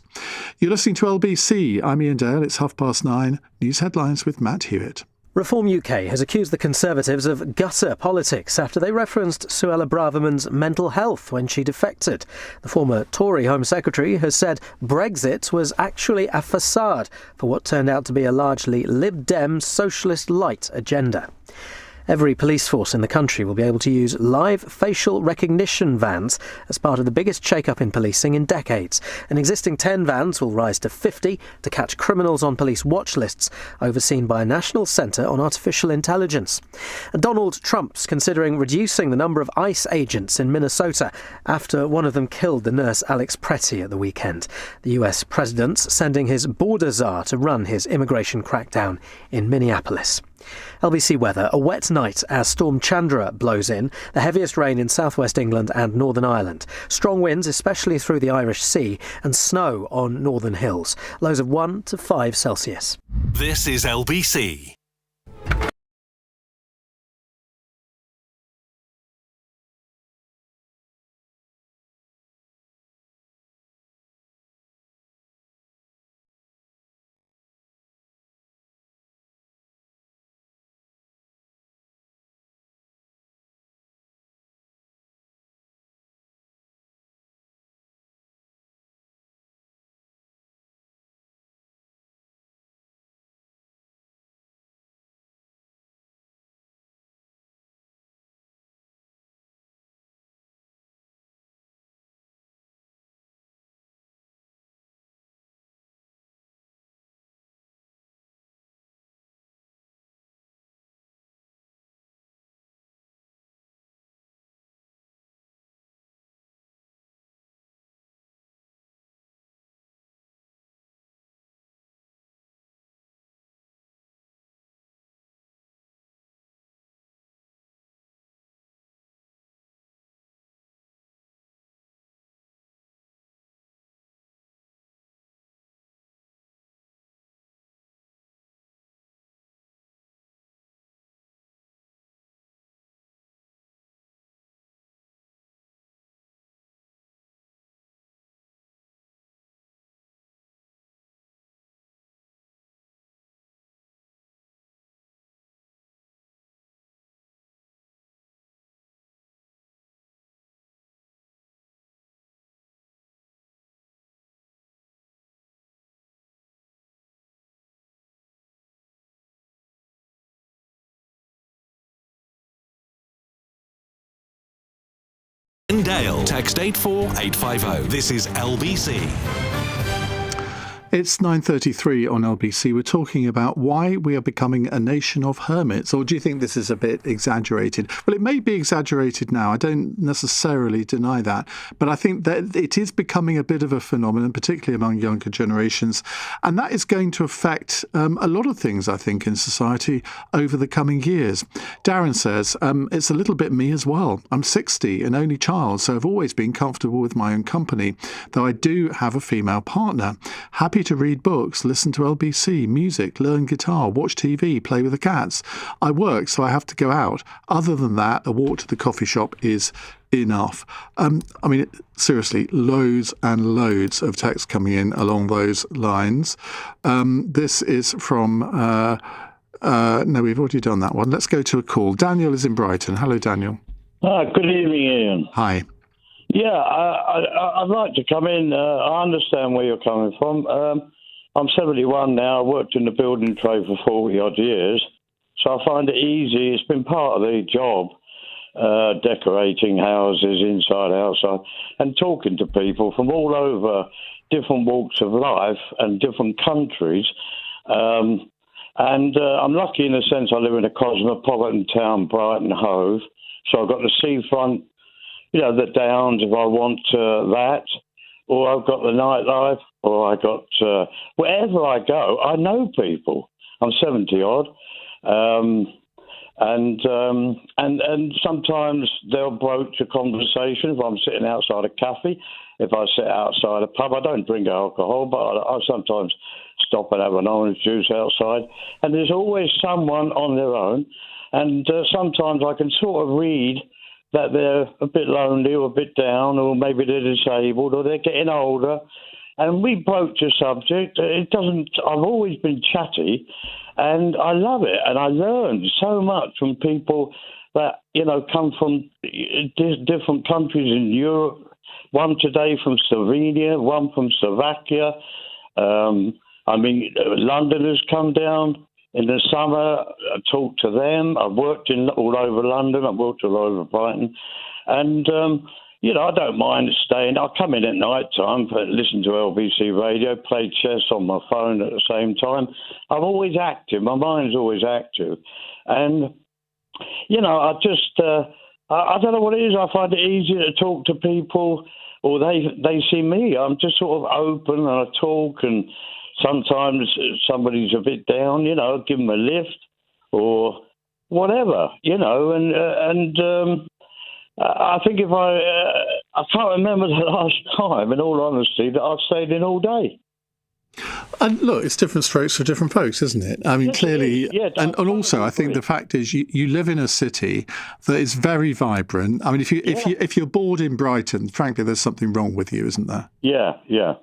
You're listening to LBC. I'm Iain Dale. It's 9:30. News headlines with Matt Hewitt. Reform UK has accused the Conservatives of gutter politics after they referenced Suella Braverman's mental health when she defected. The former Tory Home Secretary has said Brexit was actually a facade for what turned out to be a largely Lib Dem socialist light agenda. Every police force in the country will be able to use live facial recognition vans as part of the biggest shake-up in policing in decades. An existing 10 vans will rise to 50 to catch criminals on police watch lists, overseen by a National Centre on Artificial Intelligence. And Donald Trump's considering reducing the number of ICE agents in Minnesota after one of them killed the nurse Alex Pretty at the weekend. The US president's sending his border czar to run his immigration crackdown in Minneapolis. LBC weather, a wet night as Storm Chandra blows in, the heaviest rain in southwest England and Northern Ireland. Strong winds, especially through the Irish Sea, and snow on northern hills. Lows of 1 to 5 Celsius. This is LBC. Iain Dale. Text 84850. This is LBC. It's 9:33 on LBC. We're talking about why we are becoming a nation of hermits. Or do you think this is a bit exaggerated? Well, it may be exaggerated now. I don't necessarily deny that. But I think that it is becoming a bit of a phenomenon, particularly among younger generations. And that is going to affect a lot of things, I think, in society over the coming years. Darren says, it's a little bit me as well. I'm 60, an only child, so I've always been comfortable with my own company, though I do have a female partner. Happy to read books, listen to LBC, music, learn guitar, watch TV, play with the cats. I work, so I have to go out. Other than that, a walk to the coffee shop is enough. I mean, seriously, loads and loads of text coming in along those lines. This is from... no, we've already done that one. Let's go to a call. Daniel is in Brighton. Hello, Daniel. Good evening, Ian. Hi. Yeah, I'd like to come in. I understand where you're coming from. I'm 71 now. I worked in the building trade for 40-odd years, so I find it easy. It's been part of the job, decorating houses inside, outside, and talking to people from all over different walks of life and different countries. And I'm lucky in a sense I live in a cosmopolitan town, Brighton Hove, so I've got the seafront, the Downs if I want that, or I've got the nightlife, or I got wherever I go, I know people. I'm 70-odd, and sometimes they'll broach a conversation if I'm sitting outside a cafe. If I sit outside a pub, I don't drink alcohol, but I sometimes stop and have an orange juice outside, and there's always someone on their own, and sometimes I can sort of read that they're a bit lonely or a bit down, or maybe they're disabled or they're getting older. And we broach a subject. I've always been chatty, and I love it. And I learned so much from people that, come from different countries in Europe. One today from Slovenia, one from Slovakia. Londoners come down in the summer, I talk to them. I've worked all over London. I've worked all over Brighton. And, I don't mind staying. I come in at night time, listen to LBC radio, play chess on my phone at the same time. I'm always active. My mind's always active. And, I just, I don't know what it is. I find it easier to talk to people, or they see me. I'm just sort of open and I talk, and sometimes somebody's a bit down, give them a lift or whatever, and I think if I can't remember the last time, in all honesty, that I've stayed in all day. And look, it's different strokes for different folks, isn't it? I mean, clearly, and also I think the fact is you live in a city that is very vibrant. I mean, if you're bored in Brighton, frankly, there's something wrong with you, isn't there? Yeah.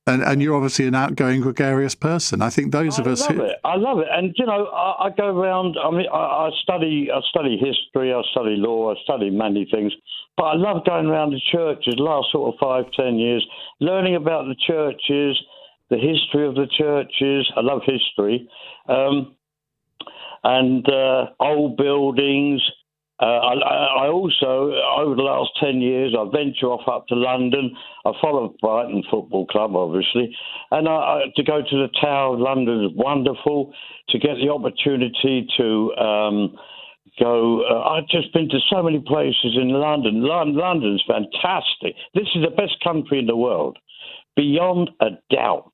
And you're obviously an outgoing, gregarious person. I think those of us I love it. And, I go around, I study history, I study law, I study many things. But I love going around the churches, last sort of 5-10 years, learning about the churches, the history of the churches. I love history. And old buildings. I also, over the last 10 years, I venture off up to London. I follow Brighton Football Club, obviously. And to go to the Tower of London is wonderful. To get the opportunity to go... I've just been to so many places in London. London's fantastic. This is the best country in the world, beyond a doubt.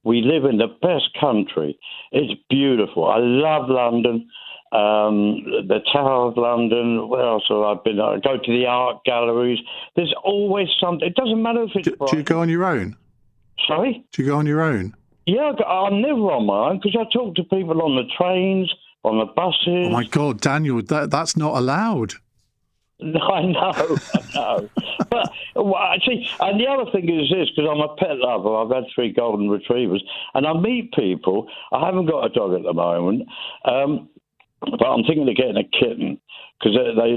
We live in the best country. It's beautiful. I love London. The Tower of London. Where else have I been? I go to the art galleries. There's always something. It doesn't matter if it's... Do you go on your own? Sorry? Do you go on your own? Yeah, I'm never on my own, because I talk to people on the trains, on the buses. Oh my God, Daniel, that's not allowed. No, I know. But see, and the other thing is this, because I'm a pet lover. I've had 3 golden retrievers, and I meet people. I haven't got a dog at the moment. But I'm thinking of getting a kitten, because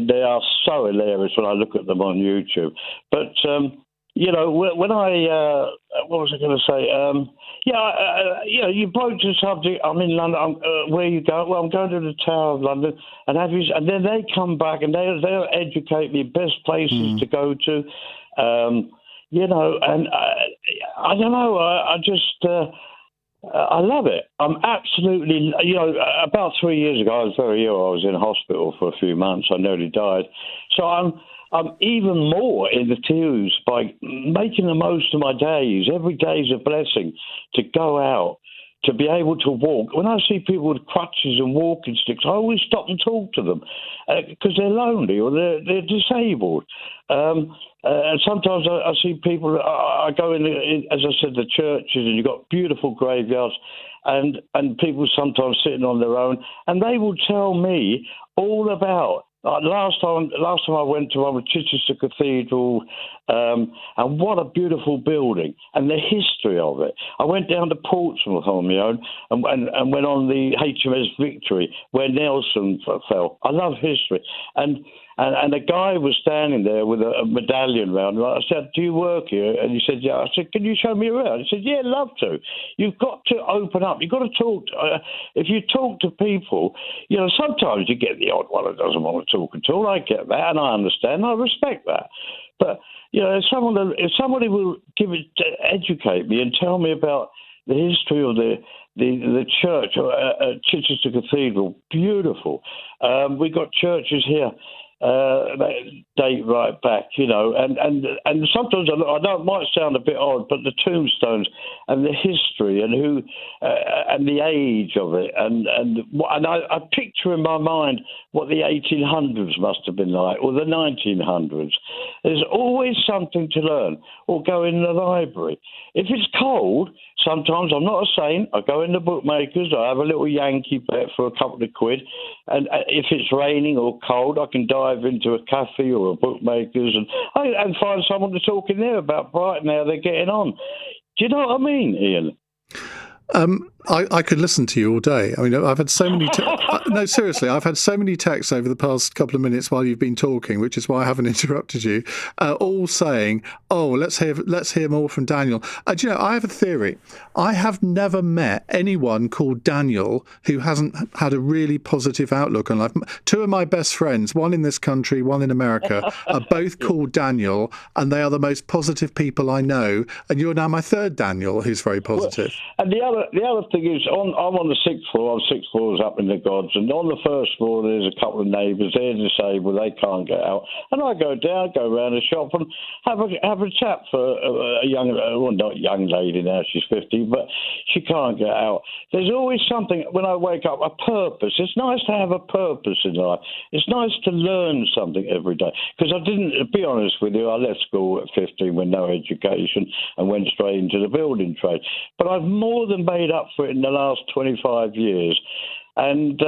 they are so hilarious when I look at them on YouTube. But when I, what was I going to say? You broached the subject. I'm in London. Where you go? Well, I'm going to the Tower of London, and then they come back and they'll educate me best places to go to. And I don't know. I just. I love it. I'm absolutely, about 3 years ago, I was very ill. I was in hospital for a few months. I nearly died. So I'm even more enthused by making the most of my days. Every day is a blessing to go out, to be able to walk. When I see people with crutches and walking sticks, I always stop and talk to them because they're lonely or they're disabled. And sometimes I see people, I go in, as I said, the churches, and you've got beautiful graveyards, and people sometimes sitting on their own, and they will tell me all about. Last time I went to Chichester Cathedral, and what a beautiful building, and the history of it. I went down to Portsmouth on my own and went on the HMS Victory where Nelson fell. I love history, and a guy was standing there with a medallion around him. I said, "Do you work here?" And he said, "Yeah." I said, "Can you show me around?" He said, "Yeah, love to." You've got to open up. You've got to talk. If you talk to people, sometimes you get the odd one that doesn't want to talk at all. I get that, and I understand. I respect that. But if somebody will educate me and tell me about the history of the church at Chichester Cathedral, beautiful. We've got churches here that date right back, and sometimes I know it might sound a bit odd, but the tombstones and the history and who and the age of it, and I picture in my mind what the 1800s must have been like, or the 1900s. There's always something to learn, or go in the library. If it's cold, sometimes I'm not a saint. I go in the bookmakers. I have a little Yankee bet for a couple of quid, and if it's raining or cold, I can dive into a cafe or a bookmakers and find someone to talk in there about Brighton, how they're getting on. Do you know what I mean, Ian? I could listen to you all day. I mean, I've had so many. No, seriously, I've had so many texts over the past couple of minutes while you've been talking, which is why I haven't interrupted you. All saying, "Oh, let's hear more from Daniel." Do you know, I have a theory. I have never met anyone called Daniel who hasn't had a really positive outlook on life. Two of my best friends, one in this country, one in America, are both called Daniel, and they are the most positive people I know. And you're now my third Daniel, who's very positive. Well, and the other thing is, I'm on the 6th floor. I'm 6 floors up in the gods, and on the first floor there's a couple of neighbours. They're disabled. They can't get out, and I go down, go around the shop, and have a chat for a young, well, not young lady now. She's 50, but she can't get out. There's always something when I wake up, a purpose. It's nice to have a purpose in life. It's nice to learn something every day. Because I didn't, to be honest with you, I left school at 15 with no education and went straight into the building trade. But I've more than made up for it in the last 25 years. And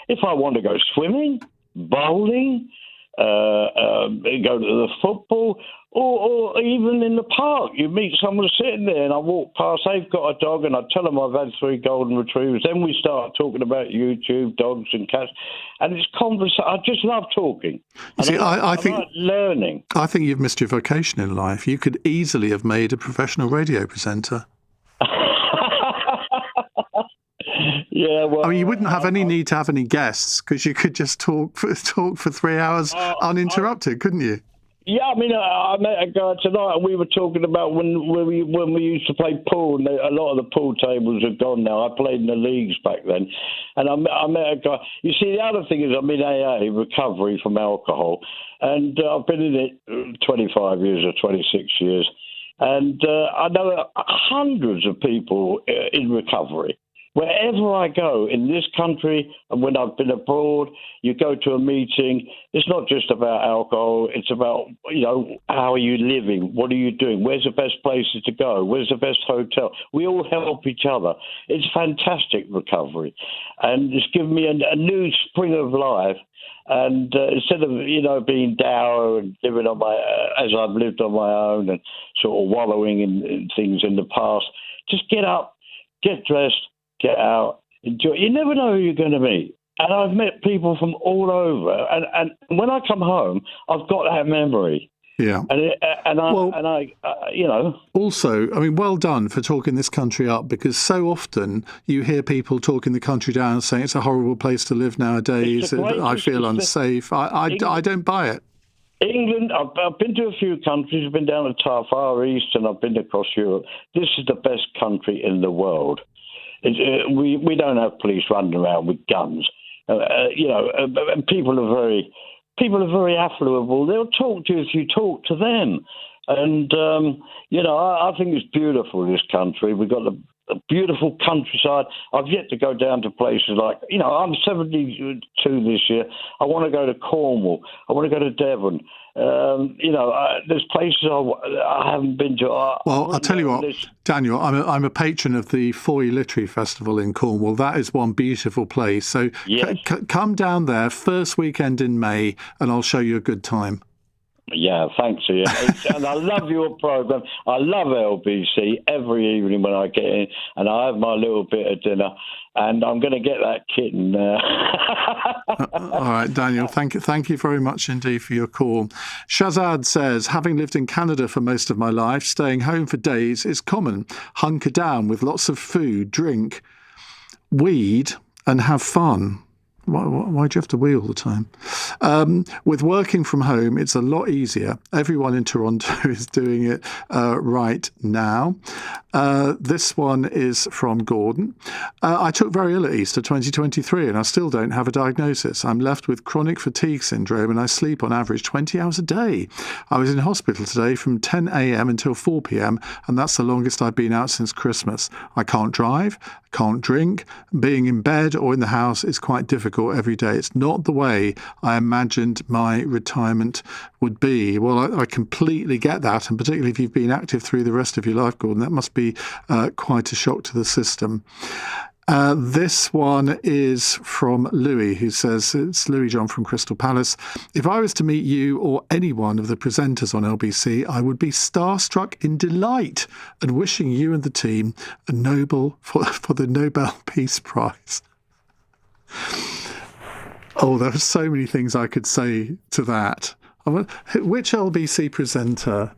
if I want to go swimming, bowling, go to the football, or even in the park, you meet someone sitting there and I walk past, they've got a dog, and I tell them I've had 3 golden retrievers. Then we start talking about YouTube, dogs and cats, and it's conversation. I just love talking. You see, I think like learning. I think you've missed your vocation in life. You could easily have made a professional radio presenter. Yeah, well, I mean, you wouldn't have any need to have any guests because you could just talk for 3 hours uninterrupted, couldn't you? Yeah, I mean, I met a guy tonight, and we were talking about when we used to play pool, and a lot of the pool tables are gone now. I played in the leagues back then, and I met a guy. You see, the other thing is I'm in AA, recovery from alcohol, and I've been in it 25 years or 26 years, and I know hundreds of people in recovery. Wherever I go in this country, and when I've been abroad, you go to a meeting, it's not just about alcohol, it's about, how are you living? What are you doing? Where's the best places to go? Where's the best hotel? We all help each other. It's fantastic recovery. And it's given me a new spring of life. And instead of, being dour and living on as I've lived on my own and sort of wallowing in things in the past, just get up, get dressed, get out, enjoy. You never know who you're going to meet. And I've met people from all over. And when I come home, I've got that memory. Yeah. Also, I mean, well done for talking this country up, because so often you hear people talking the country down and saying it's a horrible place to live nowadays. I feel unsafe. I don't buy it. England, I've been to a few countries. I've been down to Far East and I've been across Europe. This is the best country in the world. We don't have police running around with guns. And people are very affable. They'll talk to you if you talk to them. And, I think it's beautiful, this country. We've got a beautiful countryside. I've yet to go down to places like, I'm 72 this year. I want to go to Cornwall. I want to go to Devon. There's places I haven't been to. Well, I'll tell you what, Daniel, I'm a patron of the Foy Literary Festival in Cornwall. That is one beautiful place. So yes. Come down there first weekend in May and I'll show you a good time. Yeah, thanks, Ian. And I love your programme. I love LBC every evening when I get in, and I have my little bit of dinner, and I'm going to get that kitten. All right, Daniel, thank you very much indeed for your call. Shazad says, having lived in Canada for most of my life, staying home for days is common. Hunker down with lots of food, drink, weed, and have fun. Why do you have to wee all the time? With working from home, it's a lot easier. Everyone in Toronto is doing it right now. This one is from Gordon. I took very ill at Easter 2023 and I still don't have a diagnosis. I'm left with chronic fatigue syndrome and I sleep on average 20 hours a day. I was in hospital today from 10 a.m. until 4 p.m. and that's the longest I've been out since Christmas. I can't drive, can't drink. Being in bed or in the house is quite difficult every day. It's not the way I imagined my retirement would be. Well, I completely get that, and particularly if you've been active through the rest of your life, Gordon, that must be quite a shock to the system. This one is from Louis, who says, it's Louis John from Crystal Palace. If I was to meet you or any one of the presenters on LBC, I would be starstruck in delight and wishing you and the team a Nobel for the Nobel Peace Prize. Oh, there are so many things I could say to that. Which LBC presenter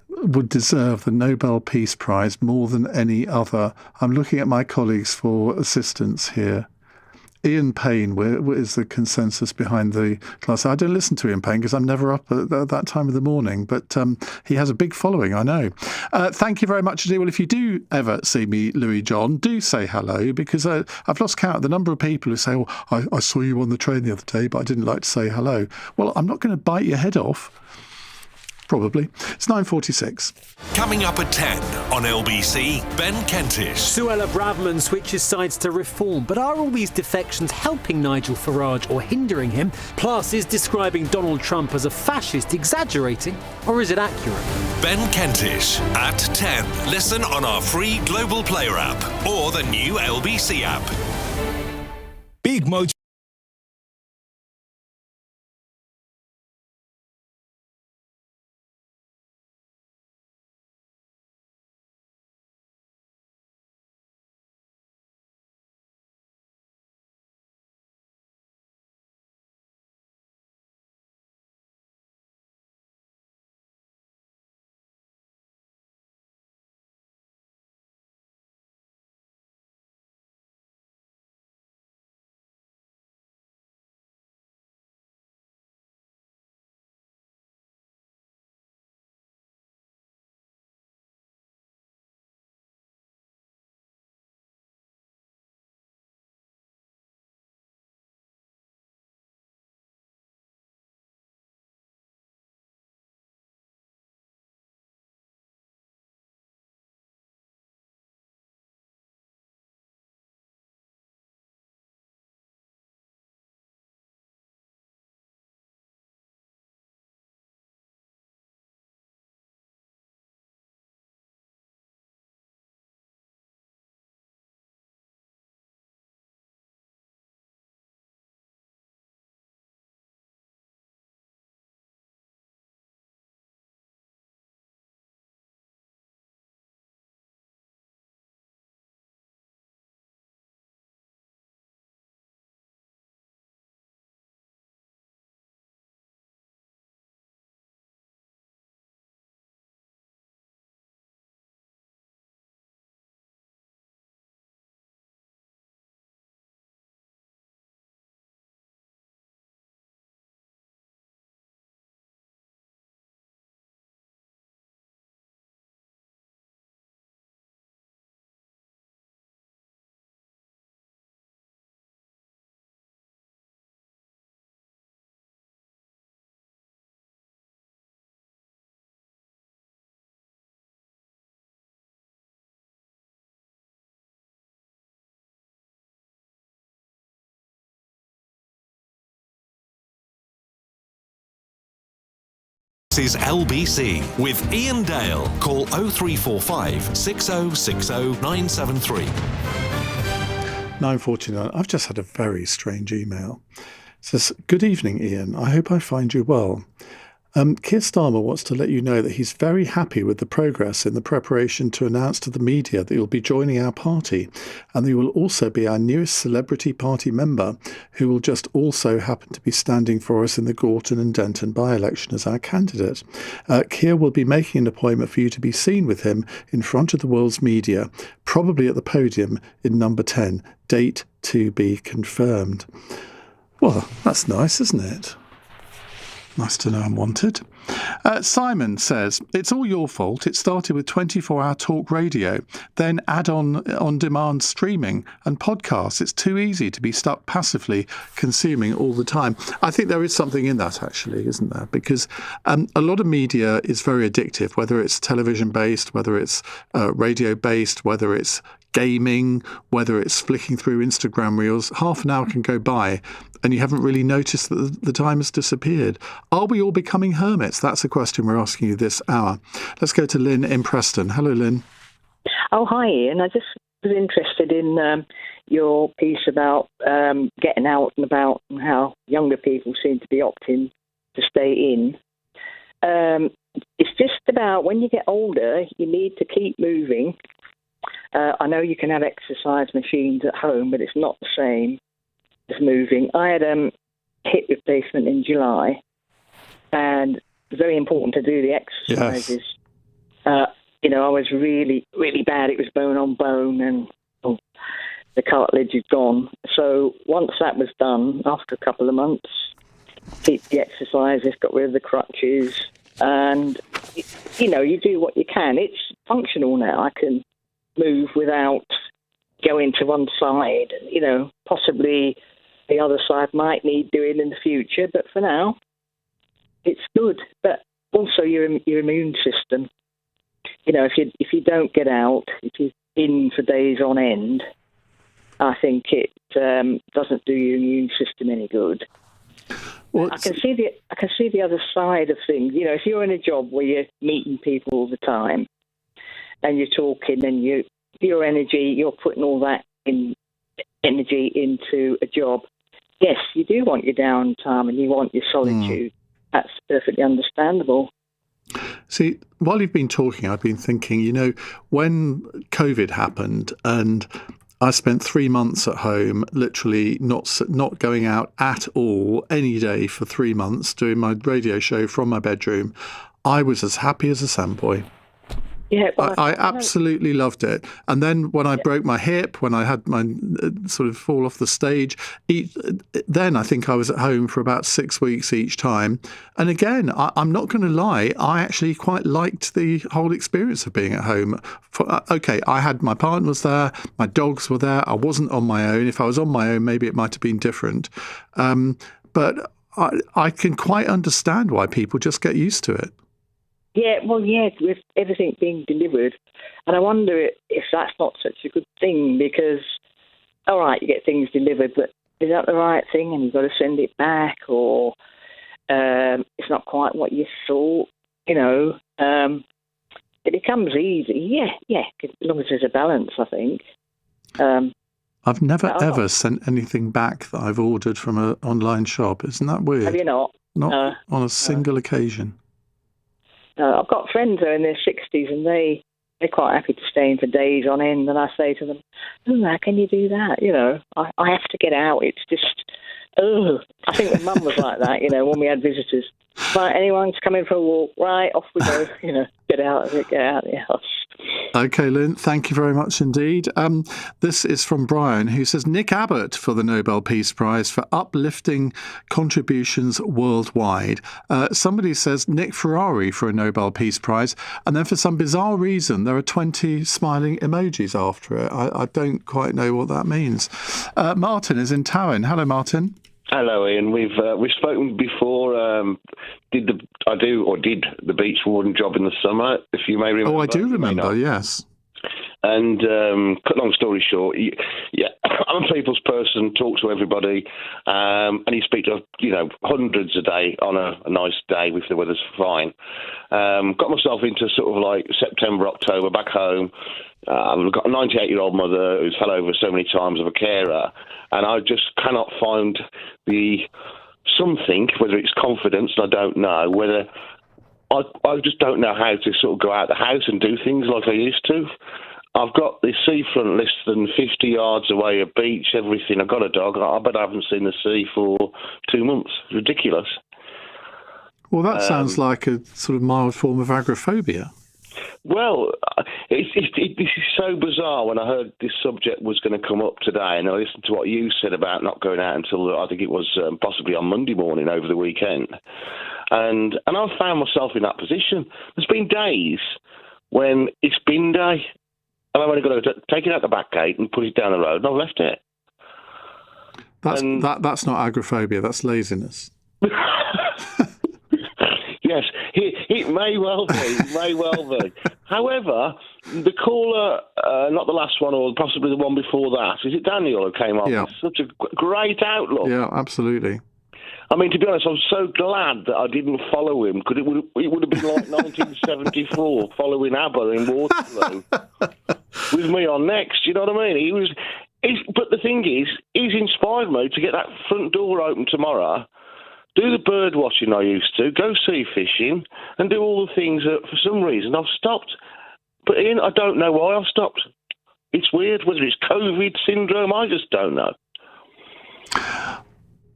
would deserve the Nobel Peace Prize more than any other? I'm looking at my colleagues for assistance here. Ian Payne, where is the consensus behind the class? I don't listen to Ian Payne because I'm never up at that time of the morning, but he has a big following, I know. Thank you very much indeed. Well, if you do ever see me, Louis John, do say hello, because I've lost count of the number of people who say, I saw you on the train the other day, but I didn't like to say hello. Well, I'm not going to bite your head off. Probably. It's 9:46. Coming up at 10 on LBC, Ben Kentish. Suella Braverman switches sides to reform, but are all these defections helping Nigel Farage or hindering him? Plus, is describing Donald Trump as a fascist exaggerating, or is it accurate? Ben Kentish at 10. Listen on our free Global Player app or the new LBC app. Big Mojo. This is LBC with Iain Dale. Call 0345 6060 973. 9:49. I've just had a very strange email. It says, "Good evening, Iain. I hope I find you well. Keir Starmer wants to let you know that he's very happy with the progress in the preparation to announce to the media that you'll be joining our party, and that you will also be our newest celebrity party member, who will just also happen to be standing for us in the Gorton and Denton by-election as our candidate. Keir will be making an appointment for you to be seen with him in front of the world's media, probably at the podium in number 10. Date to be confirmed." Well, that's nice, isn't it? Nice to know I'm wanted. Simon says, "It's all your fault. It started with 24-hour talk radio, then add on-demand streaming and podcasts. It's too easy to be stuck passively consuming all the time." I think there is something in that, actually, isn't there? Because a lot of media is very addictive, whether it's television-based, whether it's radio-based, whether it's gaming, whether it's flicking through Instagram reels. Half an hour can go by and you haven't really noticed that the time has disappeared. Are we all becoming hermits? That's a question we're asking you this hour. Let's go to Lynn in Preston. Hello, Lynn. Oh, hi, Ian. I just was interested in your piece about getting out and about and how younger people seem to be opting to stay in. It's just about when you get older, you need to keep moving. I know you can have exercise machines at home, but it's not the same as moving. I had hip replacement in July, and it's very important to do the exercises. Yes. I was really, really bad. It was bone on bone, and the cartilage is gone. So once that was done, after a couple of months, keep the exercises, got rid of the crutches, and, you do what you can. It's functional now. I can move without going to one side. Possibly the other side might need doing in the future, but for now, it's good. But also your immune system. If you don't get out, if you're in for days on end, I think it doesn't do your immune system any good. I can see the other side of things. If you're in a job where you're meeting people all the time, and you're talking, and your energy, you're putting all that energy into a job. Yes, you do want your downtime and you want your solitude. That's perfectly understandable. See, while you've been talking, I've been thinking, when COVID happened and I spent 3 months at home, literally not going out at all any day for 3 months, doing my radio show from my bedroom, I was as happy as a sandboy. Yeah, I absolutely loved it. And then when I broke my hip, when I had my sort of fall off the stage, then I think I was at home for about 6 weeks each time. And again, I'm not going to lie, I actually quite liked the whole experience of being at home. I had my partner was there, my dogs were there, I wasn't on my own. If I was on my own, maybe it might have been different. But I can quite understand why people just get used to it. Yeah, with everything being delivered. And I wonder if that's not such a good thing, because, all right, you get things delivered, but is that the right thing? And you've got to send it back, or it's not quite what you thought, It becomes easy. Yeah, as long as there's a balance, I think. I've never ever sent anything back that I've ordered from an online shop. Isn't that weird? Have you not? Not on a single occasion. I've got friends who are in their 60s, and they're quite happy to stay in for days on end. And I say to them, how can you do that? I have to get out. It's just, I think my mum was like that, when we had visitors. Right, anyone's coming for a walk, right, off we go, get out of the house. OK, Lynn, thank you very much indeed. This is from Brian, who says, Nick Abbott for the Nobel Peace Prize for uplifting contributions worldwide. Somebody says Nick Ferrari for a Nobel Peace Prize. And then for some bizarre reason, there are 20 smiling emojis after it. I don't quite know what that means. Martin is in Towyn. Hello, Martin. Hello, Ian. We've spoken before. Did the beach warden job in the summer? If you may remember. Oh, I do remember. Yes. And cut long story short, I'm a people's person, talk to everybody, and you speak to hundreds a day on a nice day if the weather's fine. Got myself into sort of like September, October, back home. I've got a 98-year-old mother who's fell over so many times of a carer, and I just cannot find something, whether it's confidence, I don't know, whether I just don't know how to sort of go out the house and do things like I used to. I've got the seafront less than 50 yards away, a beach, everything. I've got a dog. I bet I haven't seen the sea for 2 months. Ridiculous. Well, that sounds like a sort of mild form of agoraphobia. Well, this is so bizarre. When I heard this subject was going to come up today, and I listened to what you said about not going out until I think it was possibly on Monday morning over the weekend, and I found myself in that position. There's been days when it's bin day, and I've only got to take it out the back gate and put it down the road, and I've left it. That's not agoraphobia. That's laziness. Yes, it may well be. It may well be. However, the caller, not the last one, or possibly the one before that, is it Daniel who came on? Yeah. Such a great outlook. Yeah, absolutely. I mean, to be honest, I'm so glad that I didn't follow him, because it would have been like 1974 following ABBA in Waterloo with me on next. You know what I mean? But the thing is, he's inspired me to get that front door open tomorrow, do the bird watching I used to, go sea fishing, and do all the things that for some reason I've stopped. But Ian, I don't know why I've stopped. It's weird, whether it's COVID syndrome, I just don't know.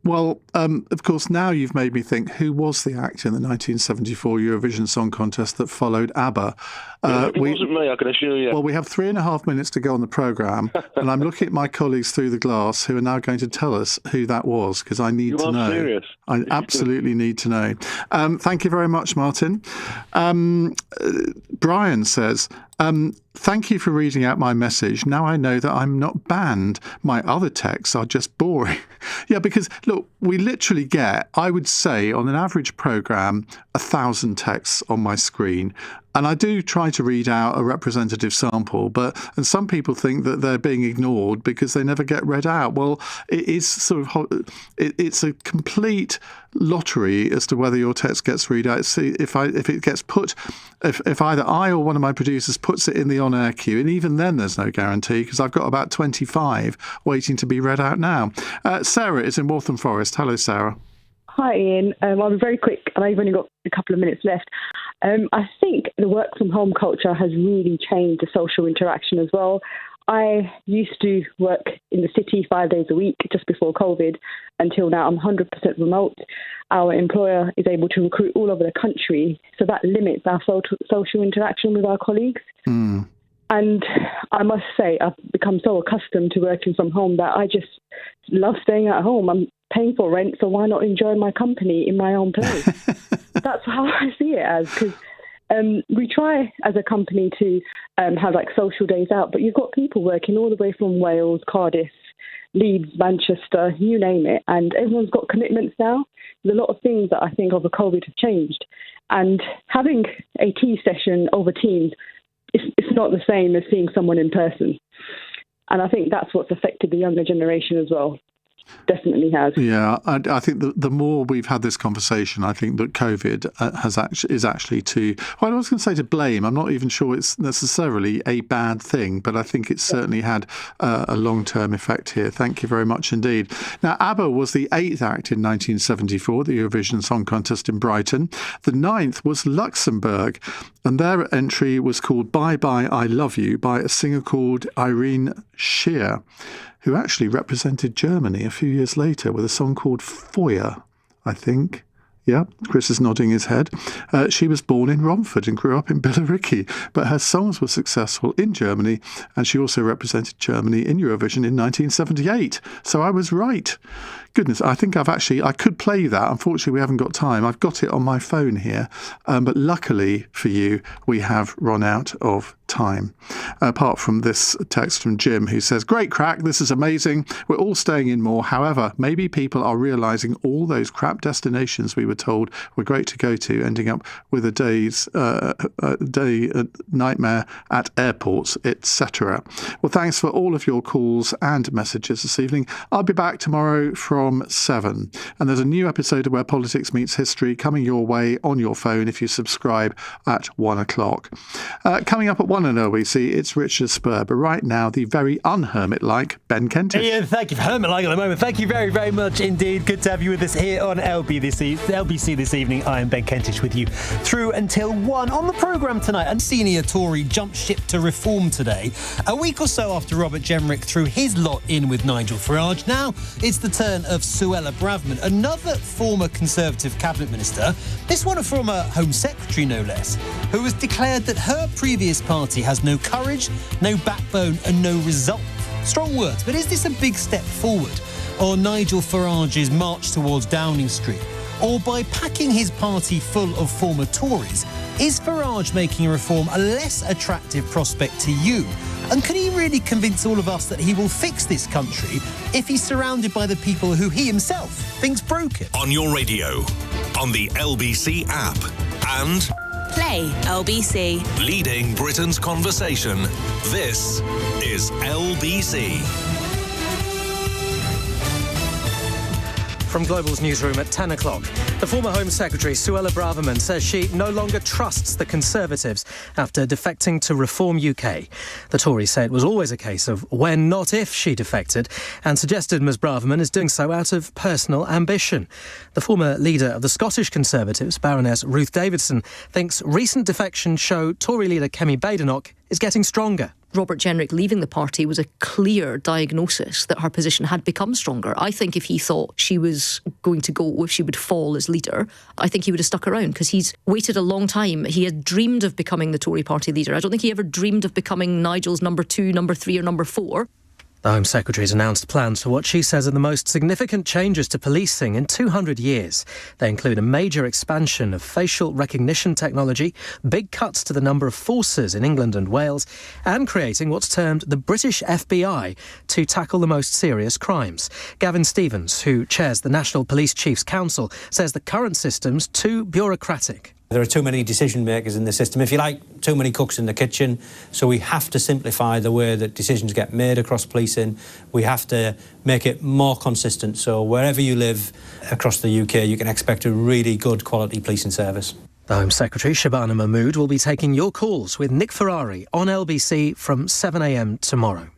Well, of course, now you've made me think, who was the actor in the 1974 Eurovision Song Contest that followed ABBA? It wasn't me, I can assure you. Well, we have 3.5 minutes to go on the programme, and I'm looking at my colleagues through the glass who are now going to tell us who that was, because I need to know. Serious? I absolutely need to know. Thank you very much, Martin. Brian says, thank you for reading out my message. Now I know that I'm not banned. My other texts are just boring. Yeah, because, look, we literally get, I would say, on an average programme, 1,000 texts on my screen. And I do try to read out a representative sample, and some people think that they're being ignored because they never get read out. Well, it is sort of, it's a complete lottery as to whether your text gets read out. See, if it gets put, if either I or one of my producers puts it in the on-air queue, and even then there's no guarantee, because I've got about 25 waiting to be read out now. Sarah is in Waltham Forest. Hello, Sarah. Hi, Ian. I'll be very quick, and I've only got a couple of minutes left. I think the work-from-home culture has really changed the social interaction as well. I used to work in the city 5 days a week just before COVID. Until now, I'm 100% remote. Our employer is able to recruit all over the country, so that limits our social interaction with our colleagues. Mm. And I must say, I've become so accustomed to working from home that I just love staying at home. I'm paying for rent, so why not enjoy my company in my own place? That's how I see it as, because we try as a company to have like social days out, but you've got people working all the way from Wales, Cardiff, Leeds, Manchester, you name it, and everyone's got commitments now. There's a lot of things that I think over COVID have changed, and having a tea session over Teams, it's not the same as seeing someone in person. And I think that's what's affected the younger generation as well. Definitely has. Yeah, I think the more we've had this conversation, I think that COVID is actually well, I was going to say to blame. I'm not even sure it's necessarily a bad thing, but I think it's certainly had a long-term effect here. Thank you very much indeed. Now, ABBA was the 8th act in 1974, the Eurovision Song Contest in Brighton. The 9th was Luxembourg, and their entry was called Bye Bye I Love You by a singer called Irene Scheer, who actually represented Germany a few years later with a song called Feuer, I think. Yeah, Chris is nodding his head. She was born in Romford and grew up in Billericay, but her songs were successful in Germany, and she also represented Germany in Eurovision in 1978. So I was right. Goodness, I think I could play that. Unfortunately, we haven't got time. I've got it on my phone here, but luckily for you, we have run out of time. Apart from this text from Jim, who says, "Great crack, this is amazing. We're all staying in more. However, maybe people are realising all those crap destinations we were told were great to go to, ending up with a day nightmare at airports, etc. Well, thanks for all of your calls and messages this evening. I'll be back tomorrow from 7. And there's a new episode of Where Politics Meets History coming your way on your phone if you subscribe at 1 o'clock. Coming up at 1 on LBC, it's Richard Spur, but right now, the very un-hermit-like Ben Kentish. Iain, thank you for hermit-like at the moment. Thank you very, very much indeed. Good to have you with us here on LBC this evening. I am Ben Kentish with you through until 1 on the programme tonight. And senior Tory jumped ship to reform today. A week or so after Robert Jenrick threw his lot in with Nigel Farage, now it's the turn of Suella Braverman, another former Conservative cabinet minister, this one a former Home Secretary no less, who has declared that her previous party has no courage, no backbone and no resolve. Strong words, but is this a big step forward on Nigel Farage's march towards Downing Street? Or by packing his party full of former Tories, is Farage making a reform a less attractive prospect to you? And can he really convince all of us that he will fix this country if he's surrounded by the people who he himself thinks broken? On your radio, on the LBC app, and Play LBC. leading Britain's conversation. This is LBC. From Global's newsroom at 10 o'clock, the former Home Secretary, Suella Braverman, says she no longer trusts the Conservatives after defecting to Reform UK. The Tories say it was always a case of when, not if, she defected, and suggested Ms Braverman is doing so out of personal ambition. The former leader of the Scottish Conservatives, Baroness Ruth Davidson, thinks recent defections show Tory leader Kemi Badenoch is getting stronger. Robert Jenrick leaving the party was a clear diagnosis that her position had become stronger. I think if he thought she was going to go, if she would fall as leader, I think he would have stuck around because he's waited a long time. He had dreamed of becoming the Tory party leader. I don't think he ever dreamed of becoming Nigel's number 2, number 3 or number 4. The Home Secretary's announced plans for what she says are the most significant changes to policing in 200 years. They include a major expansion of facial recognition technology, big cuts to the number of forces in England and Wales, and creating what's termed the British FBI to tackle the most serious crimes. Gavin Stevens, who chairs the National Police Chiefs Council, says the current system's too bureaucratic. There are too many decision makers in the system, if you like, too many cooks in the kitchen. So we have to simplify the way that decisions get made across policing. We have to make it more consistent. So wherever you live across the UK, you can expect a really good quality policing service. The Home Secretary, Shabana Mahmood, will be taking your calls with Nick Ferrari on LBC from 7 a.m. tomorrow.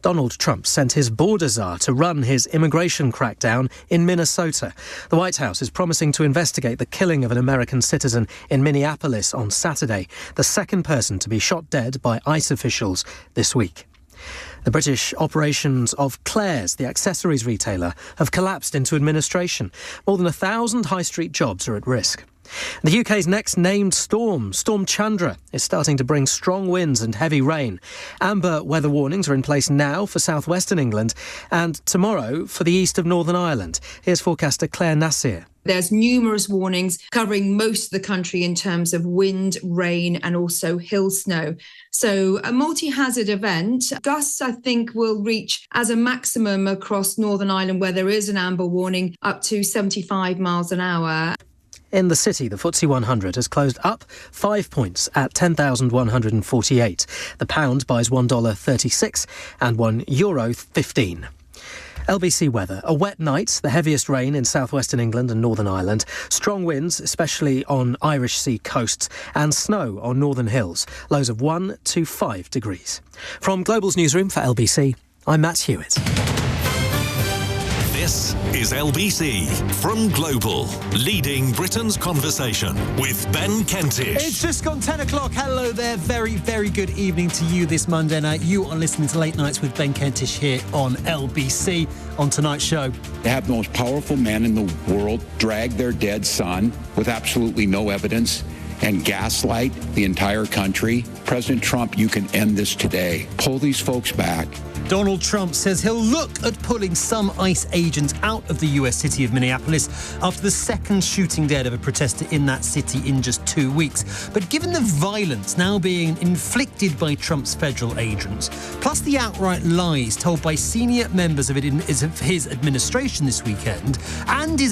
Donald Trump sent his border czar to run his immigration crackdown in Minnesota. The White House is promising to investigate the killing of an American citizen in Minneapolis on Saturday, the second person to be shot dead by ICE officials this week. The British operations of Claire's, the accessories retailer, have collapsed into administration. More than 1,000 high street jobs are at risk. The UK's next named storm, Storm Chandra, is starting to bring strong winds and heavy rain. Amber weather warnings are in place now for southwestern England and tomorrow for the east of Northern Ireland. Here's forecaster Claire Nasir. There's numerous warnings covering most of the country in terms of wind, rain and also hill snow. So a multi-hazard event. Gusts, I think, will reach as a maximum across Northern Ireland where there is an amber warning up to 75 miles an hour. In the city, the FTSE 100 has closed up 5 points at 10,148. The pound buys $1.36 and €1.15. LBC weather. A wet night, the heaviest rain in southwestern England and Northern Ireland. Strong winds, especially on Irish Sea coasts, and snow on northern hills. Lows of 1 to 5 degrees. From Global's newsroom for LBC, I'm Matt Hewitt. This is LBC from Global, leading Britain's conversation with Ben Kentish. It's just gone 10 o'clock. Hello there. Very, very good evening to you this Monday night. You are listening to Late Nights with Ben Kentish here on LBC. On tonight's show, they have the most powerful man in the world drag their dead son with absolutely no evidence and gaslight the entire country. President Trump, you can end this today. Pull these folks back. Donald Trump says he'll look at pulling some ICE agents out of the US city of Minneapolis after the second shooting dead of a protester in that city in just 2 weeks. But given the violence now being inflicted by Trump's federal agents, plus the outright lies told by senior members of his administration this weekend, and his